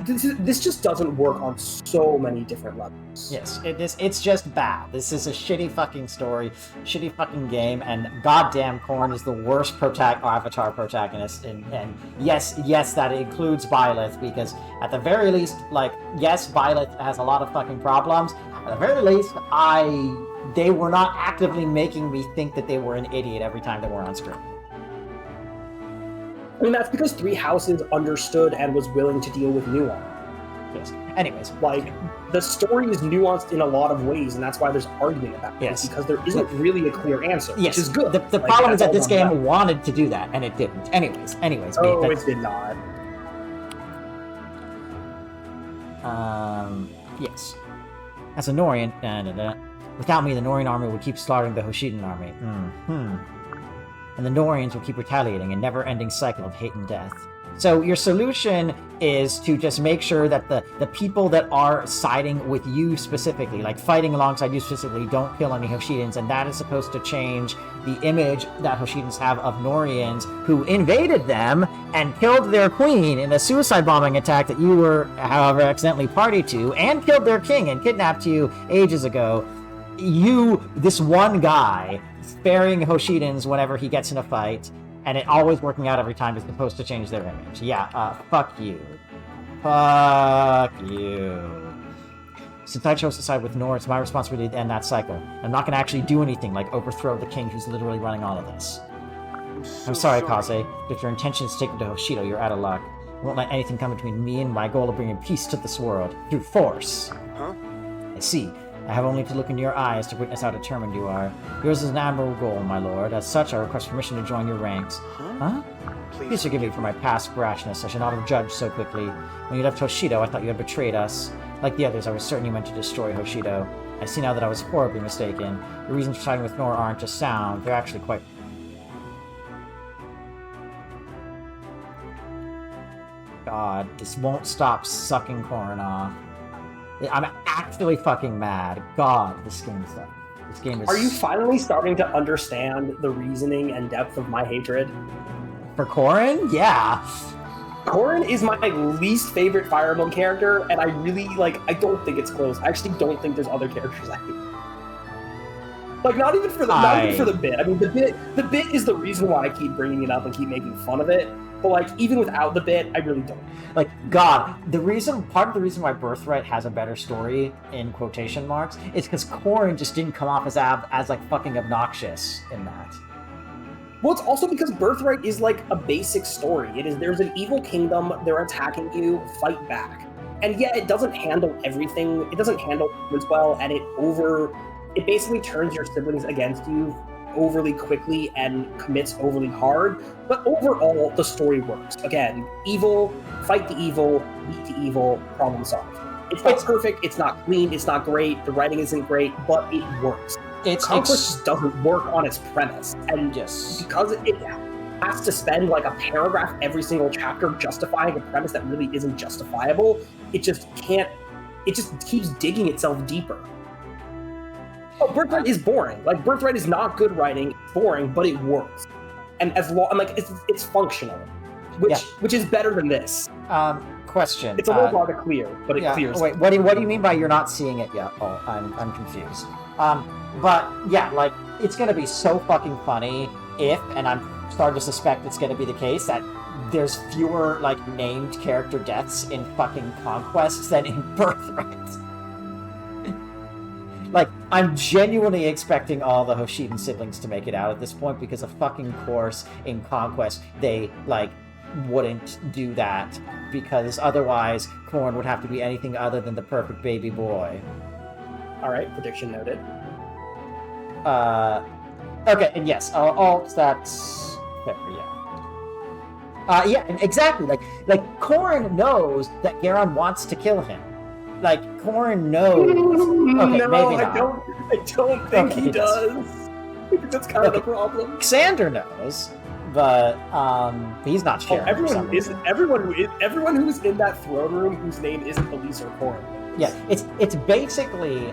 this just doesn't work on so many different levels. Yes, it's just bad. This is a shitty fucking story, shitty fucking game, and goddamn Corrin is the worst Avatar protagonist. And yes, that includes Byleth, because at the very least, like, yes, Byleth has a lot of fucking problems. At the very least, they were not actively making me think that they were an idiot every time they were on screen. I mean, that's because Three Houses understood and was willing to deal with nuance. Yes. Anyways. Like, the story is nuanced in a lot of ways, and that's why there's argument about it. Yes. Because there isn't really a clear answer, Yes. which is good. The problem is that this game wanted to do that, and it didn't. Anyways. It did not. Yes. As a Norian, without me, the Norian army would keep slaughtering the Hoshidan army. And the Norians will keep retaliating, a never-ending cycle of hate and death. So your solution is to just make sure that the people that are siding with you specifically, like fighting alongside you specifically, don't kill any Hoshidans, and that is supposed to change the image that Hoshidans have of Norians who invaded them and killed their queen in a suicide bombing attack that you were, however, accidentally party to, and killed their king and kidnapped you ages ago. You, this one guy, sparing Hoshidans whenever he gets in a fight, and it always working out every time, is supposed to change their image. Yeah, fuck you. Fuck you. Since I chose to side with Nor, it's my responsibility to end that cycle. I'm not gonna actually do anything like overthrow the king who's literally running all of this. I'm sorry, Kaze, but if your intention is to take me to Hoshido, you're out of luck. I won't let anything come between me and my goal of bringing peace to this world, through force. Huh? I see. I have only to look into your eyes to witness how determined you are. Yours is an admirable goal, my lord. As such, I request permission to join your ranks. Huh? Please forgive me for my past rashness. I should not have judged so quickly. When you left Hoshido, I thought you had betrayed us. Like the others, I was certain you meant to destroy Hoshido. I see now that I was horribly mistaken. The reasons for siding with Nor aren't just sound. They're actually quite... God, this won't stop sucking Corrin off. I'm actually fucking mad. God, this game sucks. This game is... Are you finally starting to understand the reasoning and depth of my hatred? For Corrin? Yeah. Corrin is my least favorite Fire Emblem character, and I really, I don't think it's close. I actually don't think there's other characters I hate. Like, not even for the bit. I mean, the bit is the reason why I keep bringing it up and keep making fun of it. But, even without the bit, I really don't. God, part of the reason why Birthright has a better story, in quotation marks, is because Corrin just didn't come off as fucking obnoxious in that. Well, it's also because Birthright is, a basic story. There's an evil kingdom, they're attacking you, fight back. And yeah, it doesn't handle everything, it doesn't handle as well, and it basically turns your siblings against you overly quickly and commits overly hard, but overall the story works. Again, evil, fight the evil, beat the evil, problem solved. It's not perfect, it's not clean, it's not great, the writing isn't great, but it works. Conquest just doesn't work on its premise, and because it has to spend a paragraph every single chapter justifying a premise that really isn't justifiable, it just keeps digging itself deeper. Oh, Birthright is boring. Birthright is not good writing, it's boring, but it works. And it's functional, which is better than this. Question. It's a little hard to clear, but it clears. Wait, what do you mean by you're not seeing it yet? Oh, I'm confused. But yeah, it's gonna be so fucking funny if, and I'm starting to suspect it's gonna be the case, that there's fewer named character deaths in fucking Conquest than in Birthright. I'm genuinely expecting all the Hoshidan siblings to make it out at this point, because of fucking course in Conquest they wouldn't do that, because otherwise Corrin would have to be anything other than the perfect baby boy. Alright, prediction noted. Okay, and yes, all that's fair, yeah. Yeah, and exactly, Corrin knows that Garon wants to kill him. Corrin knows. Okay, no, maybe not. I don't think he does. That's kind of the problem. Xander knows, but he's not sharing. Everyone who is in that throne room whose name isn't Elise or Corrin. Yeah, it's basically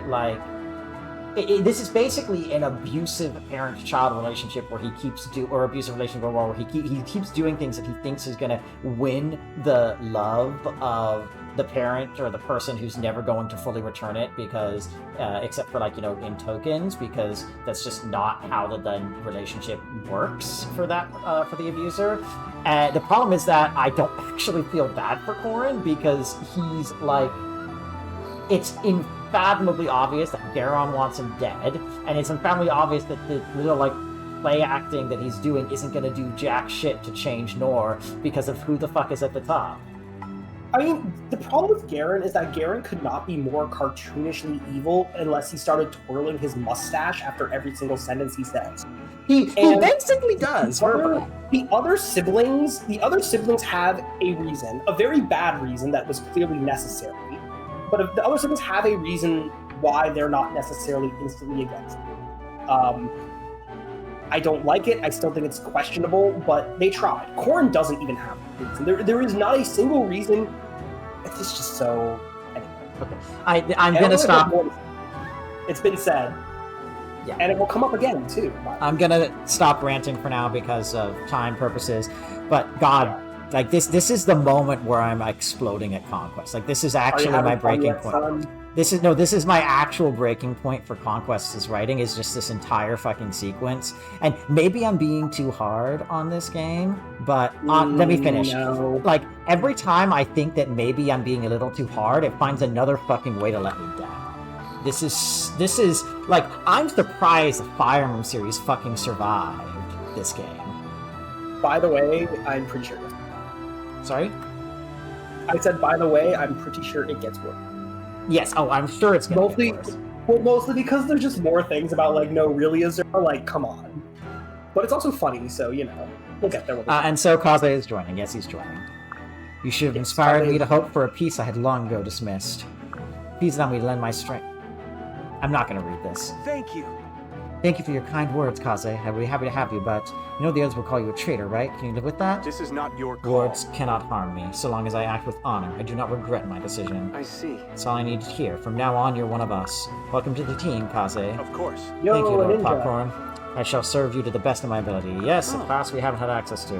this is basically an abusive parent-child relationship where he keeps abusive relationship where he keeps doing things that he thinks is gonna win the love of the parent or the person who's never going to fully return it because, except for like, in tokens, because that's just not how the relationship works for that, for the abuser. The problem is that I don't actually feel bad for Corin because he's like, it's unfathomably obvious that Garon wants him dead, and it's unfathomably obvious that the little like play acting that he's doing isn't going to do jack shit to change Nor because of who the fuck is at the top. I mean, the problem with Garon is that Garon could not be more cartoonishly evil unless he started twirling his mustache after every single sentence he says. He basically does. The other siblings have a reason, a very bad reason that was clearly necessary. But if the other siblings have a reason why they're not necessarily instantly against it. I don't like it. I still think it's questionable, but they tried. Corin doesn't even have a reason. There is not a single reason. It's just so. Anyway. Okay. I'm gonna stop. It's been said. Yeah. And it will come up again too. I'm gonna stop ranting for now because of time purposes. But God, like this is the moment where I'm exploding at Conquest. Like this is actually my breaking point. This is my actual breaking point for Conquest's writing, is just this entire fucking sequence. And maybe I'm being too hard on this game, but let me finish. No. Like, every time I think that maybe I'm being a little too hard, it finds another fucking way to let me down. This is, like, I'm surprised the Fire Emblem series fucking survived this game. By the way, I'm pretty sure. Sorry? I said, by the way, I'm pretty sure it gets worse. Yes, I'm sure it's gonna get worse. Well, mostly because there's just more things about, like, no, really, is there? Like, come on. But it's also funny, so, we'll get there. And so Kaze is joining. Yes, he's joining. You should have inspired me to hope for a peace I had long ago dismissed. Please allow me to lend my strength. I'm not going to read this. Thank you. Thank you for your kind words, Kaze. I'd be happy to have you, but you know the others will call you a traitor, right? Can you live with that? This is not your call. Words cannot harm me, so long as I act with honor. I do not regret my decision. I see. That's all I need to hear. From now on, you're one of us. Welcome to the team, Kaze. Of course. Yo, Thank you, Lord Ninja. Popcorn. I shall serve you to the best of my ability. Yes, a class we haven't had access to.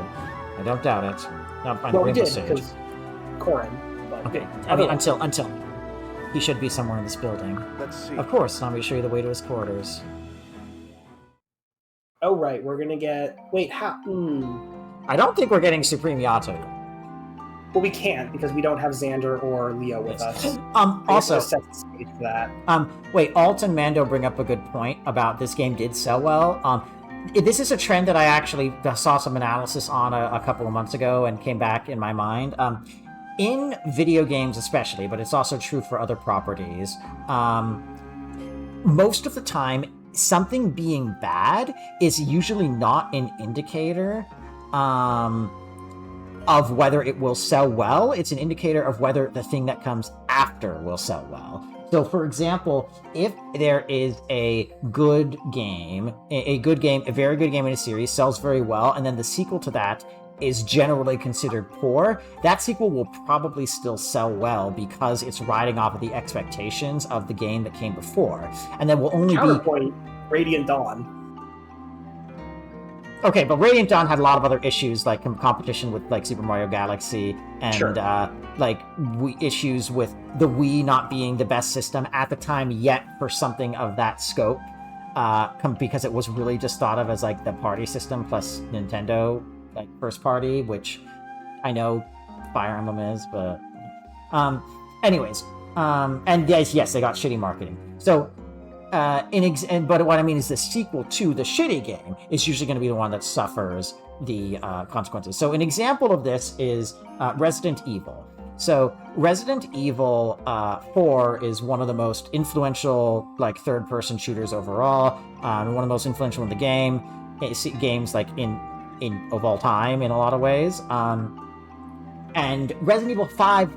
I don't doubt it. Now find the Well, we Rainbow did, Sage. because Corin. But Okay, I mean, until he should be somewhere in this building. Let's see. Of course, let me show you the way to his quarters. Oh, right, we're gonna get... Wait, how... I don't think we're getting Supreme Yato. Well, we can't, because we don't have Xander or Leo with us. Also, set the stage for that. Wait, Alt and Mando bring up a good point about this game did sell well. This is a trend that I actually saw some analysis on a couple of months ago and came back in my mind. In video games especially, but it's also true for other properties, most of the time, something being bad is usually not an indicator of whether it will sell well. It's an indicator of whether the thing that comes after will sell well. So, for example, if there is a good game, a very good game in a series, sells very well, and then the sequel to that is generally considered poor, that sequel will probably still sell well because it's riding off of the expectations of the game that came before. And then will only Counterpoint, Radiant Dawn. Okay, but Radiant Dawn had a lot of other issues, like competition with like Super Mario Galaxy, and Sure. Issues with the Wii not being the best system at the time yet for something of that scope, because it was really just thought of as like the party system plus Nintendo like first party, which I know Fire Emblem is, but anyways, and yes, they got shitty marketing. So. But what I mean is the sequel to the shitty game is usually going to be the one that suffers the consequences. So an example of this is Resident Evil. So Resident Evil 4 is one of the most influential like third-person shooters overall. One of the most influential in the game. Games like in of all time in a lot of ways. And Resident Evil 5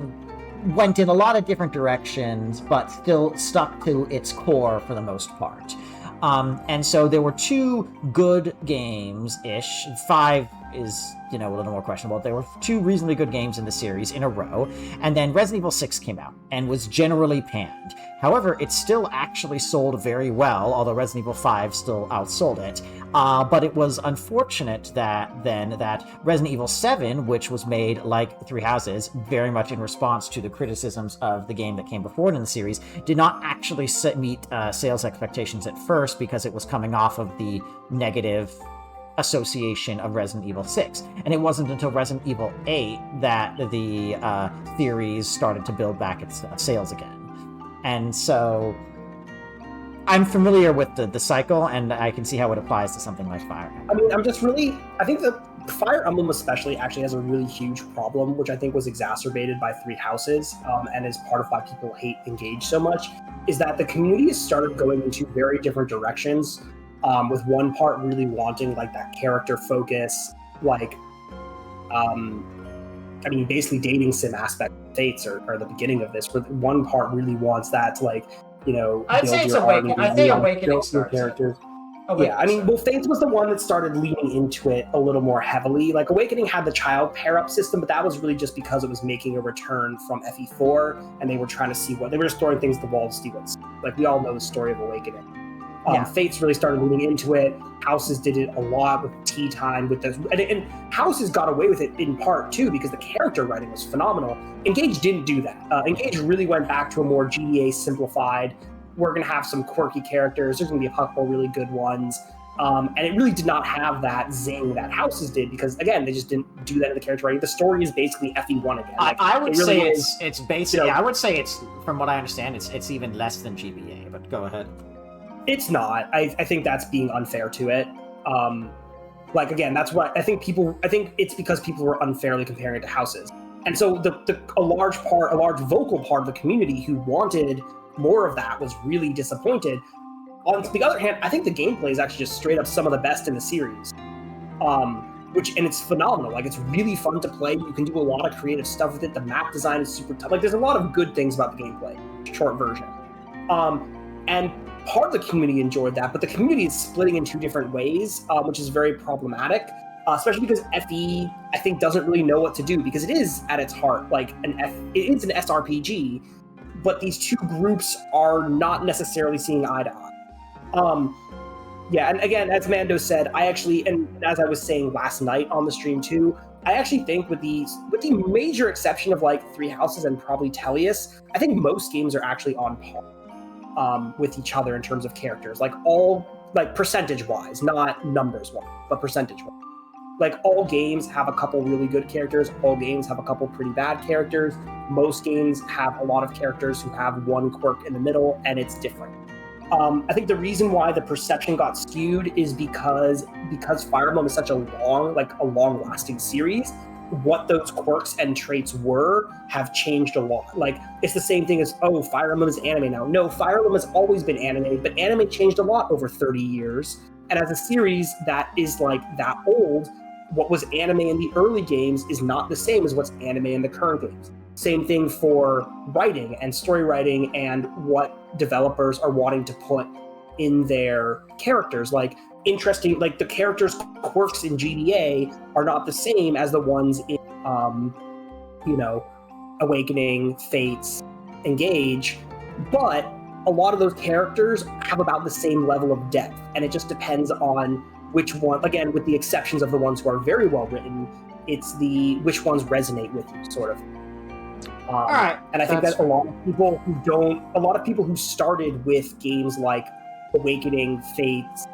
went in a lot of different directions, but still stuck to its core for the most part. And so there were two good games-ish. 5 is, a little more questionable. There were 2 reasonably good games in the series in a row, and then Resident Evil 6 came out and was generally panned. However, it still actually sold very well, although Resident Evil 5 still outsold it. But it was unfortunate that Resident Evil 7, which was made like Three Houses, very much in response to the criticisms of the game that came before it in the series, did not actually meet sales expectations at first because it was coming off of the negative association of Resident Evil 6. And it wasn't until Resident Evil 8 that the theories started to build back its sales again. And so I'm familiar with the cycle, and I can see how it applies to something like Fire Emblem. I mean, I think the Fire Emblem especially actually has a really huge problem, which I think was exacerbated by Three Houses, and is part of why people hate Engage so much, is that the community has started going into very different directions, with one part really wanting like that character focus, like, basically dating sim aspect of Fates are the beginning of this, but one part really wants that to I'd say it's Awakening. I think Awakening starts characters. Awakening Fates was the one that started leaning into it a little more heavily. Like, Awakening had the child pair-up system, but that was really just because it was making a return from FE4, and they were trying to see they were just throwing things at the wall to see what's... Like, we all know the story of Awakening. Fates really started leaning into it. Houses did it a lot with Tea Time, with this, and Houses got away with it in part too because the character writing was phenomenal. Engage didn't do that. Engage really went back to a more GDA simplified. We're gonna have some quirky characters. There's gonna be a couple really good ones, and it really did not have that zing that Houses did because again they just didn't do that in the character writing. The story is basically FE1 again. I would say it's basically. I would say it's, from what I understand, it's even less than GBA. But go ahead. It's not. I think that's being unfair to it. Again, that's what I think it's because people were unfairly comparing it to Houses. And so a large vocal part of the community who wanted more of that was really disappointed. On the other hand, I think the gameplay is actually just straight up some of the best in the series. And it's phenomenal. Like, it's really fun to play. You can do a lot of creative stuff with it. The map design is super tough. Like, there's a lot of good things about the gameplay. Short version. And part of the community enjoyed that, but the community is splitting in 2 different ways, which is very problematic, especially because FE, I think, doesn't really know what to do, because it is, at its heart, like it is an SRPG, but these 2 groups are not necessarily seeing eye to eye. And again, as Mando said, I actually, and as I was saying last night on the stream too, I actually think with the major exception of like Three Houses and probably Tellius, I think most games are actually on par with each other in terms of characters, percentage-wise, not numbers-wise, but percentage-wise. Like, all games have a couple really good characters, all games have a couple pretty bad characters, most games have a lot of characters who have one quirk in the middle, and it's different. I think the reason why the perception got skewed is because Fire Emblem is such a long-lasting series, what those quirks and traits have changed a lot. Like, it's the same thing as, Fire Emblem is anime now. No, Fire Emblem has always been anime, but anime changed a lot over 30 years. And as a series that is like that old, what was anime in the early games is not the same as what's anime in the current games. Same thing for writing and story writing and what developers are wanting to put in their characters. Like, the characters' quirks in GDA are not the same as the ones in, Awakening, Fates, Engage, but a lot of those characters have about the same level of depth, and it just depends on which one, again, with the exceptions of the ones who are very well written, it's which ones resonate with you, sort of. All right. And I think that a lot of people who started with games like Awakening, Fates,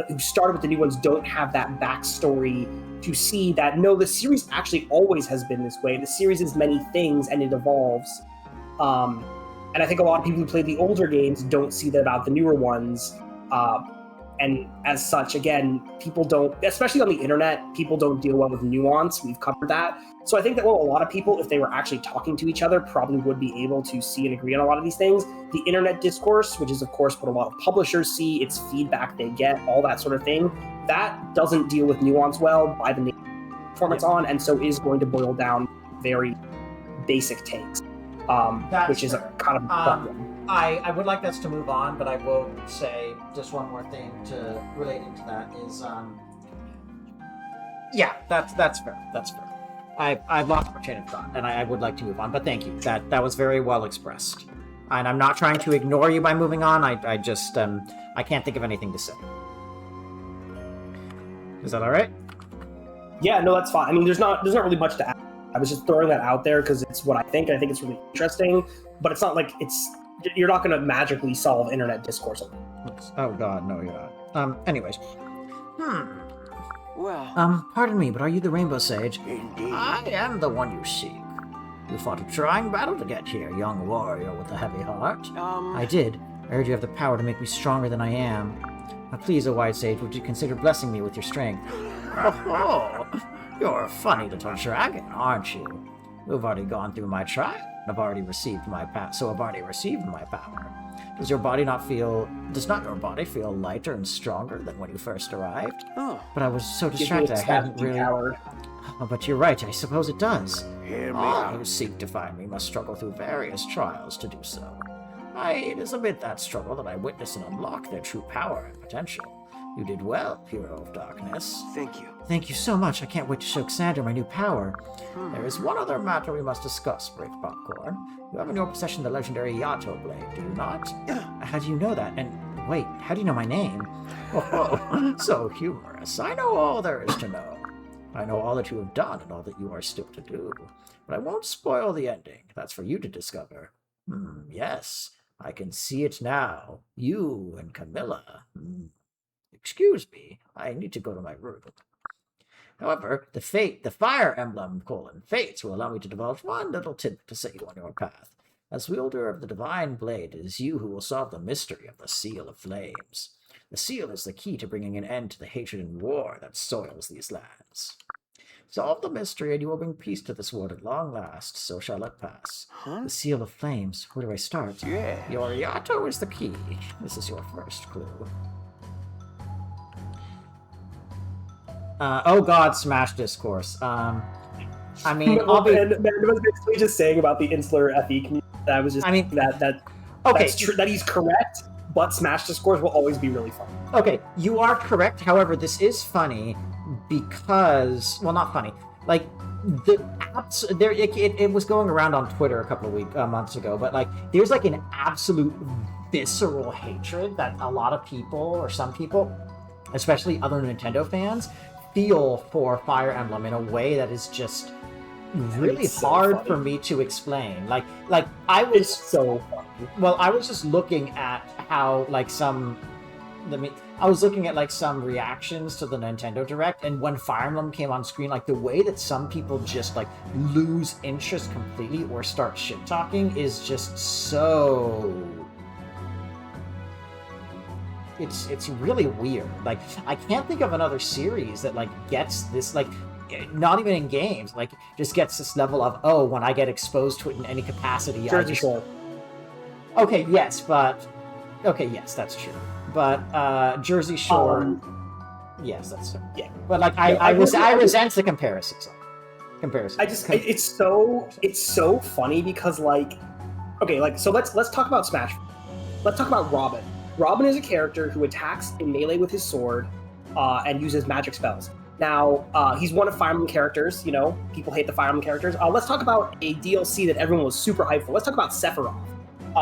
who started with the new ones don't have that backstory to see that, no, the series actually always has been this way. The series is many things and it evolves. And I think a lot of people who play the older games don't see that about the newer ones. And as such, again, people don't, especially on the internet, people don't deal well with nuance. We've covered that. So I think that a lot of people, if they were actually talking to each other, probably would be able to see and agree on a lot of these things. The internet discourse, which is, of course, what a lot of publishers see, it's feedback they get, all that sort of thing, that doesn't deal with nuance well by the platform it's on, and so is going to boil down very basic takes, which is a kind of a problem. I would like us to move on, but I will say just one more thing to relate into that is Yeah, that's fair. That's fair. I've lost my train of thought, and I would like to move on, but thank you. That was very well expressed. And I'm not trying to ignore you by moving on. I just I can't think of anything to say. Is that all right? Yeah, no, that's fine. I mean, there's not really much to add. I was just throwing that out there because it's what I think. I think it's really interesting, but it's not like you're not going to magically solve internet discourse. Oh God, no, you're not. Anyways. Well, Pardon me, but are you the Rainbow Sage? indeed. I am the one you seek. You fought a trying battle to get here, young warrior with a heavy heart. I did. I heard you have the power to make me stronger than I am. Now please, O White Sage, would you consider blessing me with your strength? Oh, you're a funny little dragon, aren't you? You've already gone through my trial, and I've already received my power. Does your body your body feel lighter and stronger than when you first arrived? Oh, But I was so distracted I hadn't really... Coward. Oh, but you're right, I suppose it does. hear me All out. who seek to find me must struggle through various trials to do so. It is amid that struggle that I witness and unlock their true power and potential. You did well, Hero of Darkness. Thank you. Thank you so much. I can't wait to show Xander my new power. There is one other matter we must discuss, Brave Popcorn. You have in your possession the legendary Yato blade, do you not? How do you know that? And wait, how do you know my name? Oh, so humorous. I know all there is to know. I know all that you have done and all that you are still to do. But I won't spoil the ending. That's for you to discover. Yes, I can see it now. You and Camilla. Excuse me, I need to go to my room. However, the Fire Emblem, Fates, will allow me to divulge one little tidbit to set you on your path. As wielder of the Divine Blade, it is you who will solve the mystery of the Seal of Flames. The seal is the key to bringing an end to the hatred and war that soils these lands. Solve the mystery, and you will bring peace to this world at long last, so shall it pass. Huh? The Seal of Flames, where do I start? Yeah. Your Yato is the key. This is your first clue. Oh God, Smash Discourse. I mean, I'll be... And I was basically just saying about the insular FE community. I was just I mean, that okay, that's true, that he's correct, but Smash Discourse will always be really fun. okay, you are correct. However, this is funny because, well, not funny. Like the apps, it was going around on Twitter a couple of months ago, but like there's like an absolute visceral hatred that a lot of people, or some people, especially other Nintendo fans, feel for Fire Emblem in a way that is just really It's so hard funny. for me to explain. Like I was It's so fun. well, I was just looking at how like I was looking at like some reactions to the Nintendo Direct, and when Fire Emblem came on screen, like the way that some people just like lose interest completely or start shit talking is just so. It's really weird. Like I can't think of another series that like gets this, like not even in games, like just gets this level of, oh, when I get exposed to it in any capacity, Jersey Shore. Okay, yes, that's true. But Jersey Shore, yes, that's true. Yeah. But like Yeah, I resent the comparisons. It's so funny because like, okay, like so let's talk about Smash. Let's talk about Robin. Robin is a character who attacks in melee with his sword and uses magic spells. Now, he's one of Fire Emblem characters, you know, people hate the Fire Emblem characters. Let's talk about a DLC that everyone was super hyped for. Let's talk about Sephiroth.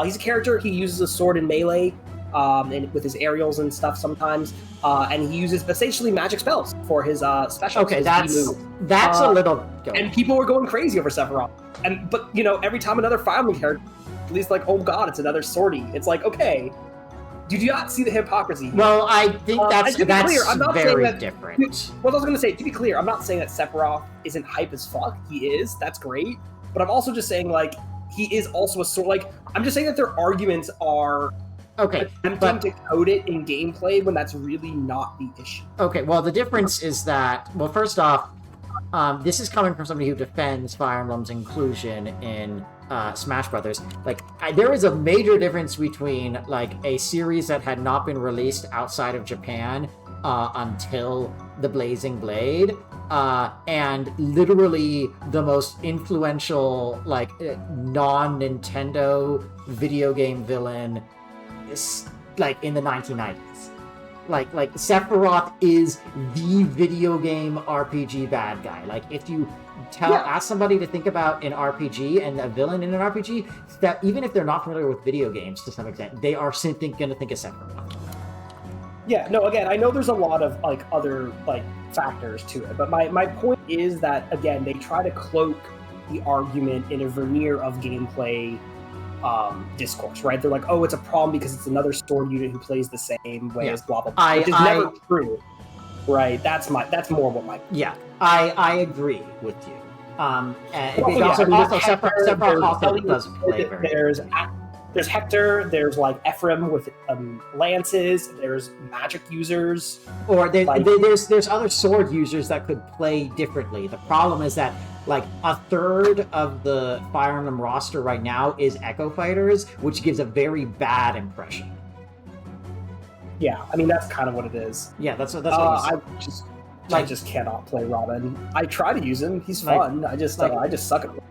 He's a character, he uses a sword in melee and with his aerials and stuff sometimes, and he uses essentially magic spells for his special. Okay, his that's move. a little. And people were going crazy over Sephiroth. But, you know, every time another Fire Emblem character, at least like, oh god, it's another swordie. It's like, okay, do you not see the hypocrisy here? Well, I think that's clear, I'm not saying very that- different. What I was going to say, to be clear, I'm not saying that Sephiroth isn't hype as fuck. He is. That's great. But I'm also just saying, like, he is also a sword. Like, I'm just saying that their arguments are Okay, attempting but to code it in gameplay when that's really not the issue. okay. Well, the difference is that, well, first off, this is coming from somebody who defends Fire Emblem's inclusion in Smash Brothers. Like, there is a major difference between like a series that had not been released outside of Japan until the Blazing Blade, and literally the most influential like non-Nintendo video game villain is like in the 1990s. Like Sephiroth is the video game RPG bad guy. Like if you ask somebody to think about an RPG and a villain in an RPG, that even if they're not familiar with video games to some extent, they are simply going to think of Sephiroth. Yeah, no, again, I know there's a lot of other factors to it, but my point is that, again, they try to cloak the argument in a veneer of gameplay discourse, right? They're like, oh, it's a problem because it's another sword unit who plays the same way as blah blah blah, which is never true, right? That's more what my I agree with you. And Sephiroth also does play very. There's Hector, there's Ephraim with lances, there's magic users. Or there's other sword users that could play differently. The problem is that a third of the Fire Emblem roster right now is Echo Fighters, which gives a very bad impression. Yeah, I mean that's kind of what it is. Yeah, that's what it is. I just cannot play Robin. I try to use him, he's fun. I just suck at Robin.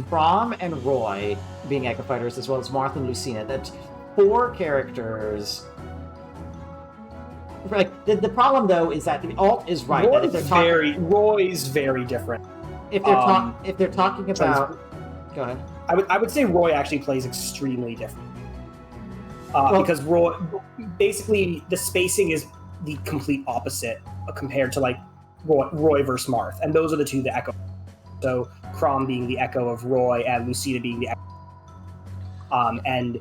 Braum and Roy being Echo Fighters, as well as Marth and Lucina. That's 4 characters. The problem though is that the alt is right. Roy's very different. If they're talking about, go ahead. I would say Roy actually plays extremely different. Because Roy, basically, the spacing is the complete opposite compared to Roy versus Marth, and those are the two that echo. So Chrom being the echo of Roy and Lucina being the echo. And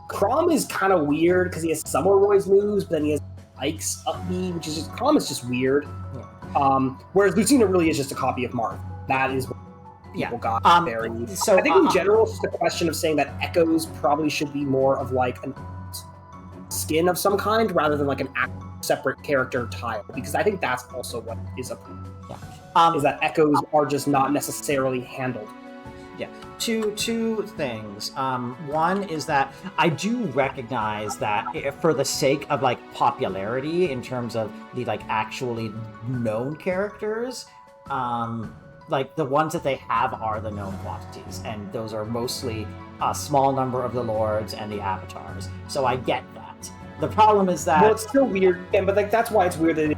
Chrom is kind of weird because he has some of Roy's moves, but then he has Ike's up B, which is just Chrom is just weird. Whereas Lucina really is just a copy of Marth. That is what people got very. So I think in general, it's just a question of saying that echoes probably should be more of an skin of some kind rather than an separate character tile, because I think that's also what is a problem. Is that echoes are just not necessarily handled. Yeah. Two things. One is that I do recognize that for the sake of popularity in terms of the actually known characters, the ones that they have are the known quantities, and those are mostly a small number of the lords and the avatars. So I get that. The problem is that it's still weird, but that's why it's weird that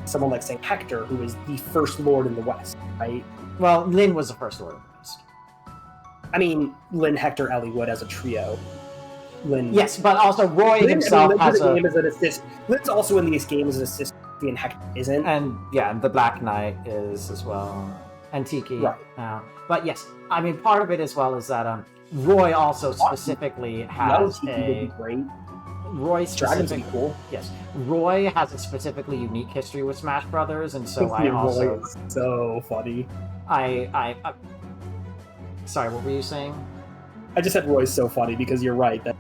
someone like, say, Hector, who is the first lord in the West, right? Well, Lyn was the first lord in the West. I mean, Lyn, Hector, Eliwood as a trio. Lyn, yes, but also Roy himself has a... Game as an assist. Lyn's also in these games as an assist, and Hector isn't. And, the Black Knight is as well. And Tiki. Right. But yes, I mean, part of it as well is that Roy also specifically has a... Great. Roy Dragon's cool. Yes, Roy has a specifically unique history with Smash Brothers, and so I also. Roy is so funny. Sorry, what were you saying? I just said Roy's so funny because you're right that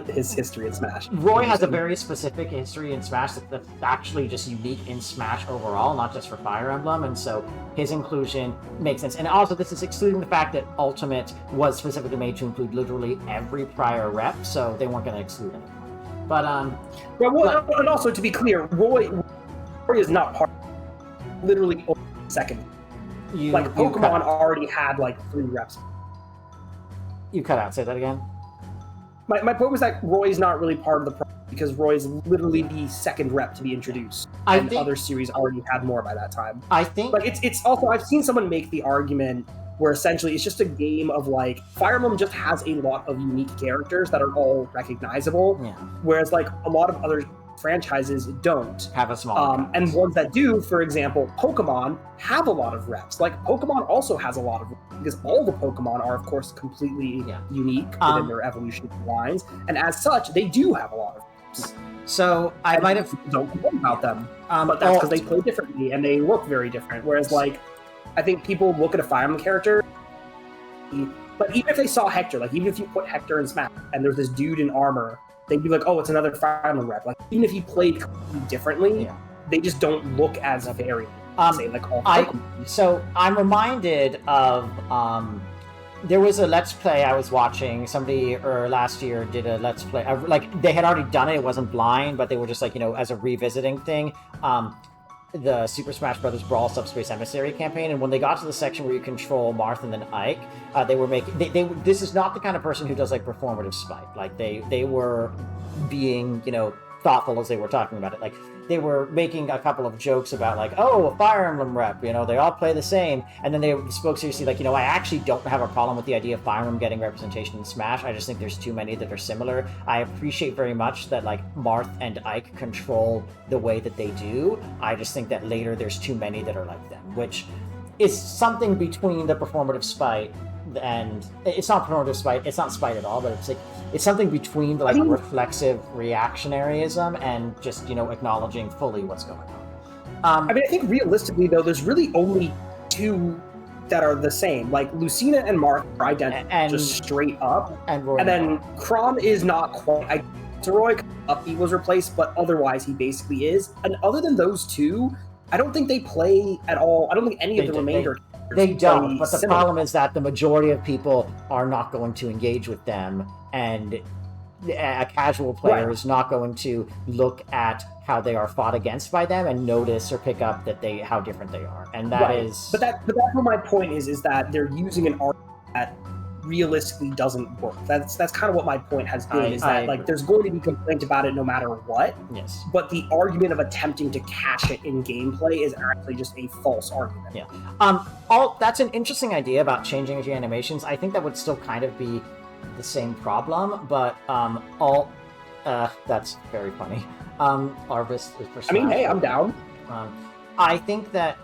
his history in Smash. Roy has a very specific history in Smash that's actually just unique in Smash overall, not just for Fire Emblem, and so his inclusion makes sense. And also, this is excluding the fact that Ultimate was specifically made to include literally every prior rep, so they weren't going to exclude it. But and also to be clear, Roy is not part. Literally second. Pokemon already had 3 reps. You cut out. Say that again. My point was that Roy's not really part of the problem because Roy's literally the second rep to be introduced, and other series already had more by that time. I think, it's also, I've seen someone make the argument where essentially it's just a game of Fire Emblem just has a lot of unique characters that are all recognizable, whereas a lot of other franchises don't have a small and ones that do, for example, Pokemon have a lot of reps. Pokemon also has a lot of reps because all the Pokemon are of course completely unique within their evolution lines, and as such they do have a lot of reps. So I might have don't complain about them, but that's because they play differently and they look very different. Whereas I think people look at a Fire Emblem character, but even if they saw Hector, even if you put Hector in Smash and there's this dude in armor, they'd be like, oh, it's another Fire Emblem rep. Even if he played completely differently, they just don't look as varied. All Pokemon. So I'm reminded of there was a Let's Play I was watching. Somebody last year did a Let's Play. They had already done it. It wasn't blind, but they were just as a revisiting thing. The Super Smash Bros. Brawl Subspace Emissary campaign, and when they got to the section where you control Marth and then Ike, they were making. This is not the kind of person who does performative spite. They were being thoughtful as they were talking about it. Like, they were making a couple of jokes about, like, oh, a Fire Emblem rep, you know, they all play the same. And then they spoke seriously, like, you know, I actually don't have a problem with the idea of Fire Emblem getting representation in Smash. I just think there's too many that are similar. I appreciate very much that, like, Marth and Ike control the way that they do. I just think that later there's too many that are like them, which is something between the performative spite and it's not performative spite, it's not spite at all, but it's like it's something between the, like, reflexive reactionaryism and just, you know, acknowledging fully what's going on. I mean, I think realistically though, there's really only two that are the same. Like Lucina and Marth are identical, just straight up, and then Chrom is not quite. Roy up, he was replaced, but otherwise he basically is. And other than those two, I don't think they play at all. I don't think any of the remainder. They don't, but the problem is that the majority of people are not going to engage with them, and a casual player is not going to look at how they are fought against by them and notice or pick up that how different they are, and that is. But that's what my point is that they're using an art that realistically doesn't work. That's kind of what my point has been, is that like there's going to be complaints about it no matter what. Yes. But the argument of attempting to cash it in gameplay is actually just a false argument. Yeah. That's an interesting idea about changing the animations. I think that would still kind of be the same problem, but that's very funny. Arvis is for Smash. I mean, hey, I'm down. I think that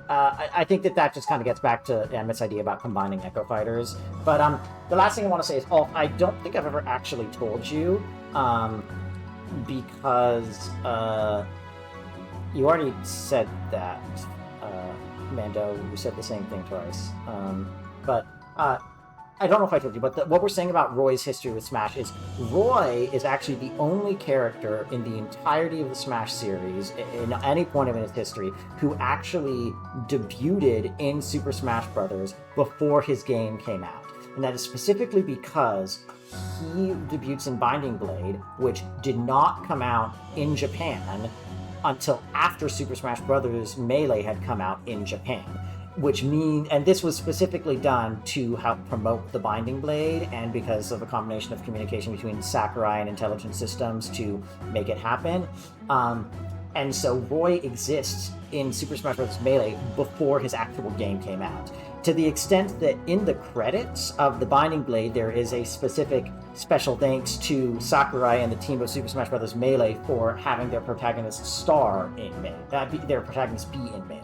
that just kind of gets back to Emmett's idea about combining Echo Fighters. But the last thing I want to say is, I don't think I've ever actually told you, because you already said that, Mando. You said the same thing twice. But I don't know if I told you, but what we're saying about Roy's history with Smash is Roy is actually the only character in the entirety of the Smash series, in any point of his history, who actually debuted in Super Smash Bros. Before his game came out. And that is specifically because he debuts in Binding Blade, which did not come out in Japan until after Super Smash Bros. Melee had come out in Japan. And this was specifically done to help promote the Binding Blade, and because of a combination of communication between Sakurai and Intelligent Systems to make it happen. And so Roy exists in Super Smash Bros. Melee before his actual game came out. To the extent that in the credits of the Binding Blade, there is a specific special thanks to Sakurai and the team of Super Smash Bros. Melee for having their protagonist star in Melee, their protagonist be in Melee.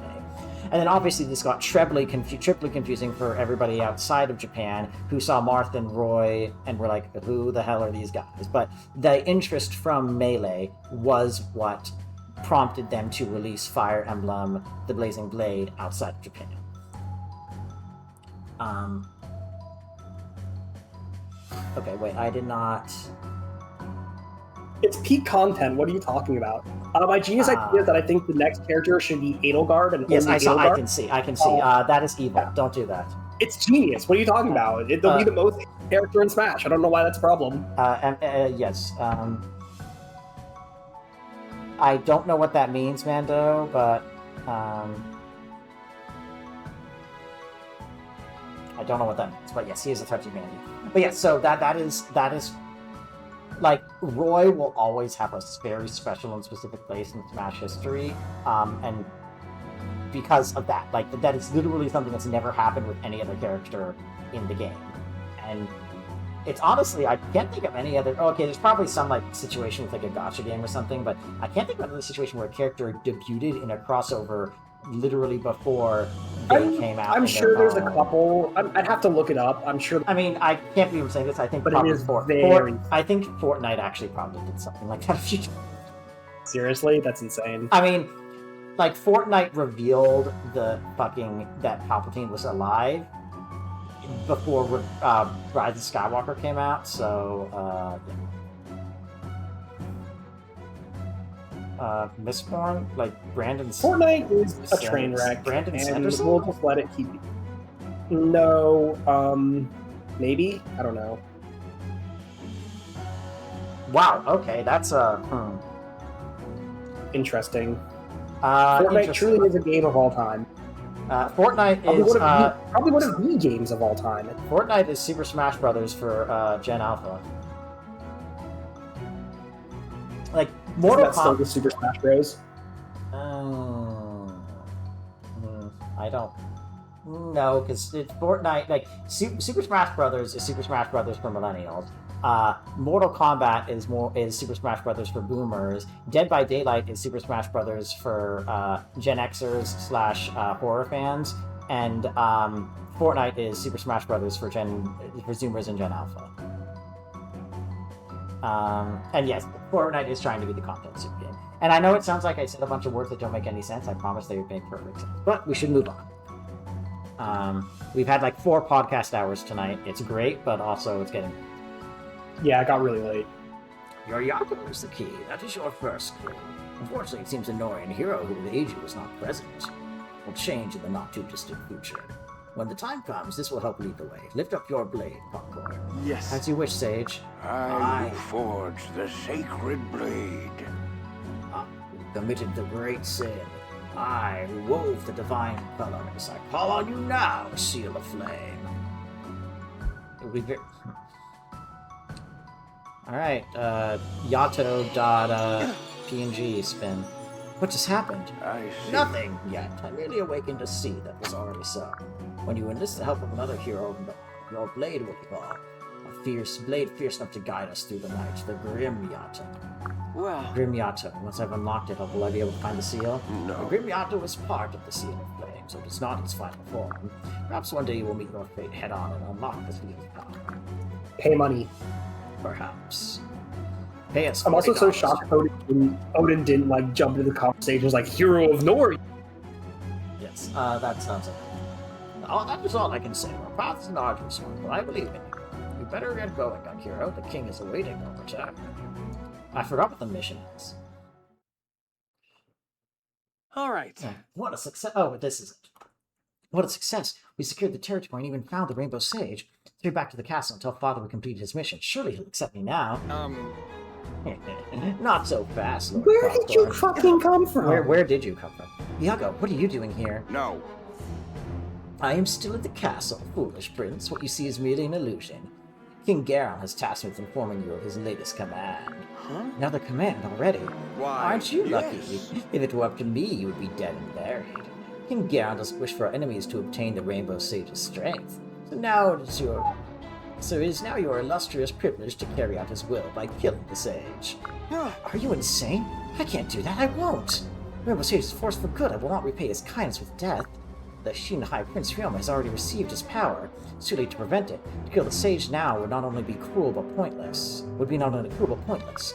And then obviously this got triply confusing for everybody outside of Japan who saw Marth and Roy and were like, who the hell are these guys? But the interest from Melee was what prompted them to release Fire Emblem, the Blazing Blade, outside of Japan. Okay, wait, I did not... It's peak content. What are you talking about? My genius idea is that I think the next character should be Edelgard. And yes, I can see. That is evil. Don't do that. It's genius. What are you talking about? They'll be the most character in Smash. I don't know why that's a problem. Yes. I don't know what that means, Mando, but I don't know what that means. But yes, he is a touchy Mandy. But yes, so that is. Like, Roy will always have a very special and specific place in Smash history, and because of that, like, that is literally something that's never happened with any other character in the game. And it's honestly, I can't think of any other... Okay, there's probably some, like, situation with, like, a gacha game or something, but I can't think of another situation where a character debuted in a crossover literally before they came out. I'm sure there's a couple. I'd have to look it up. I'm sure. I mean, I can't believe I'm saying this. I think, but probably it is very. I think Fortnite actually probably did something like that a few times. Seriously, that's insane. I mean, like, Fortnite revealed that Palpatine was alive before Rise of Skywalker came out. So, yeah. Mistborn, like Brandon's... Fortnite is a train wreck. Brandon and Sanderson? We'll just let it keep... No, maybe? I don't know. Wow, okay, that's interesting. Fortnite truly is a game of all time. Fortnite is... probably one of the games of all time. Fortnite is Super Smash Bros. For Gen Alpha. Like, Mortal That's still Kombat. the Super Smash Bros. I don't. No, because Fortnite, like Super Smash Brothers is Super Smash Brothers for millennials. Mortal Kombat is Super Smash Brothers for boomers. Dead by Daylight is Super Smash Brothers for Gen Xers / horror fans, and Fortnite is Super Smash Brothers for Zoomers and Gen Alpha. And yes, Fortnite is trying to be the content soup game. And I know it sounds like I said a bunch of words that don't make any sense. I promise they would make perfect sense. But we should move on. We've had like 4 podcast hours tonight. It's great, but also it's getting... Yeah, it got really late. Your Yakuza is the key. That is your first clue. Unfortunately, it seems Nori and Hero who will aid you is not present. Will change in the not-too-distant future. When the time comes, this will help lead the way. Lift up your blade, Popcorn. Yes. As you wish, Sage. I will forge the sacred blade. Who committed the great sin. I, who wove the divine colors. I call on you now, Seal of Flame. It will be very... Alright, Yato.png spin. What just happened? I see. Nothing yet. I merely awakened a sea that was already so. When you enlist the help of another hero, your blade will evolve. A fierce blade fierce enough to guide us through the night. The Grim Yato. Well, Grim Yato. Once I've unlocked it, will I be able to find the seal? No. The Grim Yato is part of the Seal of Flame, so it is not its final form. Perhaps one day you will meet your fate head-on and unlock the seal's power. Pay money. Perhaps. Pay us I'm also so $40. shocked Odin didn't like jump into the conversation. Was like Hero of Nori. Yes, that sounds like... Oh, that is all I can say. Our path is an arduous one, but I believe in you. You better get going, young hero. The king is awaiting your return. I forgot what the mission is. All right. What a success! Oh, this is it. What a success! We secured the territory and even found the Rainbow Sage. Let's back to the castle and tell Father we completed his mission. Surely he'll accept me now. Not so fast, Lord Where did you Popcorn. fucking come from? Where did you come from? Iago, what are you doing here? no. I am still at the castle, foolish prince. What you see is merely an illusion. King Garon has tasked me with informing you of his latest command. Huh? Another command already? Why? Aren't you lucky? yes. If it were up to me, you would be dead and buried. King Garon doesn't wish for our enemies to obtain the Rainbow Sage's strength. So it is now your illustrious privilege to carry out his will by killing the sage. Are you insane? I can't do that. I won't. Rainbow Sage is forced for good. I will not repay his kindness with death. The Shin High Prince Ryoma has already received his power. It's too late to prevent it. To kill the sage now would not only be cruel but pointless.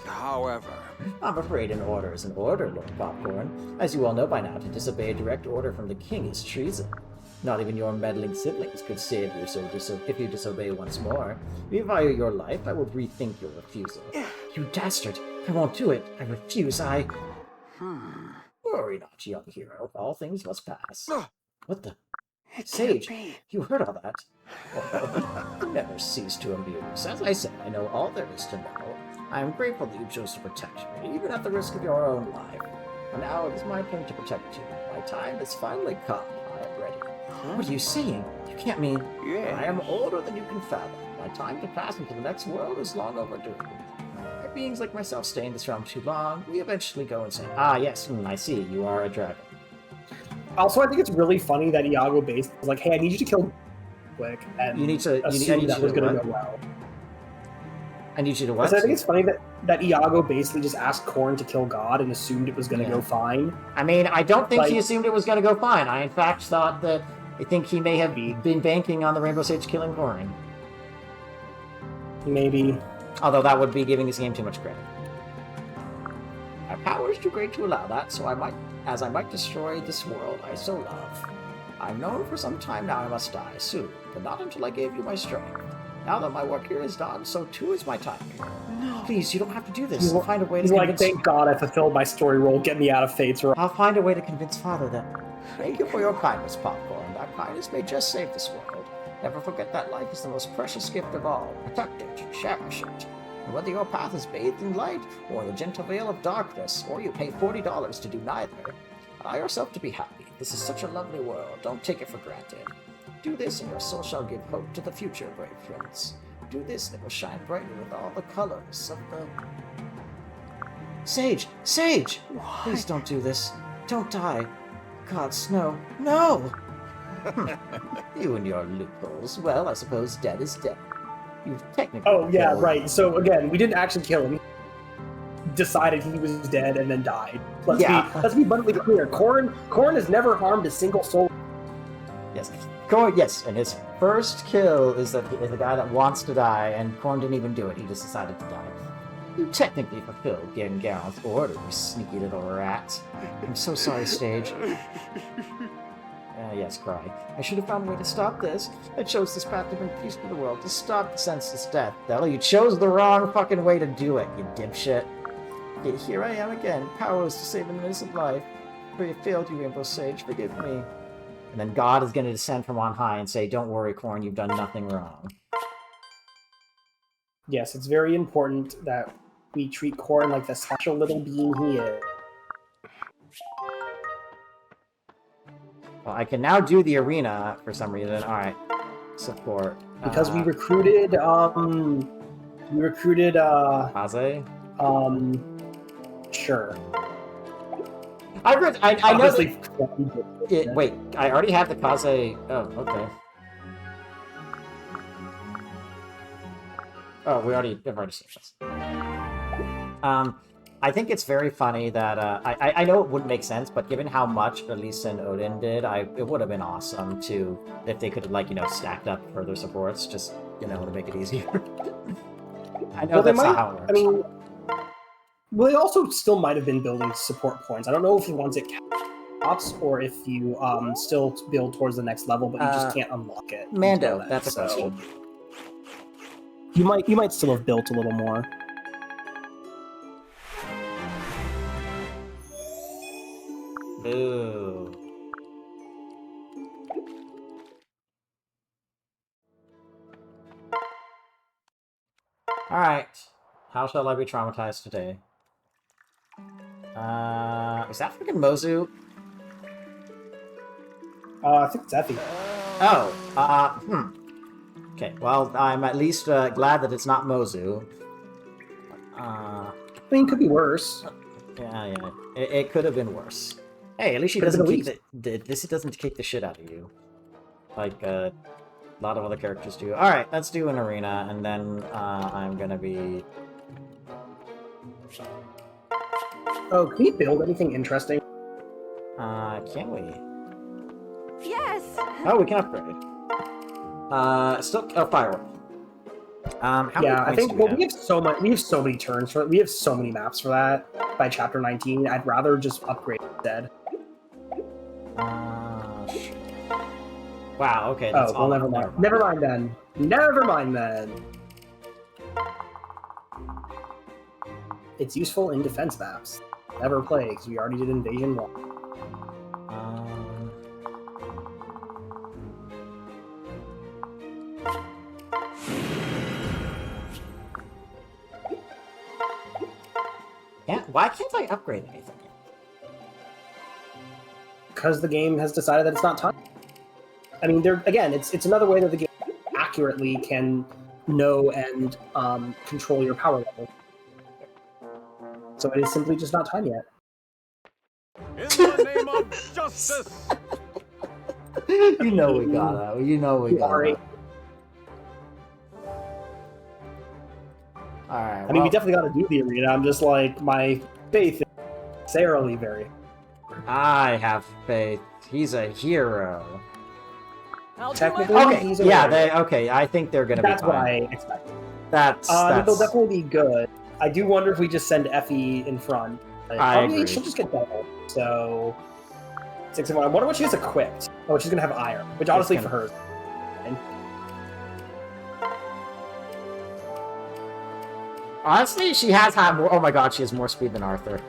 However, I'm afraid an order is an order, Lord Popcorn. As you all know by now, to disobey a direct order from the king is treason. Not even your meddling siblings could save you if you disobey once more. If you value your life, I would rethink your refusal. You dastard! I won't do it. I refuse. Worry not, young hero. All things must pass. What the? Sage, you heard all that. Well, never cease to amuse. As I said, I know all there is to know. I am grateful that you chose to protect me, even at the risk of your own life. And now it is my turn to protect you. My time has finally come. I am ready. What are you saying? You can't mean... yes. I am older than you can fathom. My time to pass into the next world is long overdue. Beings like myself stay in this realm too long, we eventually go insane. Ah, yes, I see. You are a dragon. Also, I think it's really funny that Iago based was like, "Hey, I need you to kill quick," and You need to- I assume need that you was to going to what? go well. I need you to what? So I think it's funny that Iago basically just asked Korn to kill God and assumed it was going to Yeah. go fine. I mean, I don't think he Like- assumed it was going to go fine. I, in fact, thought that... I think he may have been banking on the Rainbow Sage killing Corin. Maybe. Although that would be giving this game too much credit. My power is too great to allow that, so I might destroy this world I so love. I've known for some time now I must die soon, but not until I gave you my strength. Now that my work here is done, so too is my time here. No. Please, you don't have to do this. I'll find a way to He's like, convince... thank God I fulfilled my story role. Get me out of Fate's Realm. I'll find a way to convince Father that... Thank you for your kindness, Popcorn. That kindness may just save this world. Never forget that life is the most precious gift of all. Protect it, cherish it. And whether your path is bathed in light, or the gentle veil of darkness, or you pay $40 to do neither, allow yourself to be happy. This is such a lovely world. Don't take it for granted. Do this, and your soul shall give hope to the future, brave prince. Do this, and it will shine brightly with all the colors of the Sage! Sage! Please don't do this. Don't die. God, Snow. No! You and your loopholes. Well, I suppose dead is dead. You've technically Oh, yeah, killed- right. So, again, we didn't actually kill him. Decided he was dead and then died. Let's be abundantly clear. Corrin has never harmed a single soul. Yes. Corn, yes, and his first kill is the guy that wants to die, and Corn didn't even do it. He just decided to die. You technically fulfilled Gengar's order, you sneaky little rat. I'm so sorry, Stage. Yes, cry. I should have found a way to stop this. I chose this path to bring peace to the world, to stop the senseless death. Hell, you chose the wrong fucking way to do it, you dipshit. Yet here I am again, powerless to save an innocent life. For you failed, you Rainbow Sage, forgive me. And then God is going to descend from on high and say, don't worry, Corn, you've done nothing wrong. Yes, it's very important that we treat Corrin like the special little being he is. Well, I can now do the arena for some reason. Alright. Support. Because we recruited, Kaze? Sure. I know Obviously, wait, I already have the Kaze... Oh, okay. Oh, I've already seen this. I think it's very funny that, I know it wouldn't make sense, but given how much Elisa and Odin did, it would have been awesome to, if they could have, like, stacked up further supports, just, to make it easier. I know that's not how it works. I mean, well, they also still might have been building support points. I don't know if he wants it caps or if you still build towards the next level, but you just can't unlock it. Mando, that's a question. You might still have built a little more. Boo. Alright. How shall I be traumatized today? Is that freaking Mozu? I think it's Effie. Oh, Okay, well, I'm at least glad that it's not Mozu. I mean, it could be worse. Yeah. It could have been worse. Hey, at least she doesn't kick this doesn't kick the shit out of you. Like, a lot of other characters do. Alright, let's do an arena, and then, I'm gonna be... Oh, can we build anything interesting? Can we? Yes. Oh, we can upgrade. Firework. Yeah, I think, we have so many turns for it. We have so many maps for that by chapter 19. I'd rather just upgrade instead. Wow, okay, that's well, never mind. Never mind then. Never mind then. It's useful in defense maps. Never play, because we already did Invasion 1. Why can't I upgrade anything? Because the game has decided that it's not time. I mean, it's another way that the game accurately can know and control your power level. So it is simply just not time yet. In the name of justice! You know we got it. You know we got it. Alright, I mean, we definitely got to do the arena. I'm just like, my faith is necessarily very... I have faith. He's a hero. Technically, okay, he's a yeah, I think they're gonna be fine. That's what I expected. That's... They'll definitely be good. I do wonder if we just send Effie in front. I agree. She'll just get double. So, 6 of 1. I wonder what she has equipped. Oh, she's gonna have iron, which honestly for her is fine. Honestly, she has had more... Oh my god, she has more speed than Arthur.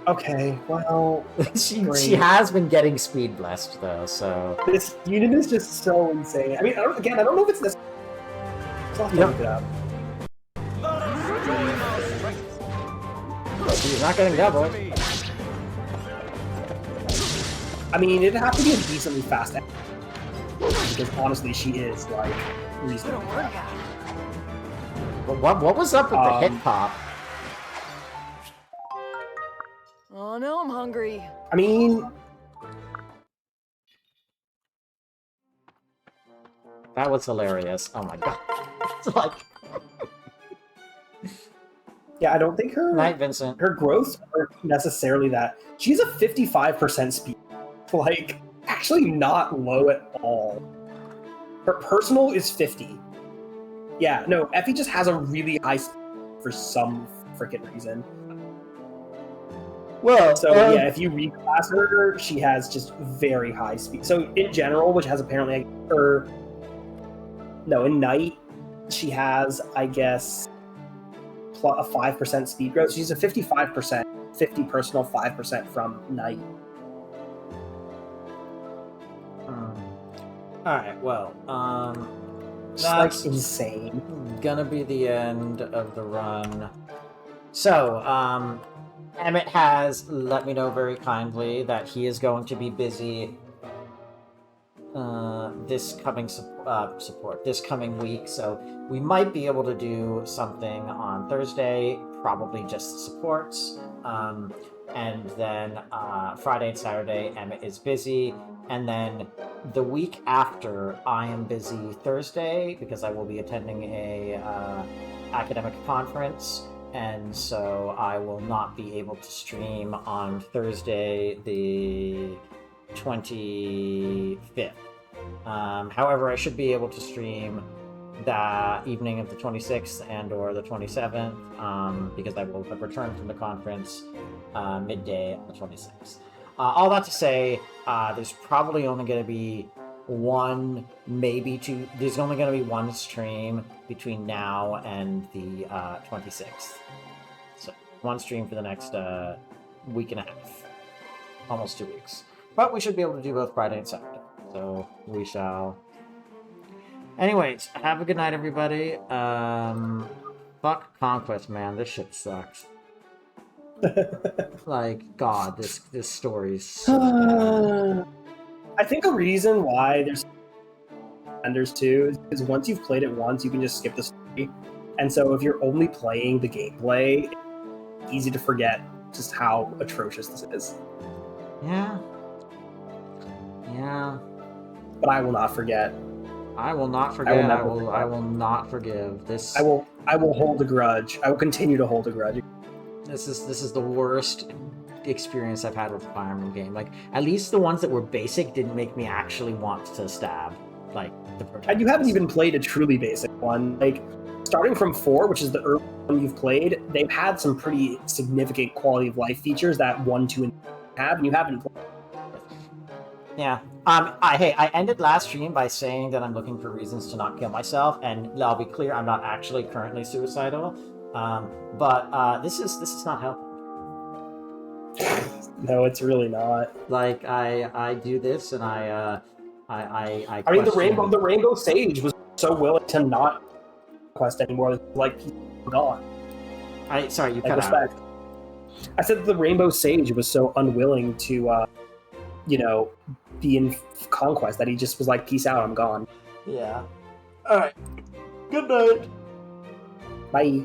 Okay, well... she has been getting speed blessed, though, so... This unit is just so insane. I mean, I don't know if it's this... I'll have to look it up. She's not getting double. I mean, it'd have to be a decently fast end. Because honestly, she is, like, reasonable. What was up with the hit pop? I'm hungry. I mean, That was hilarious. Oh my god. It's like... yeah, I don't think Night, Vincent. her growths aren't necessarily that. She's a 55% speed. Like, actually not low at all. Her personal is 50. Yeah, no, Effie just has a really high speed for some freaking reason. Well, So yeah, if you reclass her, she has just very high speed. So in general, which has apparently in Night, she has, I guess, a 5% speed growth. She's a 55%, 50 personal, 5% from Night. Alright, well, It's that's like insane. gonna be the end of the run. So, Emmett has let me know very kindly that he is going to be busy this coming week, so we might be able to do something on Thursday, probably just the supports, and then Friday and Saturday Emmett is busy, and then the week after I am busy Thursday because I will be attending a academic conference, and so I will not be able to stream on Thursday the 25th. However, I should be able to stream the evening of the 26th and or the 27th because I will have returned from the conference midday on the 26th. All that to say, there's probably only going to be one, maybe two. There's only going to be one stream between now and the 26th. So one stream for the next week and a half, almost 2 weeks. But we should be able to do both Friday and Saturday. So we shall. Anyways, have a good night, everybody. Fuck Conquest, man. This shit sucks. Like, God, this story's so bad. I think a reason why there's vendors too is because once you've played it once, you can just skip the story. And so if you're only playing the gameplay, it's easy to forget just how atrocious this is. Yeah. Yeah. But I will not forget. I will not forget. I will forget. not forgive. This I will hold a grudge. I will continue to hold a grudge. This is the worst experience I've had with a Fire Emblem game. Like, at least the ones that were basic didn't make me actually want to stab, like, the protagonist. And you haven't even played a truly basic one. Like, starting from 4, which is the early one you've played, they've had some pretty significant quality of life features that 1, 2, and 3 have, and you haven't played. Yeah. I ended last stream by saying that I'm looking for reasons to not kill myself, and I'll be clear, I'm not actually currently suicidal. But this is not helping. No, it's really not. Like, I do this, and I mean, the Rainbow Sage was so willing to not quest anymore. Like, he's gone. Sorry, you like, cut respect. out. I said the Rainbow Sage was so unwilling to, be in Conquest that he just was like, peace out, I'm gone. Yeah. All right. Good night. Bye.